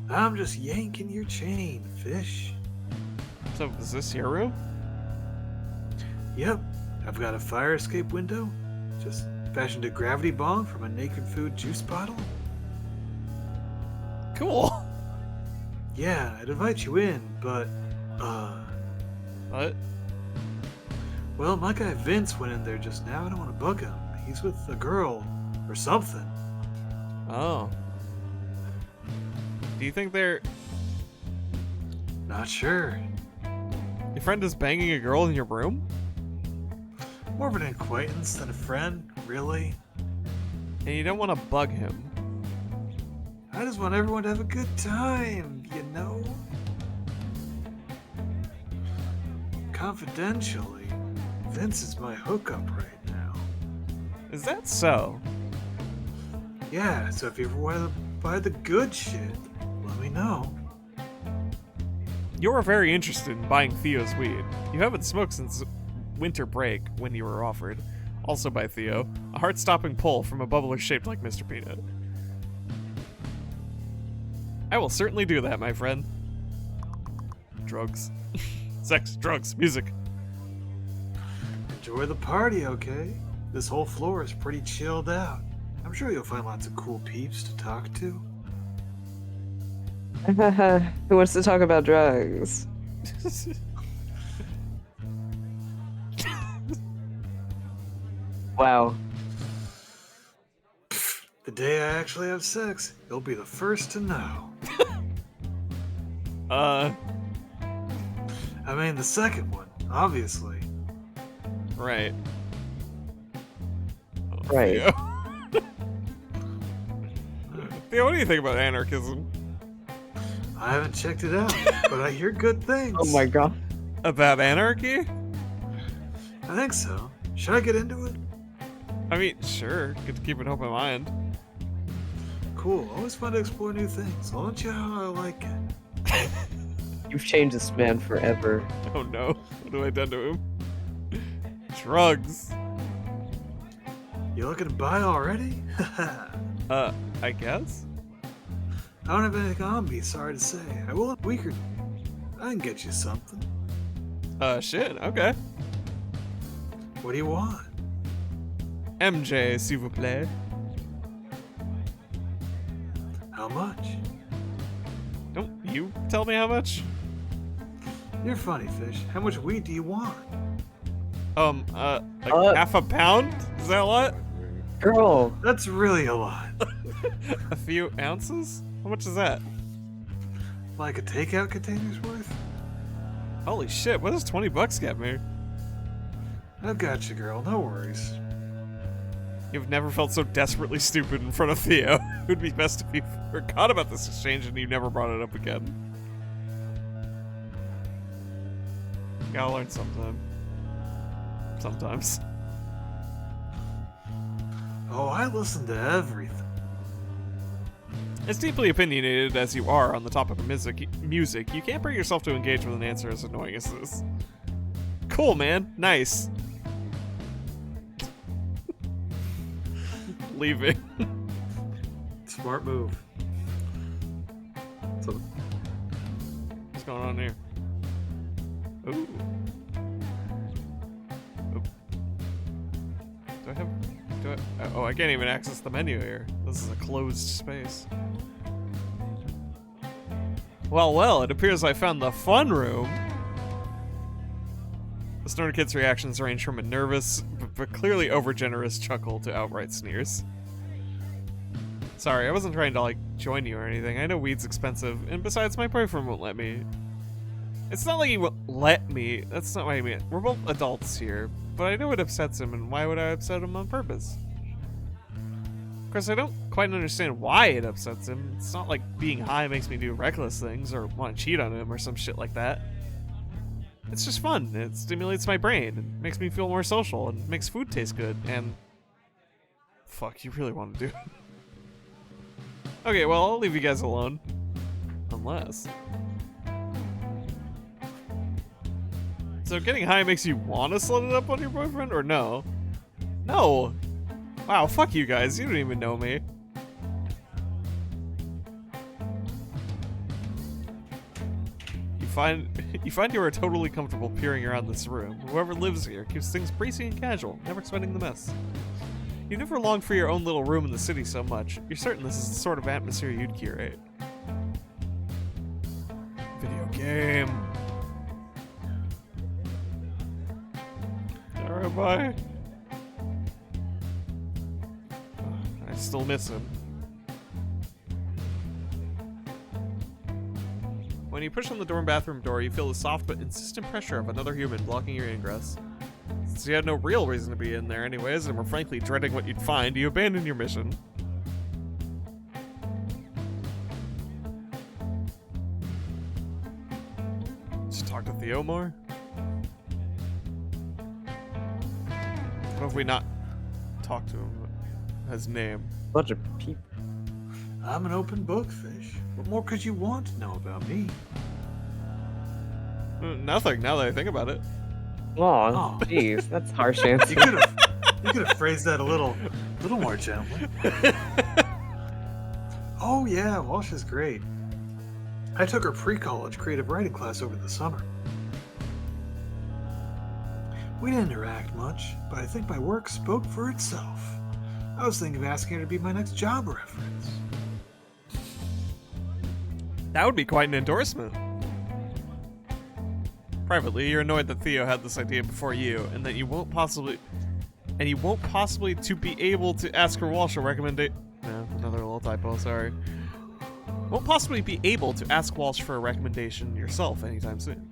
I'm just yanking your chain, Fish. So, is this your room? Yep, I've got a fire escape window. Just fashioned a gravity bomb from a naked food juice bottle. Cool. Yeah, I'd invite you in, but, What? well, my guy Vince went in there just now. I don't want to bug him. He's with a girl or something. Oh. Do you think they're... Not sure. Your friend is banging a girl in your room? More of an acquaintance than a friend, really. And you don't want to bug him. I just want everyone to have a good time, you know? Confidentially, Vince is my hookup right now. Is that so? Yeah, so if you ever want to buy the good shit, let me know. You're very interested in buying Theo's weed. You haven't smoked since winter break when you were offered. Also by Theo, a heart-stopping pull from a bubbler shaped like Mr. Peanut. I will certainly do that, my friend. Drugs. Sex, drugs, music. Enjoy the party, okay? This whole floor is pretty chilled out. I'm sure you'll find lots of cool peeps to talk to. Who wants to talk about drugs? Wow. The day I actually have sex, you'll be the first to know. I mean, the second one, obviously. Right. Oh, Right. Theo. Theo, what do you think about anarchism? I haven't checked it out, but I hear good things. Oh my god. About anarchy? I think so. Should I get into it? I mean, sure. Good to keep an open mind. cool. Always fun to explore new things. I'll let you know how I like it. You've changed this man forever. Oh no, what have I done to him? Drugs. You looking to buy already? I guess? I don't have anything on me, sorry to say. I will in a week or two. I can get you something. Shit, okay. What do you want? MJ, s'il vous plaît. How much? Don't you tell me how much? You're funny, Fish. How much weed do you want? Like half a pound? Is that a lot? Girl, That's really a lot. A few ounces? How much is that? Like a takeout container's worth? Holy shit, what does 20 bucks get me? I've got you, girl. No worries. You've never felt so desperately stupid in front of Theo. It would be best if you forgot about this exchange and you never brought it up again. Gotta learn sometime. Sometimes. Oh, I listen to everything. As deeply opinionated as you are on the topic of music, you can't bring yourself to engage with an answer as annoying as this. Cool, man. Nice. Leaving. Smart move. So, What's going on here? Ooh. Oop. Oh, I can't even access the menu here. This is a closed space. Well, it appears I found the fun room. The Stoner Kid's reactions range from a nervous, but clearly overgenerous chuckle to outright sneers. Sorry, I wasn't trying to, like, join you or anything. I know weed's expensive, and besides, my boyfriend won't let me. It's not like he won't let me. That's not what I mean. We're both adults here, but I know it upsets him, and why would I upset him on purpose? Of course, I don't quite understand why it upsets him. It's not like being high makes me do reckless things or want to cheat on him or some shit like that. It's just fun. It stimulates my brain. It makes me feel more social and makes food taste good. And fuck, you really want to do? Okay, well, I'll leave you guys alone. Unless. So getting high makes you want to slut it up on your boyfriend, or no? No. Wow, fuck you guys. You don't even know me. You find you are totally comfortable peering around this room. Whoever lives here keeps things breezy and casual, never sweating the mess. You never longed for your own little room in the city so much. You're certain this is the sort of atmosphere you'd curate. Video game. Alright, bye. I still miss him. When you push on the dorm bathroom door, you feel the soft but insistent pressure of another human blocking your ingress. Since you had no real reason to be in there anyways, and were frankly dreading what you'd find, you abandoned your mission. Just talk to Theo more? What have we not talked to him? His name. bunch of people. I'm an open book, Fish. What more could you want to know about me? Nothing, now that I think about it. Aw, jeez, that's harsh answer. You could have phrased that a little more gently. Oh yeah, Walsh is great. I took her pre-college creative writing class over the summer. We didn't interact much, but I think my work spoke for itself. I was thinking of asking her to be my next job reference. That would be quite an endorsement. Privately, you're annoyed that Theo had this idea before you, and that you won't possibly to be able to ask her Walsh a recommendation. No, another little typo, sorry. Won't possibly be able to ask Walsh for a recommendation yourself anytime soon.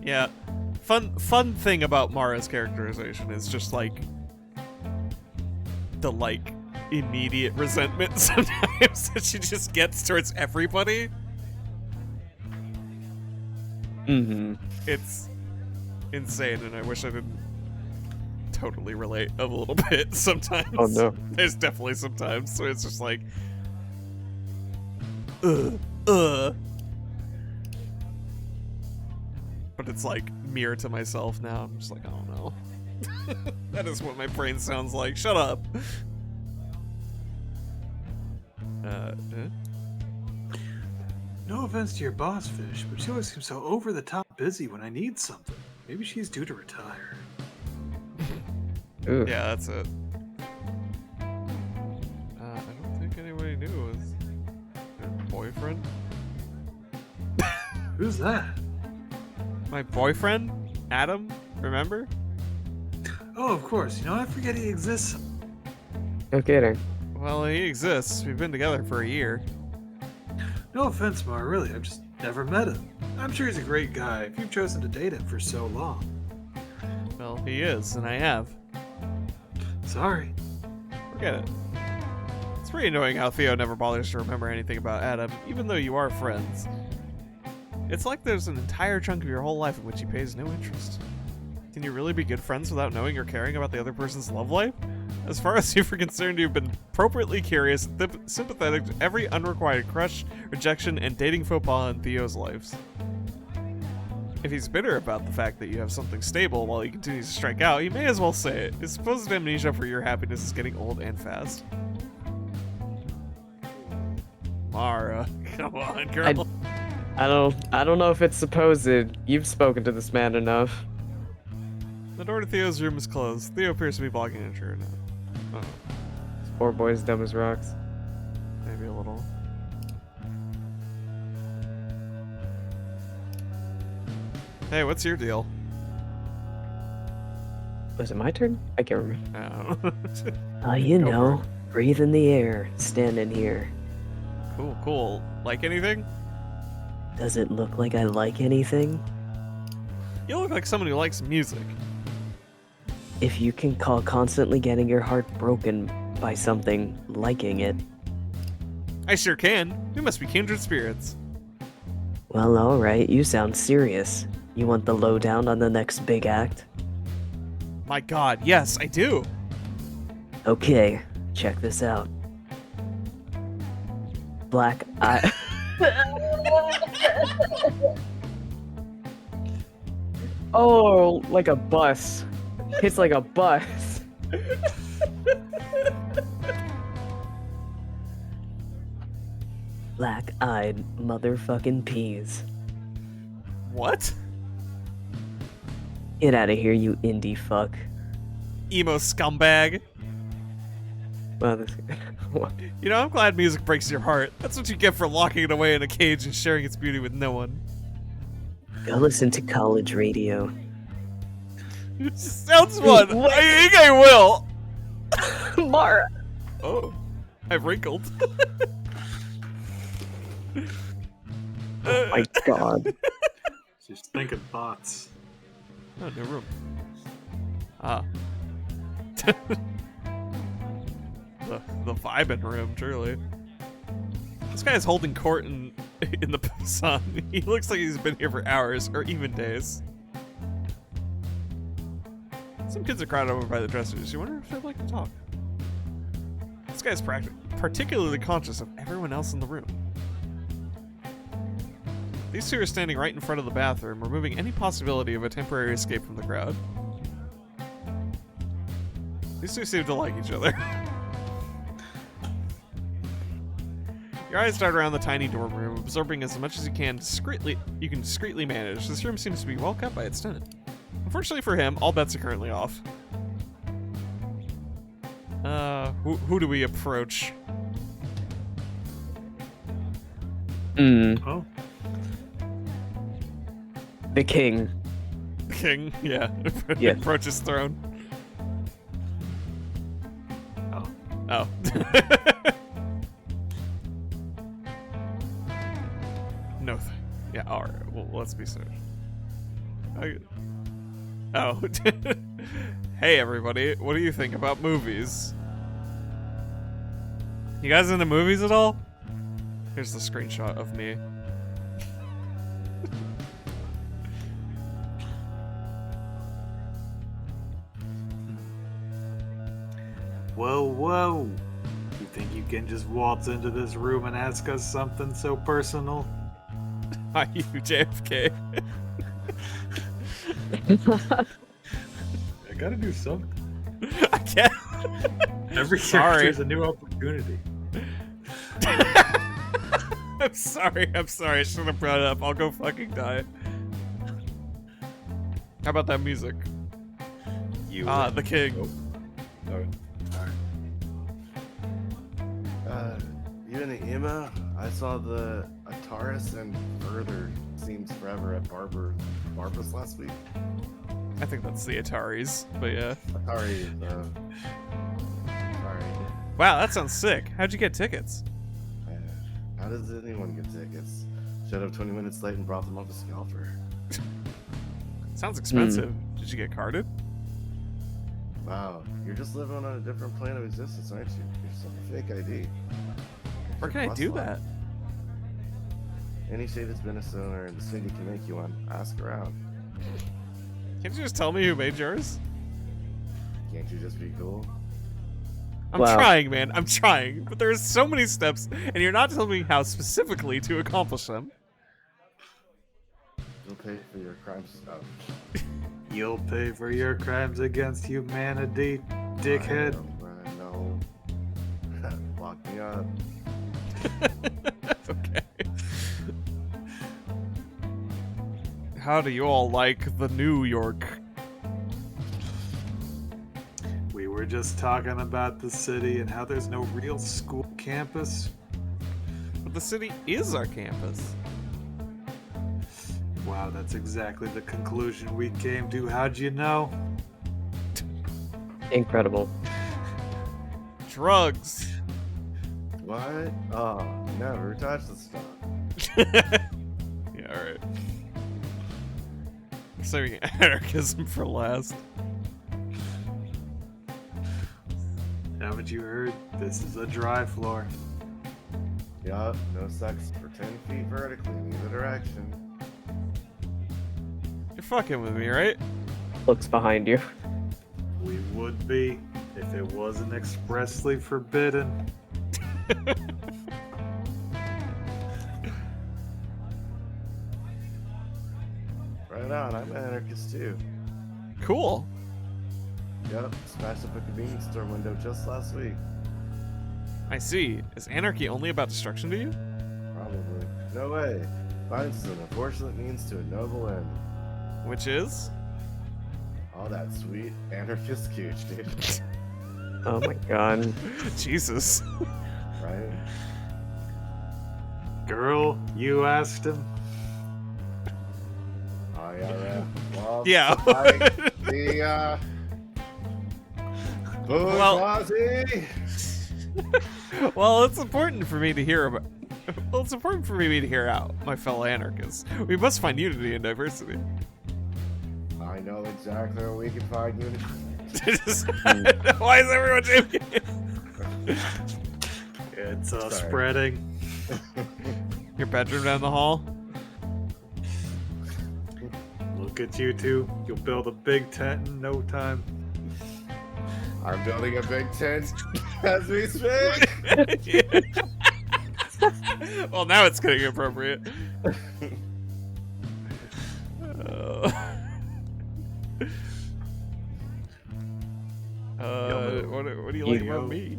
Yeah, fun thing about Mara's characterization is just like the immediate resentment sometimes that she just gets towards everybody. Mm-hmm. It's insane, and I wish I didn't totally relate a little bit sometimes. Oh no. There's definitely some times where it's just like, but it's like mirror to myself now. I'm just like, oh no. That is what my brain sounds like. Shut up. No offense to your boss, Fish, but she always seems so over the top busy when I need something. Maybe she's due to retire. Ooh. Yeah, that's it. I don't think anybody knew it was their boyfriend. Who's that? My boyfriend, Adam. Remember? Oh, of course. You know, I forget he exists. No kidding. Well, he exists. We've been together for a year. No offense, Mar, really. I've just never met him. I'm sure he's a great guy if you've chosen to date him for so long. Well, he is, and I have. Sorry. Forget it. It's pretty annoying how Theo never bothers to remember anything about Adam, even though you are friends. It's like there's an entire chunk of your whole life in which he pays no interest. Can you really be good friends without knowing or caring about the other person's love life? As far as you're concerned, you've been appropriately curious, sympathetic to every unrequited crush, rejection, and dating faux pas in Theo's lives. If he's bitter about the fact that you have something stable while he continues to strike out, he may as well say it. His supposed amnesia for your happiness is getting old and fast. Mara, come on, girl. I don't know if it's supposed. You've spoken to this man enough. The door to Theo's room is closed. Theo appears to be blocking entry now. Oh, Poor boy's dumb as rocks. maybe a little. Hey, what's your deal? Was it my turn? I can't remember. I don't know. You Go know, breathe in the air, standing here. Cool, cool. Like anything? Does it look like I like anything? You look like someone who likes music. If you can call constantly getting your heart broken by something liking it, I sure can. We must be kindred spirits. well, alright, you sound serious. You want the lowdown on the next big act? My god, yes, I do. Okay, check this out. Black Eye. Oh, like a bus. It's like a bus. Black-eyed motherfucking peas. What? Get out of here, you indie fuck. Emo scumbag. Well, this... what? You know, I'm glad music breaks your heart. That's what you get for locking it away in a cage and sharing its beauty with no one. Go listen to college radio. Sounds fun. I think I will. Mara! Oh, I've wrinkled. Oh my god. Just thinking thoughts. Oh, new room. Ah. the vibing room, truly. This guy's holding court in the sun. He looks like he's been here for hours or even days. Some kids are crowded over by the dressers. You wonder if they'd like to talk. This guy's particularly conscious of everyone else in the room. These two are standing right in front of the bathroom, removing any possibility of a temporary escape from the crowd. These two seem to like each other. Your eyes dart around the tiny dorm room, absorbing as much as you can discreetly manage. This room seems to be well kept by its tenant. Unfortunately for him, all bets are currently off. Who do we approach? Oh, The king. The king, yeah. Yeah. Approach his throne. oh. Oh. No. Yeah, alright. Well, let's be serious. Oh. Hey, everybody. What do you think about movies? You guys into movies at all? Here's the screenshot of me. Whoa, whoa. You think you can just waltz into this room and ask us something so personal? Are you JFK? I gotta do something. I can't. Every Sorry. character is a new opportunity. I'm sorry. I shouldn't have brought it up. I'll go fucking die. How about that music? You The king. Oh. Alright. You in the email? I saw the Ataris and Further Seems Forever at Barbara's last week. I think that's the Ataris, but yeah. Atari, sorry. Wow, that sounds sick. How'd you get tickets? How does anyone get tickets? Showed up 20 minutes late and brought them off a scalper. Sounds expensive. Did you get carded? Wow, you're just living on a different plane of existence, aren't you? You're just a fake ID. Where can I do that? Any shade that's been a owner in the city can make you one. Ask around. Can't you just tell me who made yours? Can't you just be cool? I'm Wow. trying, man. I'm trying. But there's so many steps, and you're not telling me how specifically to accomplish them. You'll pay for your crimes. You'll pay for your crimes against humanity, dickhead. I know. Lock me up. Okay. How do you all like the New York? We were just talking about the city and how there's no real school campus. But the city is our campus. Wow, that's exactly the conclusion we came to. How'd you know? Incredible. Drugs. What? Oh, never touch the stuff. Yeah, alright. Saving anarchism for last. Haven't you heard? This is a dry floor. Yup, no sex for 10 feet vertically in either direction. You're fucking with me, right? Looks behind you. We would be if it wasn't expressly forbidden. Right on, I'm an anarchist too. Cool. Yup, smashed up a convenience store window just last week. I see. Is anarchy only about destruction to you? Probably. No way. Violence is an unfortunate means to a noble end. Which is? All that sweet anarchist cooch, dude. Oh my god. Jesus. Right? Girl, you asked him. IRF. Well, Yeah. the Well- bourgeoisie. Well, it's important for me to hear about. Well, it's important for me to hear out, my fellow anarchists. We must find unity and diversity. I know exactly where we can find unity. Why is everyone joking? It's Sorry. spreading. Your bedroom down the hall? Look at you two. You'll build a big tent in no time. I'm building a big tent as we speak. Well, now it's getting appropriate. What do you like about me?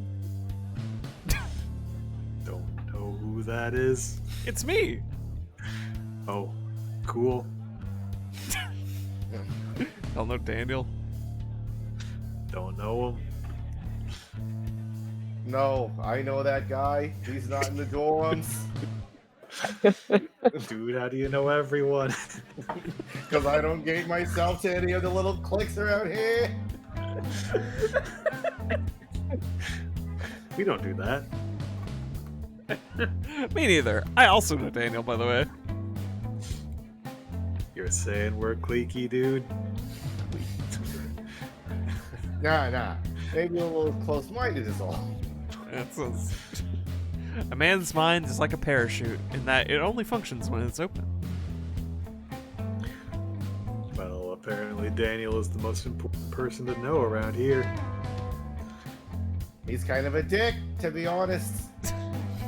Don't know who that is. It's me. Oh, cool. Don't know Daniel. Don't know him. No, I know that guy. He's not in the dorms. Dude, how do you know everyone? Because I don't gate myself to any of the little cliques around here. We don't do that. Me neither. I also know Daniel, by the way. You're saying we're cliquey, dude? Nah. Maybe a little close-minded is all. A man's mind is like a parachute in that it only functions when it's open. Well, apparently Daniel is the most important person to know around here. He's kind of a dick, to be honest.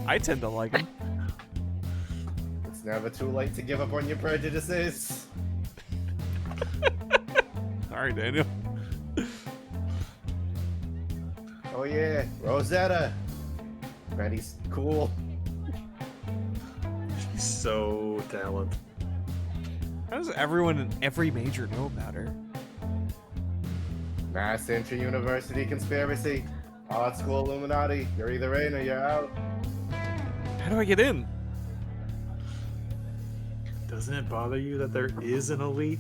I tend to like him. It's never too late to give up on your prejudices. Sorry, Daniel. Oh yeah, Rosetta. Betty's cool. She's so talented. How does everyone in every major know about her? Mass intra-university conspiracy. Art school Illuminati. You're either in or you're out. How do I get in? Doesn't it bother you that there is an elite?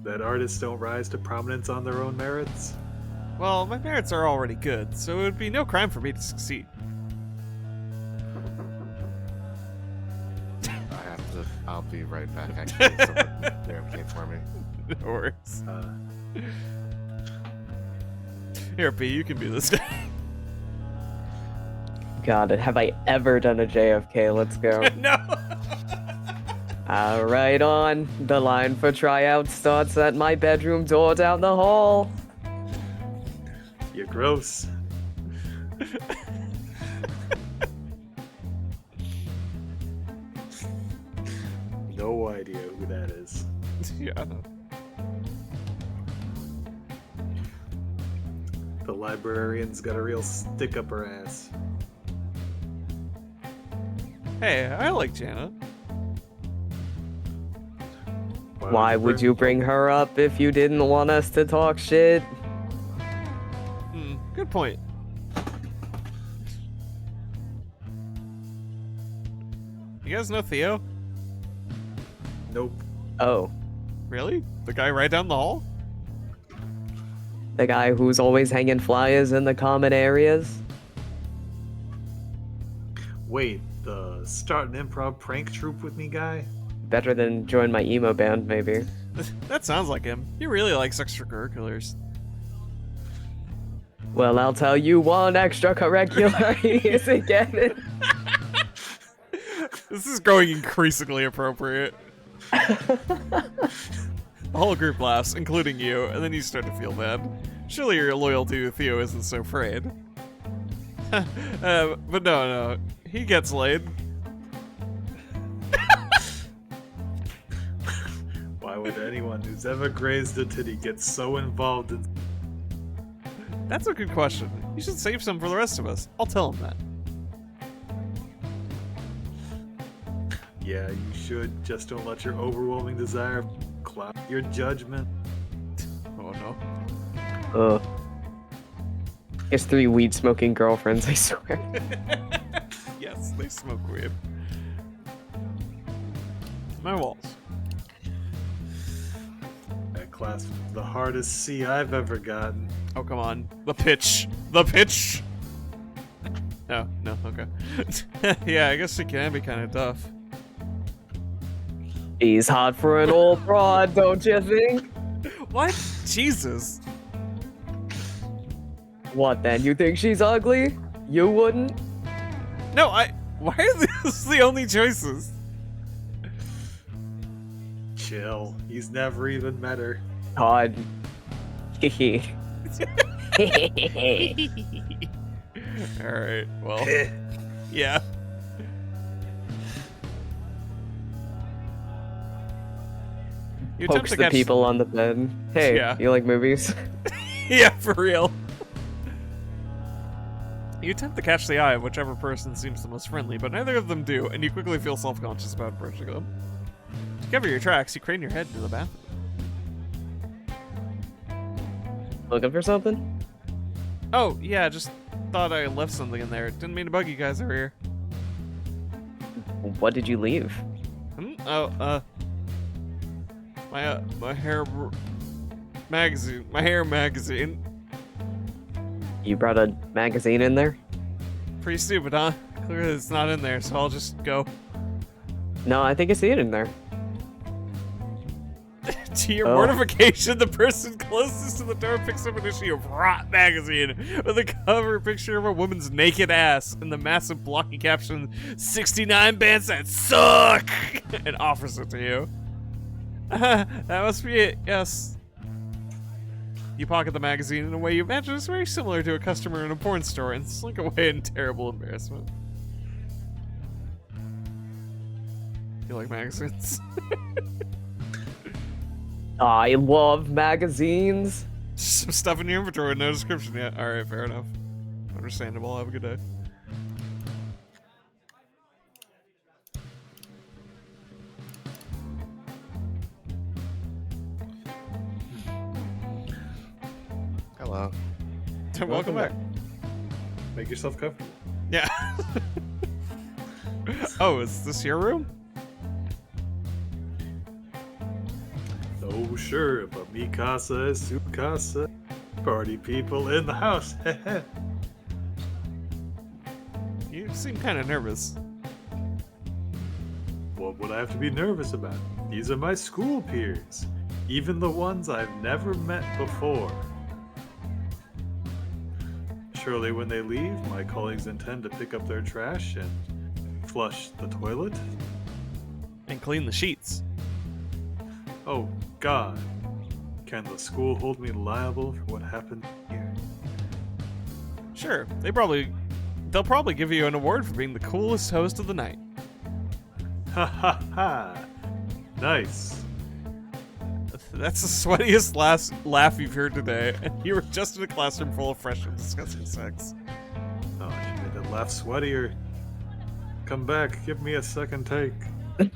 That artists don't rise to prominence on their own merits? Well, my merits are already good, so it would be no crime for me to succeed. I'll be right back, actually. Someone barricade for me. No worries. Uh, Here, P, you can be this guy. God, have I ever done a JFK? Let's go. No! Right on. The line for tryouts starts at my bedroom door down the hall. you're gross. No idea who that is. Yeah, I know. The librarian's got a real stick up her ass. Hey, I like Jana. Why would you bring her up if you didn't want us to talk shit? Good point. You guys know Theo? Nope. Oh, Really? The guy right down the hall? the guy who's always hanging flyers in the common areas? Wait, the start an improv prank troupe with me guy? Better than join my emo band, maybe. That sounds like him. He really likes extracurriculars. Well, I'll tell you one extracurricular he isn't getting. This is growing increasingly appropriate. The whole group laughs, including you, and then you start to feel bad. Surely your loyalty to Theo isn't so frayed. But no, he gets laid. Why would anyone who's ever grazed a titty get so involved in... That's a good question. You should save some for the rest of us. I'll tell him that. Yeah, you should. Just don't let your overwhelming desire cloud your judgment. Oh no. He has 3 weed-smoking girlfriends, I swear. Yes, they smoke weed. My walls. That class was the hardest C I've ever gotten. Oh, come on. The pitch. The pitch! No, okay. Yeah, I guess it can be kind of tough. He's hot for an old broad, don't you think? What? Jesus. What then? You think she's ugly? You wouldn't? No, why are these the only choices? Chill. He's never even met her. Todd. Hehe. Alright, well. Yeah. You attempt Pokes to the catch people on the bed. Hey, Yeah. you like movies? Yeah, for real. You attempt to catch the eye of whichever person seems the most friendly, but neither of them do, and you quickly feel self-conscious about approaching them. To cover your tracks, you crane your head into the bathroom. Looking for something? Oh, yeah, just thought I left something in there. Didn't mean to bug you guys over here. What did you leave? Oh, my hair magazine. My hair magazine. You brought a magazine in there? Pretty stupid, huh? Clearly it's not in there, so I'll just go. No, I think I see it in there. To your Oh. mortification, the person closest to the door picks up an issue of Rot magazine with a cover picture of a woman's naked ass and the massive blocky caption, 69 bands that suck, and offers it to you. That must be it, yes. You pocket the magazine in a way you imagine is very similar to a customer in a porn store and slink away in terrible embarrassment. You like magazines? I love magazines. Some stuff in your inventory with no description yet. Alright, fair enough. Understandable. Have a good day. Hello. Welcome back. Make yourself comfortable. Yeah. Oh, is this your room? Oh, sure, but mi casa es su casa. Party people in the house. You seem kind of nervous. What would I have to be nervous about? These are my school peers, even the ones I've never met before. Surely when they leave, my colleagues intend to pick up their trash and flush the toilet? And clean the sheets. Oh, God. Can the school hold me liable for what happened here? Sure, they'll probably give you an award for being the coolest host of the night. Ha ha ha! Nice. That's the sweatiest laugh you've heard today, and you were just in a classroom full of freshmen discussing sex. Oh, she made that laugh sweatier. Come back, give me a second take.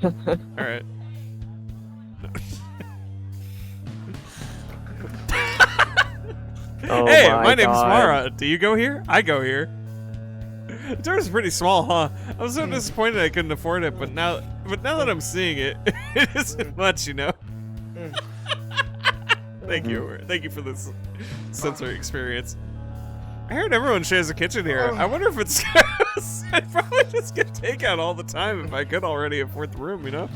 Alright. Oh Hey, my name's God. Mara. Do you go here? I go here. The door's pretty small, huh? I was so disappointed I couldn't afford it, but now that I'm seeing it, it isn't much, you know? Thank you for this sensory experience. I heard everyone shares a kitchen here. I wonder if it's I'd probably just get takeout all the time if I could already afford the room, you know?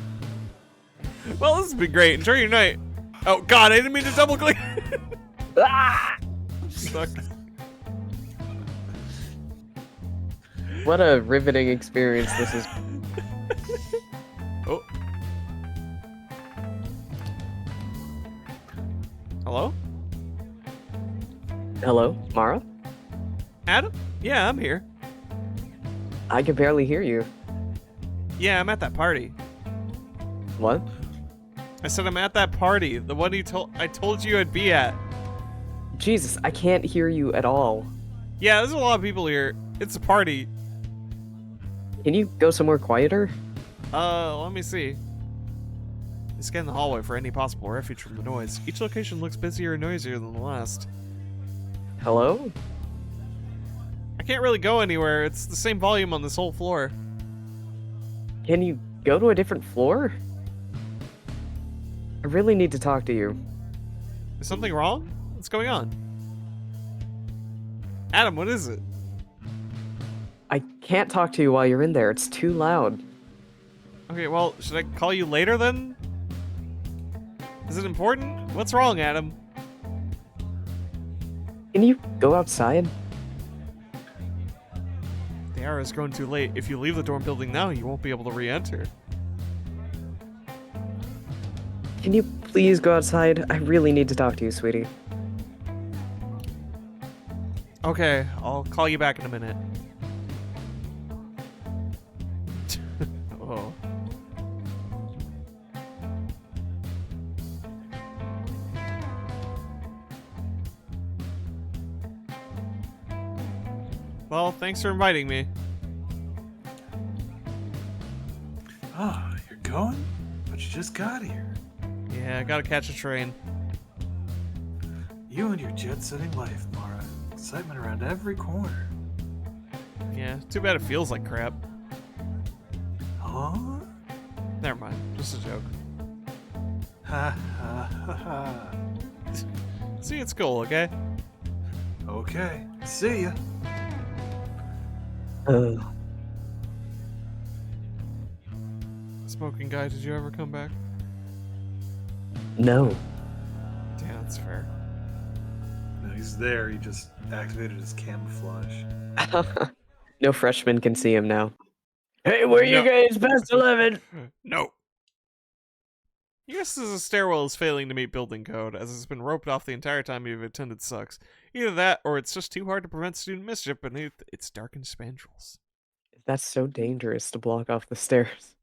Well, this has been great. Enjoy your night. Oh God, I didn't mean to double click. Ah! I'm stuck. What a riveting experience this is. Oh. Hello? Hello, Mara? Adam? Yeah, I'm here. I can barely hear you. Yeah, I'm at that party. What? I said I'm at that party, the one I told you I'd be at. Jesus, I can't hear you at all. Yeah, there's a lot of people here. It's a party. Can you go somewhere quieter? Let me see. I scan the hallway for any possible refuge from the noise. Each location looks busier and noisier than the last. Hello? I can't really go anywhere. It's the same volume on this whole floor. Can you go to a different floor? I really need to talk to you. Is something wrong? What's going on? Adam, what is it? I can't talk to you while you're in there. It's too loud. Okay, well, should I call you later then? Is it important? What's wrong, Adam? Can you go outside? The hour has grown too late. If you leave the dorm building now, you won't be able to re-enter. Can you please go outside? I really need to talk to you, sweetie. Okay, I'll call you back in a minute. Oh. Well, thanks for inviting me. Oh, you're going? But you just got here. Yeah, I gotta catch a train. You and your jet-setting life, Mara. Excitement around every corner. Yeah, too bad it feels like crap. Huh? Never mind, just a joke. Ha ha ha ha. See you at school, okay? Okay, see ya. Smoking guy, did you ever come back? No. Yeah, that's fair. No, he's there. He just activated his camouflage. No freshman can see him now. Hey, where No. you guys? Past 11. No. Yes, the stairwell is failing to meet building code, as it's been roped off the entire time you've attended sucks. Either that, or it's just too hard to prevent student mischief beneath its darkened spandrels. That's so dangerous to block off the stairs.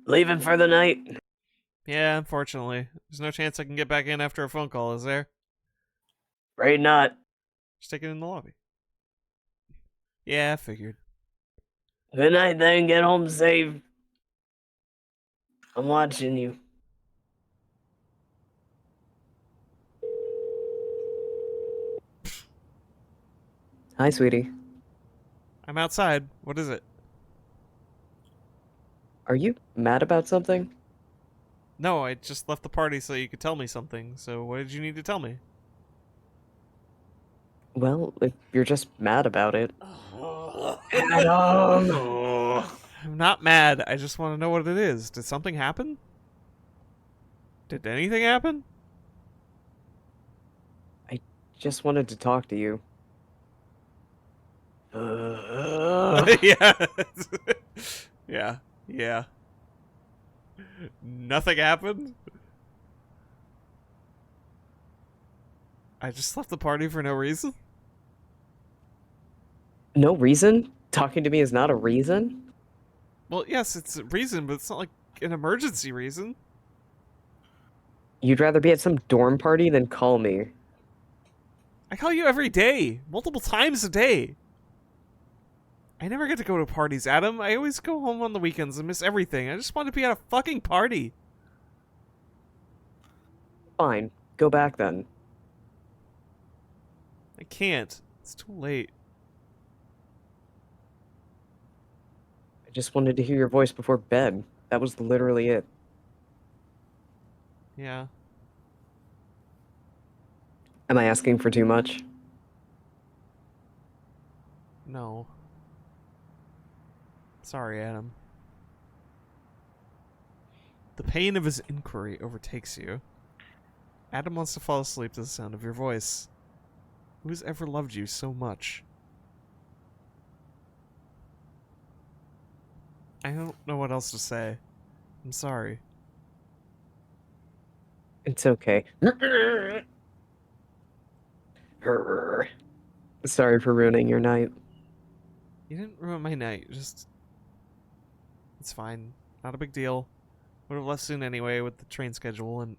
Leaving for the night. Yeah, unfortunately. There's no chance I can get back in after a phone call, is there? Right, not. Just take it in the lobby. Yeah, I figured. Good night, then. Get home safe. I'm watching you. Hi, sweetie. I'm outside. What is it? Are you mad about something? No, I just left the party so you could tell me something, so what did you need to tell me? Well, if you're just mad about it. Adam! I'm not mad, I just want to know what it is. Did something happen? Did anything happen? Just wanted to talk to you. Yeah. Yeah. Nothing happened? I just left the party for no reason? No reason? Talking to me is not a reason? Well, yes, it's a reason, but it's not like an emergency reason. You'd rather be at some dorm party than call me. I call you every day, multiple times a day. I never get to go to parties, Adam. I always go home on the weekends and miss everything. I just want to be at a fucking party. Fine. Go back then. I can't. It's too late. I just wanted to hear your voice before bed. That was literally it. Yeah. Am I asking for too much? No. Sorry, Adam. The pain of his inquiry overtakes you. Adam wants to fall asleep to the sound of your voice. Who's ever loved you so much? I don't know what else to say. I'm sorry. It's okay. Sorry for ruining your night. You didn't ruin my night. Just... It's fine. Not a big deal. Would have left soon anyway with the train schedule, and...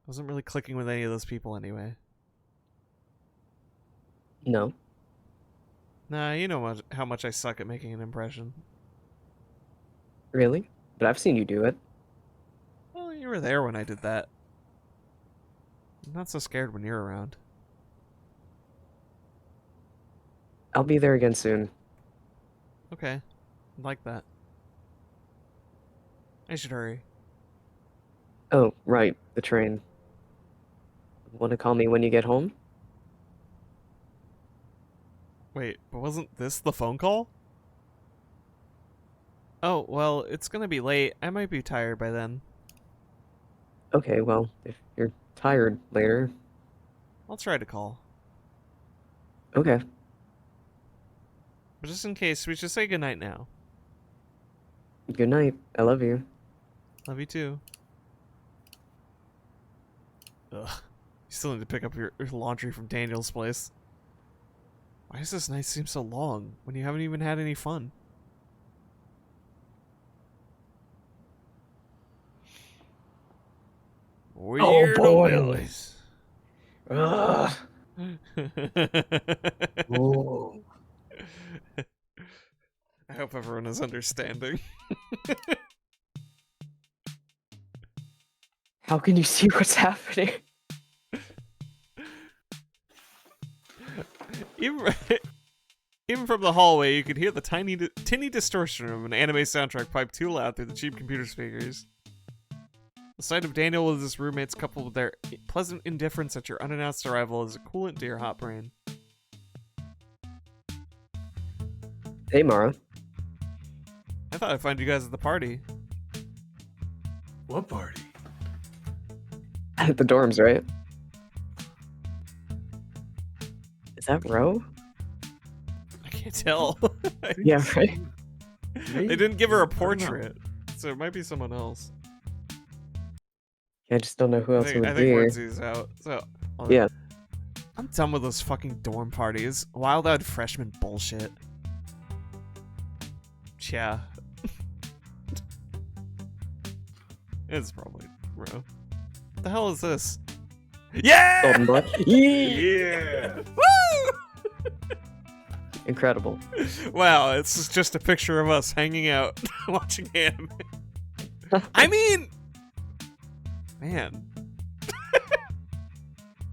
wasn't really clicking with any of those people anyway. No. Nah, you know how much I suck at making an impression. Really? But I've seen you do it. Well, you were there when I did that. I'm not so scared when you're around. I'll be there again soon. Okay. I'd like that. I should hurry. Oh, right. The train. Want to call me when you get home? Wait, but wasn't this the phone call? Oh, well, it's gonna be late. I might be tired by then. Okay, well, if you're tired later. I'll try to call. Okay. But just in case, we should say goodnight now. Good night. I love you. Love you too. Ugh. You still need to pick up your laundry from Daniel's place. Why does this night seem so long when you haven't even had any fun? Weirdo boy. Billies. Ugh. Ooh. I hope everyone is understanding. How can you see what's happening? Even from the hallway, you could hear the tinny distortion of an anime soundtrack piped too loud through the cheap computer speakers. The sight of Daniel with his roommates coupled with their pleasant indifference at your unannounced arrival is a coolant to your hot brain. Hey, Mara. I thought I'd find you guys at the party. What party? At the dorms, right? Is that Ro? I can't tell. Yeah, right. They didn't give her a I don't know. portrait, so it might be someone else. I just don't know who else it would I think be. Wordsy's out. So Yeah. I'm done with those fucking dorm parties. Wild-eyed freshman bullshit. Yeah. It's probably bro. The hell is this? Yeah! Golden Boy. Yeah! Yeah. Woo! Incredible. Wow, it's just a picture of us hanging out watching anime. I mean, man.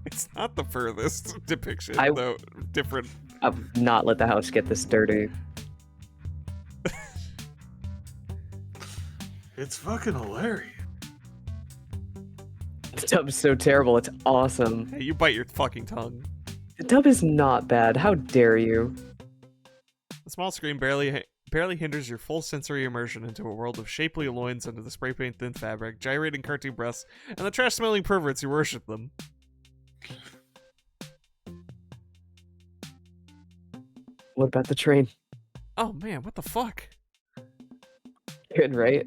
It's not the furthest depiction, though. Different. I would not let the house get this dirty. It's fucking hilarious. The dub is so terrible, it's awesome. Hey, you bite your fucking tongue. The dub is not bad, how dare you? The small screen barely hinders your full sensory immersion into a world of shapely loins under the spray paint thin fabric, gyrating cartoon breasts, and the trash-smelling perverts who worship them. What about the train? Oh man, what the fuck? Good, right?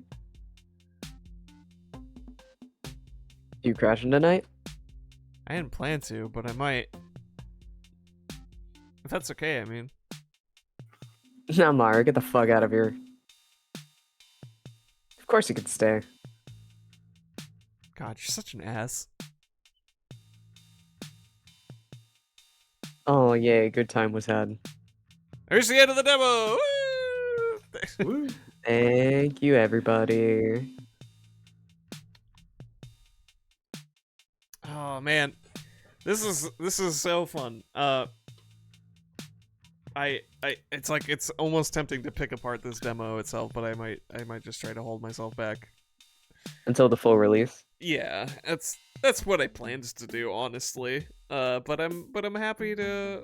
You crashing tonight? I didn't plan to, but I might. If that's okay, I mean. Nah, Mara, get the fuck out of here. Of course you could stay. God, you're such an ass. Oh, yay, good time was had. There's the end of the demo! Woo! Woo. Thank you, everybody. Oh man, this is so fun. It's like it's almost tempting to pick apart this demo itself, but I might just try to hold myself back. Until the full release. Yeah, that's what I planned to do, honestly. But I'm happy to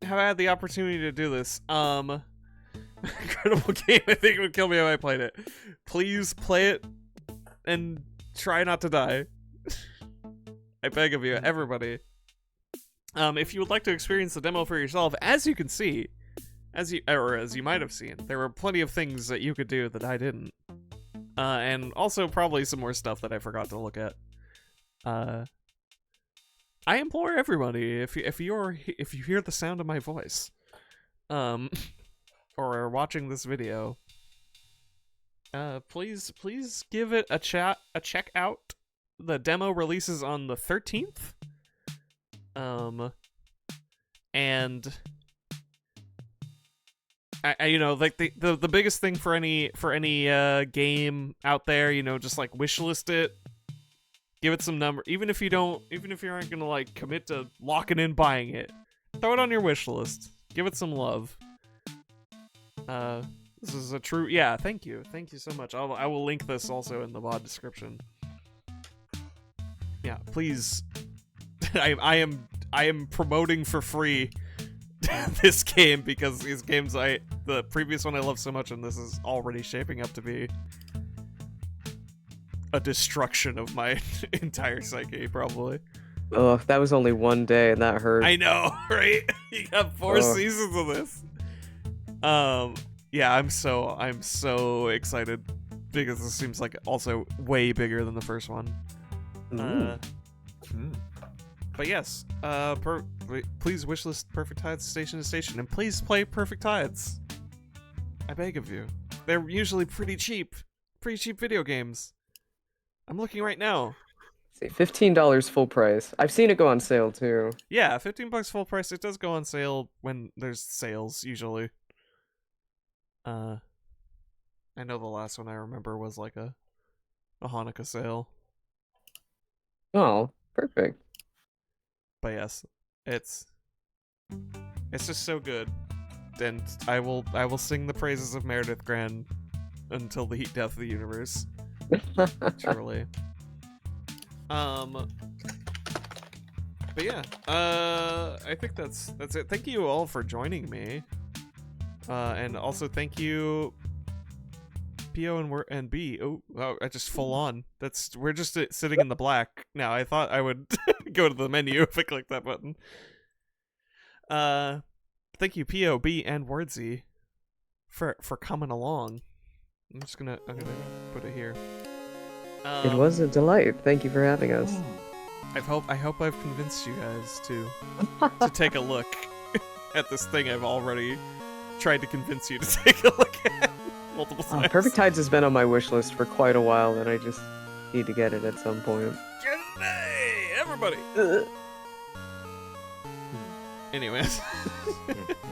have had the opportunity to do this. Incredible game. I think it would kill me if I played it. Please play it and try not to die. I beg of you, everybody. If you would like to experience the demo for yourself, as you can see, as you might have seen, there were plenty of things that you could do that I didn't. And also probably some more stuff that I forgot to look at. I implore everybody, if you hear the sound of my voice, or are watching this video, please give it a check out. The demo releases on the 13th. And I you know, like the biggest thing for any game out there, you know, just like wishlist it. Give it some number, even if you aren't gonna like commit to locking in buying it. Throw it on your wish list. Give it some love. This is a true, yeah, thank you so much. I will link this also in the VOD description. Yeah, please. I am promoting for free this game because these games the previous one I loved so much, and this is already shaping up to be a destruction of my entire psyche, probably. Oh, that was only one day and that hurt. I know, right? You got 4 seasons of this. Yeah, I'm so excited because this seems like also way bigger than the first one. But yes, please wishlist Perfect Tides Station to Station, and please play Perfect Tides. I beg of you. They're usually pretty cheap video games. I'm looking right now. See, $15 full price. I've seen it go on sale too. Yeah, $15 full price. It does go on sale when there's sales usually. I know the last one I remember was like a Hanukkah sale. Oh, perfect. But yes, it's just so good, and I will sing the praises of Meredith Gran until the heat death of the universe. Truly. But yeah, I think that's it. Thank you all for joining me, and also thank you, PO and B. Oh, I just full on. We're just sitting in the black now. I thought I would go to the menu if I clicked that button. Thank you, PO, B, and Wordsy for coming along. I'm gonna put it here. It was a delight. Thank you for having us. I hope I've convinced you guys to take a look at this thing I've already tried to convince you to take a look at multiple times. Perfect Tides has been on my wish list for quite a while, and I just need to get it at some point. Hey, everybody! Anyways,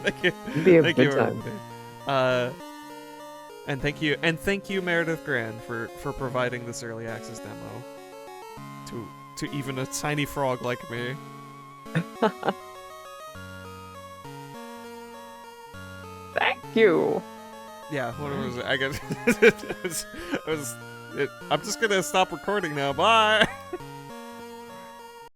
thank you. It'd be a Thank good you, time. everybody. And thank you, Meredith Grand, for providing this early access demo to even a tiny frog like me. Thank you. Yeah, what was it? I'm just gonna stop recording now. Bye.